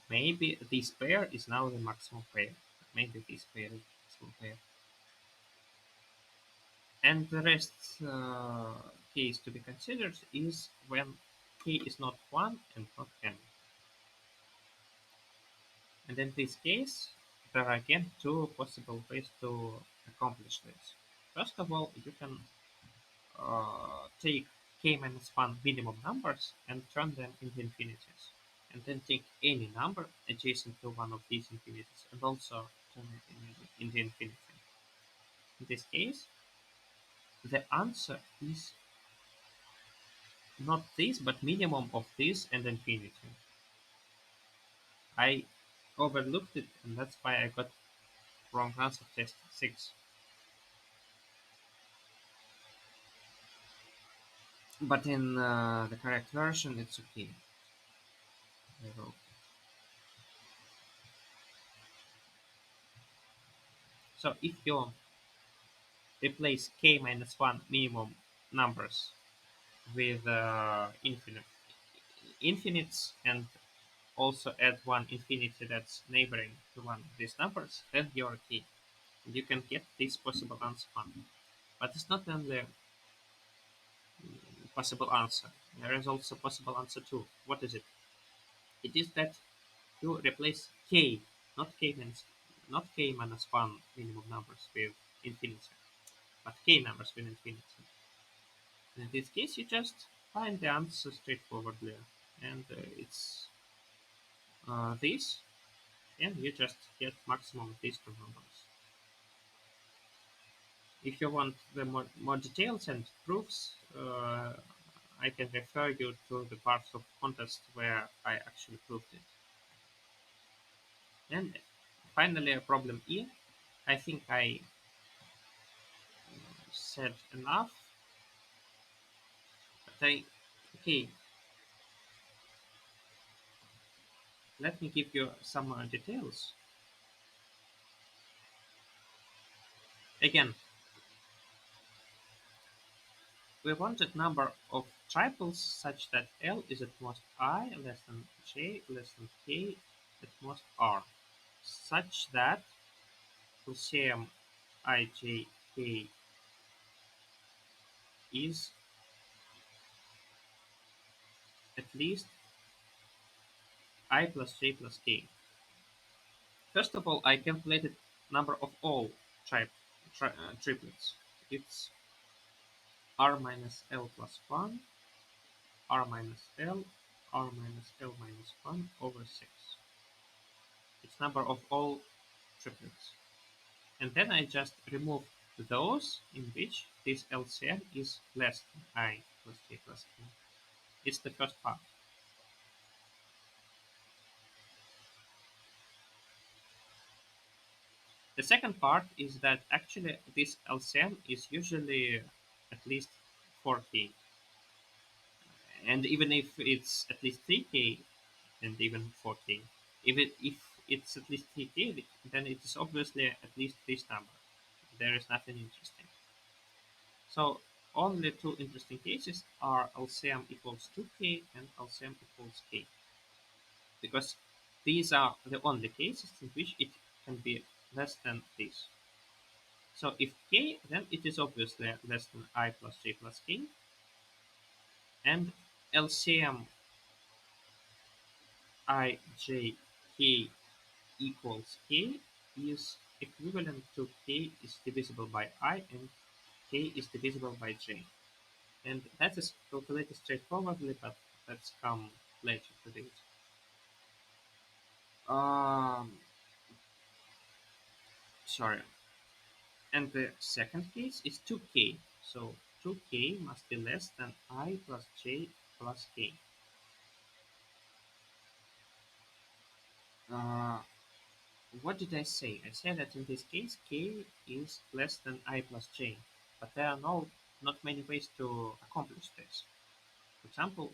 maybe this pair is now the maximum pair. Maybe this pair is the maximum pair. And the rest case to be considered is when k is not 1 and not n. And in this case, there are again two possible ways to accomplish this. First of all, you can take k minus 1 minimum numbers and turn them into infinities. And then take any number adjacent to one of these infinities and also turn it into infinity. In this case, the answer is not this, but minimum of this and infinity. I overlooked it, and that's why I got wrong answer test 6. But in the correct version, it's okay. I wrote. So if you replace k minus 1 minimum numbers with infinites and also add one infinity that's neighboring to one of these numbers, then you're okay. You can get this possible answer one. But it's not only possible answer. There is also possible answer two. What is it? It is that you replace k, not k minus one minimum numbers with infinity, but k numbers with infinity. In this case, you just find the answer straightforwardly, and it's this, and you just get maximum of these two numbers. If you want the more details and proofs, I can refer you to the parts of contest where I actually proved it. And finally, problem E. I think I said enough, but okay, let me give you some details. Again, we wanted number of triples such that L is at most I less than J less than K at most R, such that LCM IJK is at least I plus j plus k. First of all, I calculated number of all triplets. It's r minus l plus 1, r minus l, r minus l minus 1 over 6. It's number of all triplets. And then I just remove those in which this LCM is less than I plus j plus k. It's the first part. The second part is that actually this LCM is usually at least 4k. And even if it's at least 3k and even 4k, if it's at least 3k, then it is obviously at least this number. There is nothing interesting. So only two interesting cases are LCM equals 2k and LCM equals k, because these are the only cases in which it can be less than this. So if k, then it is obviously less than I plus j plus k, and LCM I, j, k equals k is equivalent to k is divisible by I and k is divisible by j. And that is calculated straightforwardly, but let's come later to this. Um, Sorry. And the second case is 2k. So 2k must be less than I plus j plus k. Uh, what did I say? I said that in this case k is less than I plus j. But there are not many ways to accomplish this. For example,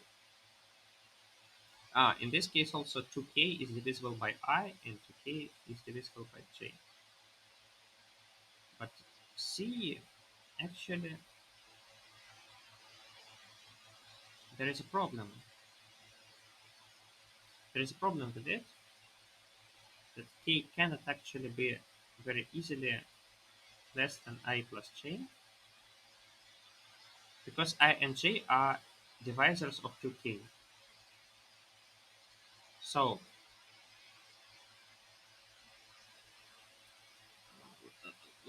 in this case also 2k is divisible by I and 2k is divisible by j. But see, actually, there is a problem. There is a problem with it, that k cannot actually be very easily less than I plus j, because I and j are divisors of 2k. So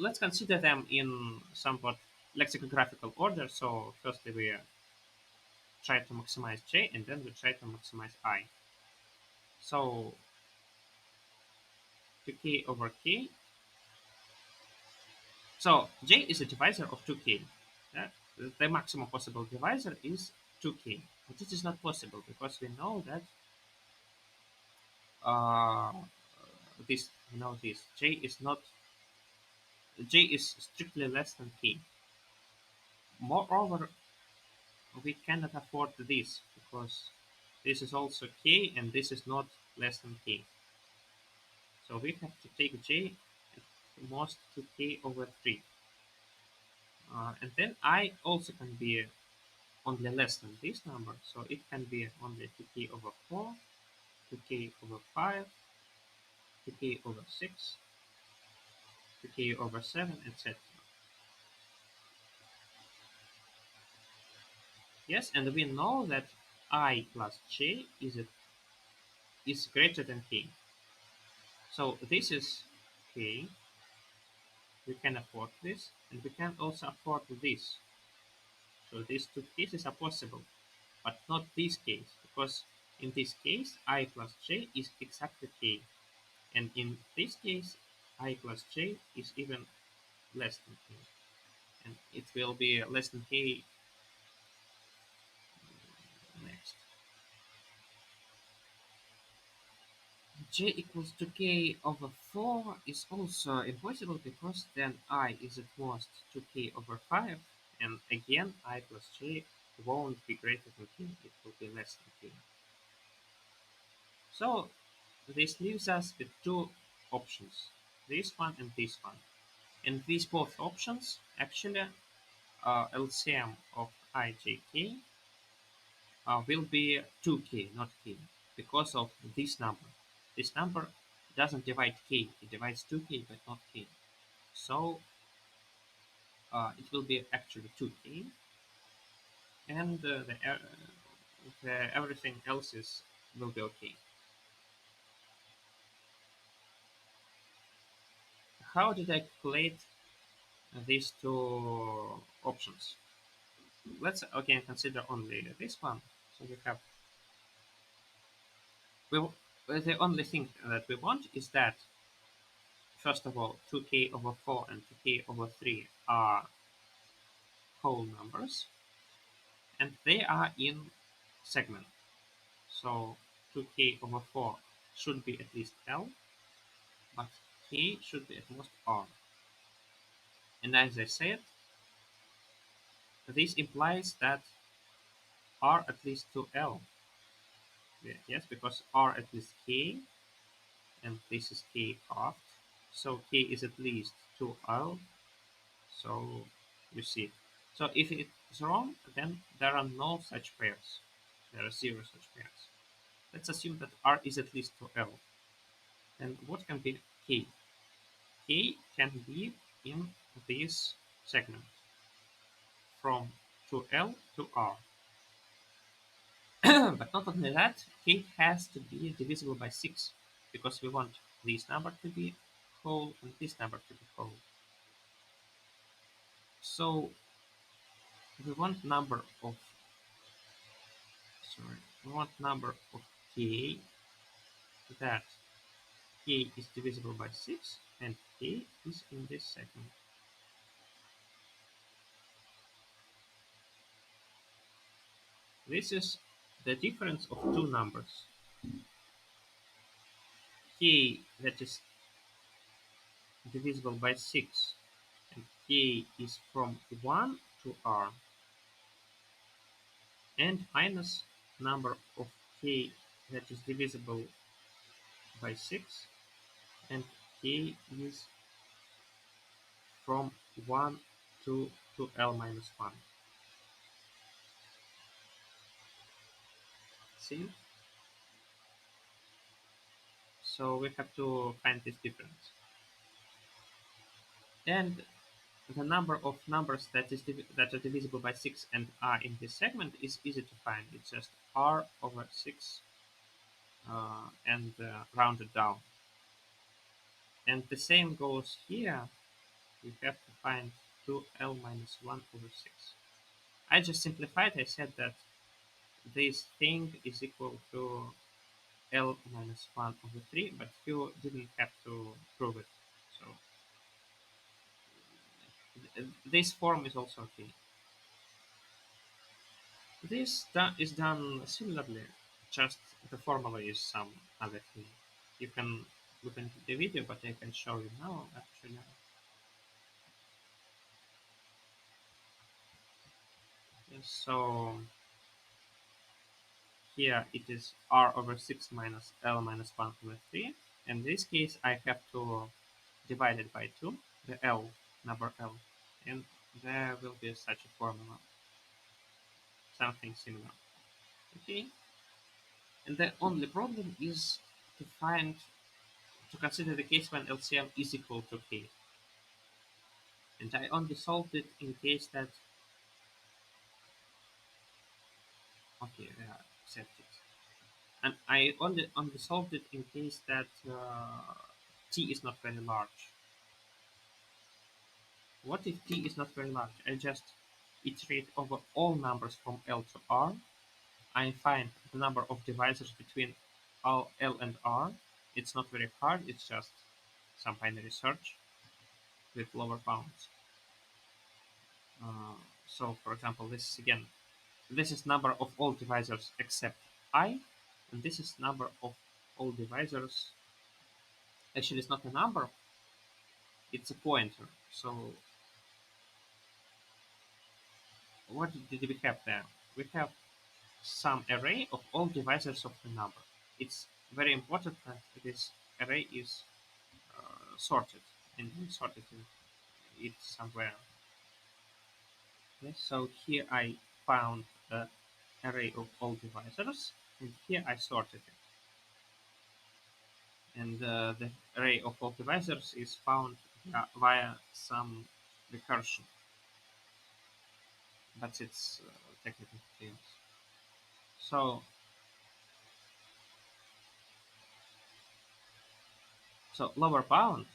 let's consider them in somewhat lexicographical order. So firstly we try to maximize j and then we try to maximize I. So 2k over k. So j is a divisor of 2k. Yeah? The maximum possible divisor is 2k. But this is not possible because we know that uh, this j is strictly less than k. Moreover, we cannot afford this because this is also k and this is not less than k. So we have to take j at most to k over 3. And then I also can be only less than this number, so it can be only 2k over 4. 2k over 5, 2k over 6, 2k over 7, etc. Yes, and we know that I plus j is greater than k. So this is k. We can afford this, and we can also afford this. So these two cases are possible, but not this case, because in this case I plus j is exactly k, and in this case I plus j is even less than k, and it will be less than k next. J equals to k over 4 is also impossible because then I is at most 2k over 5, and again I plus j won't be greater than k, it will be less than k. So this leaves us with two options, this one and this one. And these both options actually LCM of ijk will be 2k, not k, because of this number. This number doesn't divide k, it divides 2k but not k. So it will be actually 2k, and the everything else will be okay. How did I calculate these two options? Let's again consider only this one. So we have the only thing that we want is that first of all 2k over 4 and 2k over 3 are whole numbers and they are in segment. So 2k over 4 should be at least L, but k should be at most R. And as I said, this implies that R at least to L. Yes, because R at least k, and this is k halved. So k is at least 2L. So you see. So if it's wrong, then there are no such pairs. There are zero such pairs. Let's assume that R is at least 2L. And what can be K? K can be in this segment from 2L to R. But not only that, K has to be divisible by 6 because we want this number to be whole and this number to be whole. So we want number of we want number of K that K is divisible by 6 and K is in this segment. This is the difference of two numbers. K that is divisible by 6 and K is from 1 to R, and minus number of K that is divisible by 6 and K is from 1 to L minus 1. See? So we have to find this difference. And the number of numbers that are divisible by 6 and are in this segment is easy to find. It's just R over 6 and rounded down. And the same goes here. We have to find 2L minus 1 over 6. I just simplified. I said that this thing is equal to L minus 1 over 3, but you didn't have to prove it. So this form is also okay. This is done similarly, just the formula is some other thing. You can look into the video, but I can show you now actually. Yes, so here it is R over 6 minus L minus 1 over 3. In this case, I have to divide it by 2, the L, number L, and there will be such a formula, something similar. Okay, And the only problem is to find to consider the case when LCM is equal to k. And I only solved it in case that okay, accept it. And I only solved it in case that t is not very large. What if t is not very large? I just iterate over all numbers from L to R. I find the number of divisors between L and R. It's not very hard, it's just some binary search with lower bounds. Uh, so for example, this is again, this is number of all divisors except I, and this is number of all divisors. Actually, it's not a number, it's a pointer. So what did we have there? We have some array of all divisors of the number. It's very important that this array is sorted, and we sorted it somewhere. Yes, so here I found the array of all divisors, and here I sorted it. And the array of all divisors is found via some recursion, but it's technical details. So, so lower bound.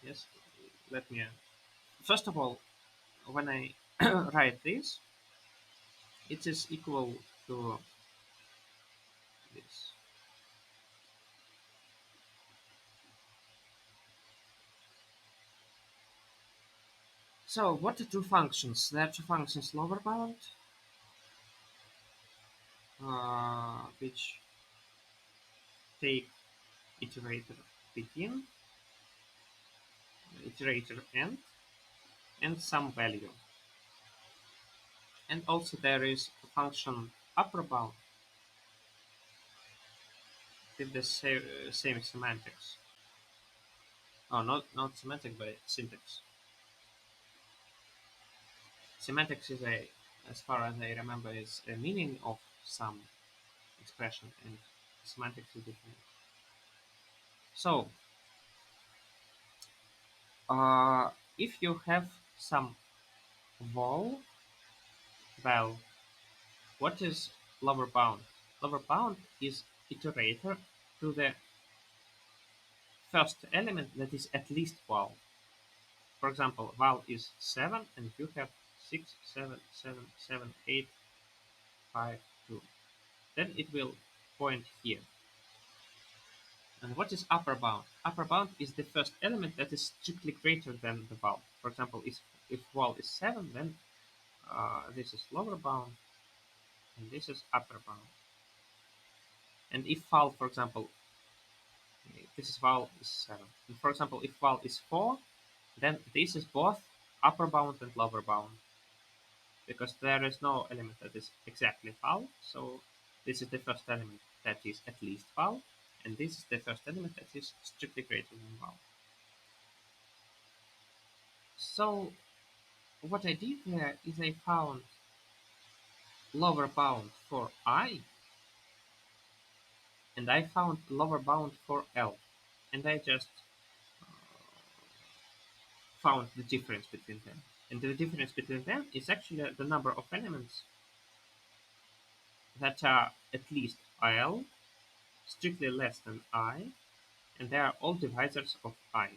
Yes, let me. First of all, when I write this, it is equal to this. So what are two functions? There are two functions lower bound, which take iterator begin, iterator end, and some value. And also there is a function upper bound with the same semantics. Oh, not semantic, but syntax. Semantics is a, as far as I remember, is a meaning of some expression, and semantics is different. So, if you have some val, what is lower bound? Lower bound is iterator to the first element that is at least val. For example, val is 7 and you have 6, 7, 7, 7, 8, 5, 2. Then it will point here. And what is upper bound? Upper bound is the first element that is strictly greater than the val. For example, if val is 7, then this is lower bound and this is upper bound. And if val, for example, this is val is 7. And for example, if val is 4, then this is both upper bound and lower bound, because there is no element that is exactly val. So this is the first element that is at least val, and this is the first element that is strictly greater than val. So what I did there is I found lower bound for I, and I found lower bound for L, and I just found the difference between them. And the difference between them is actually the number of elements that are at least L, strictly less than I, and they are all divisors of I.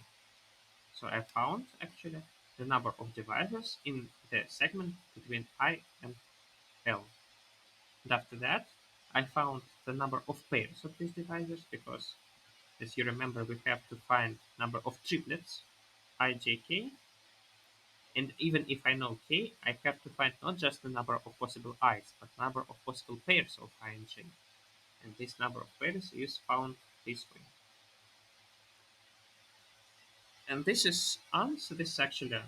So I found actually the number of divisors in the segment between I and L. And after that, I found the number of pairs of these divisors because, as you remember, we have to find number of triplets, I, j, k. And even if I know k, I have to find not just the number of possible i's, but number of possible pairs of I and j. And this number of pairs is found this way. And this is answer. This is actually a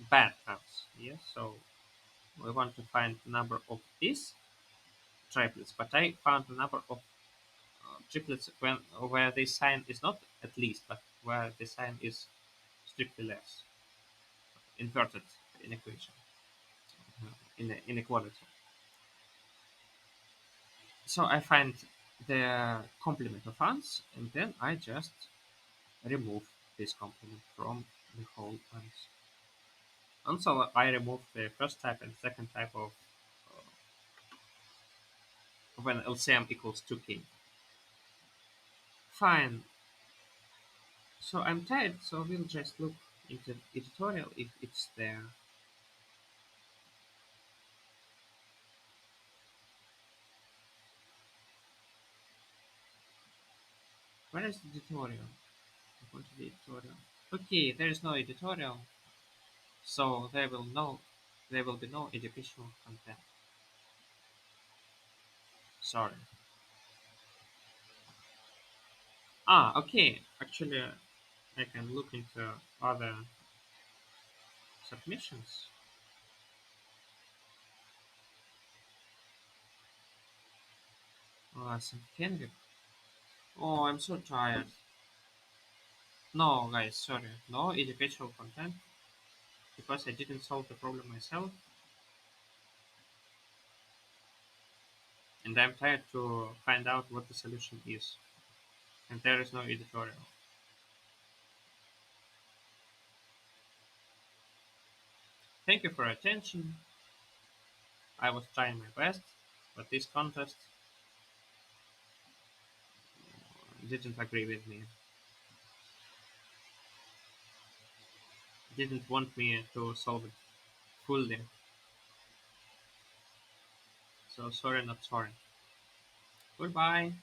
bad answer. Yes, so we want to find the number of these triplets, but I found the number of triplets when where the sign is not at least, but where the sign is strictly less, inverted inequation, inequality. So I find the complement of ones, and then I just remove this complement from the whole ones. And so I remove the first type and second type of an LCM equals 2k. Fine. So I'm tired, so we'll just look into the tutorial if it's there. Where is the tutorial? I go to the tutorial. Okay, there is no editorial, so there will be no educational content. Sorry. Ah, okay. Actually, I can look into other submissions. Oh, some Kendrick. Oh, I'm so tired. No, guys, sorry. No educational content because I didn't solve the problem myself, and I'm tired to find out what the solution is. And there is no editorial. Thank you for your attention. I was trying my best, but this contest didn't agree with me. Didn't want me to solve it fully. So sorry, not sorry. Goodbye.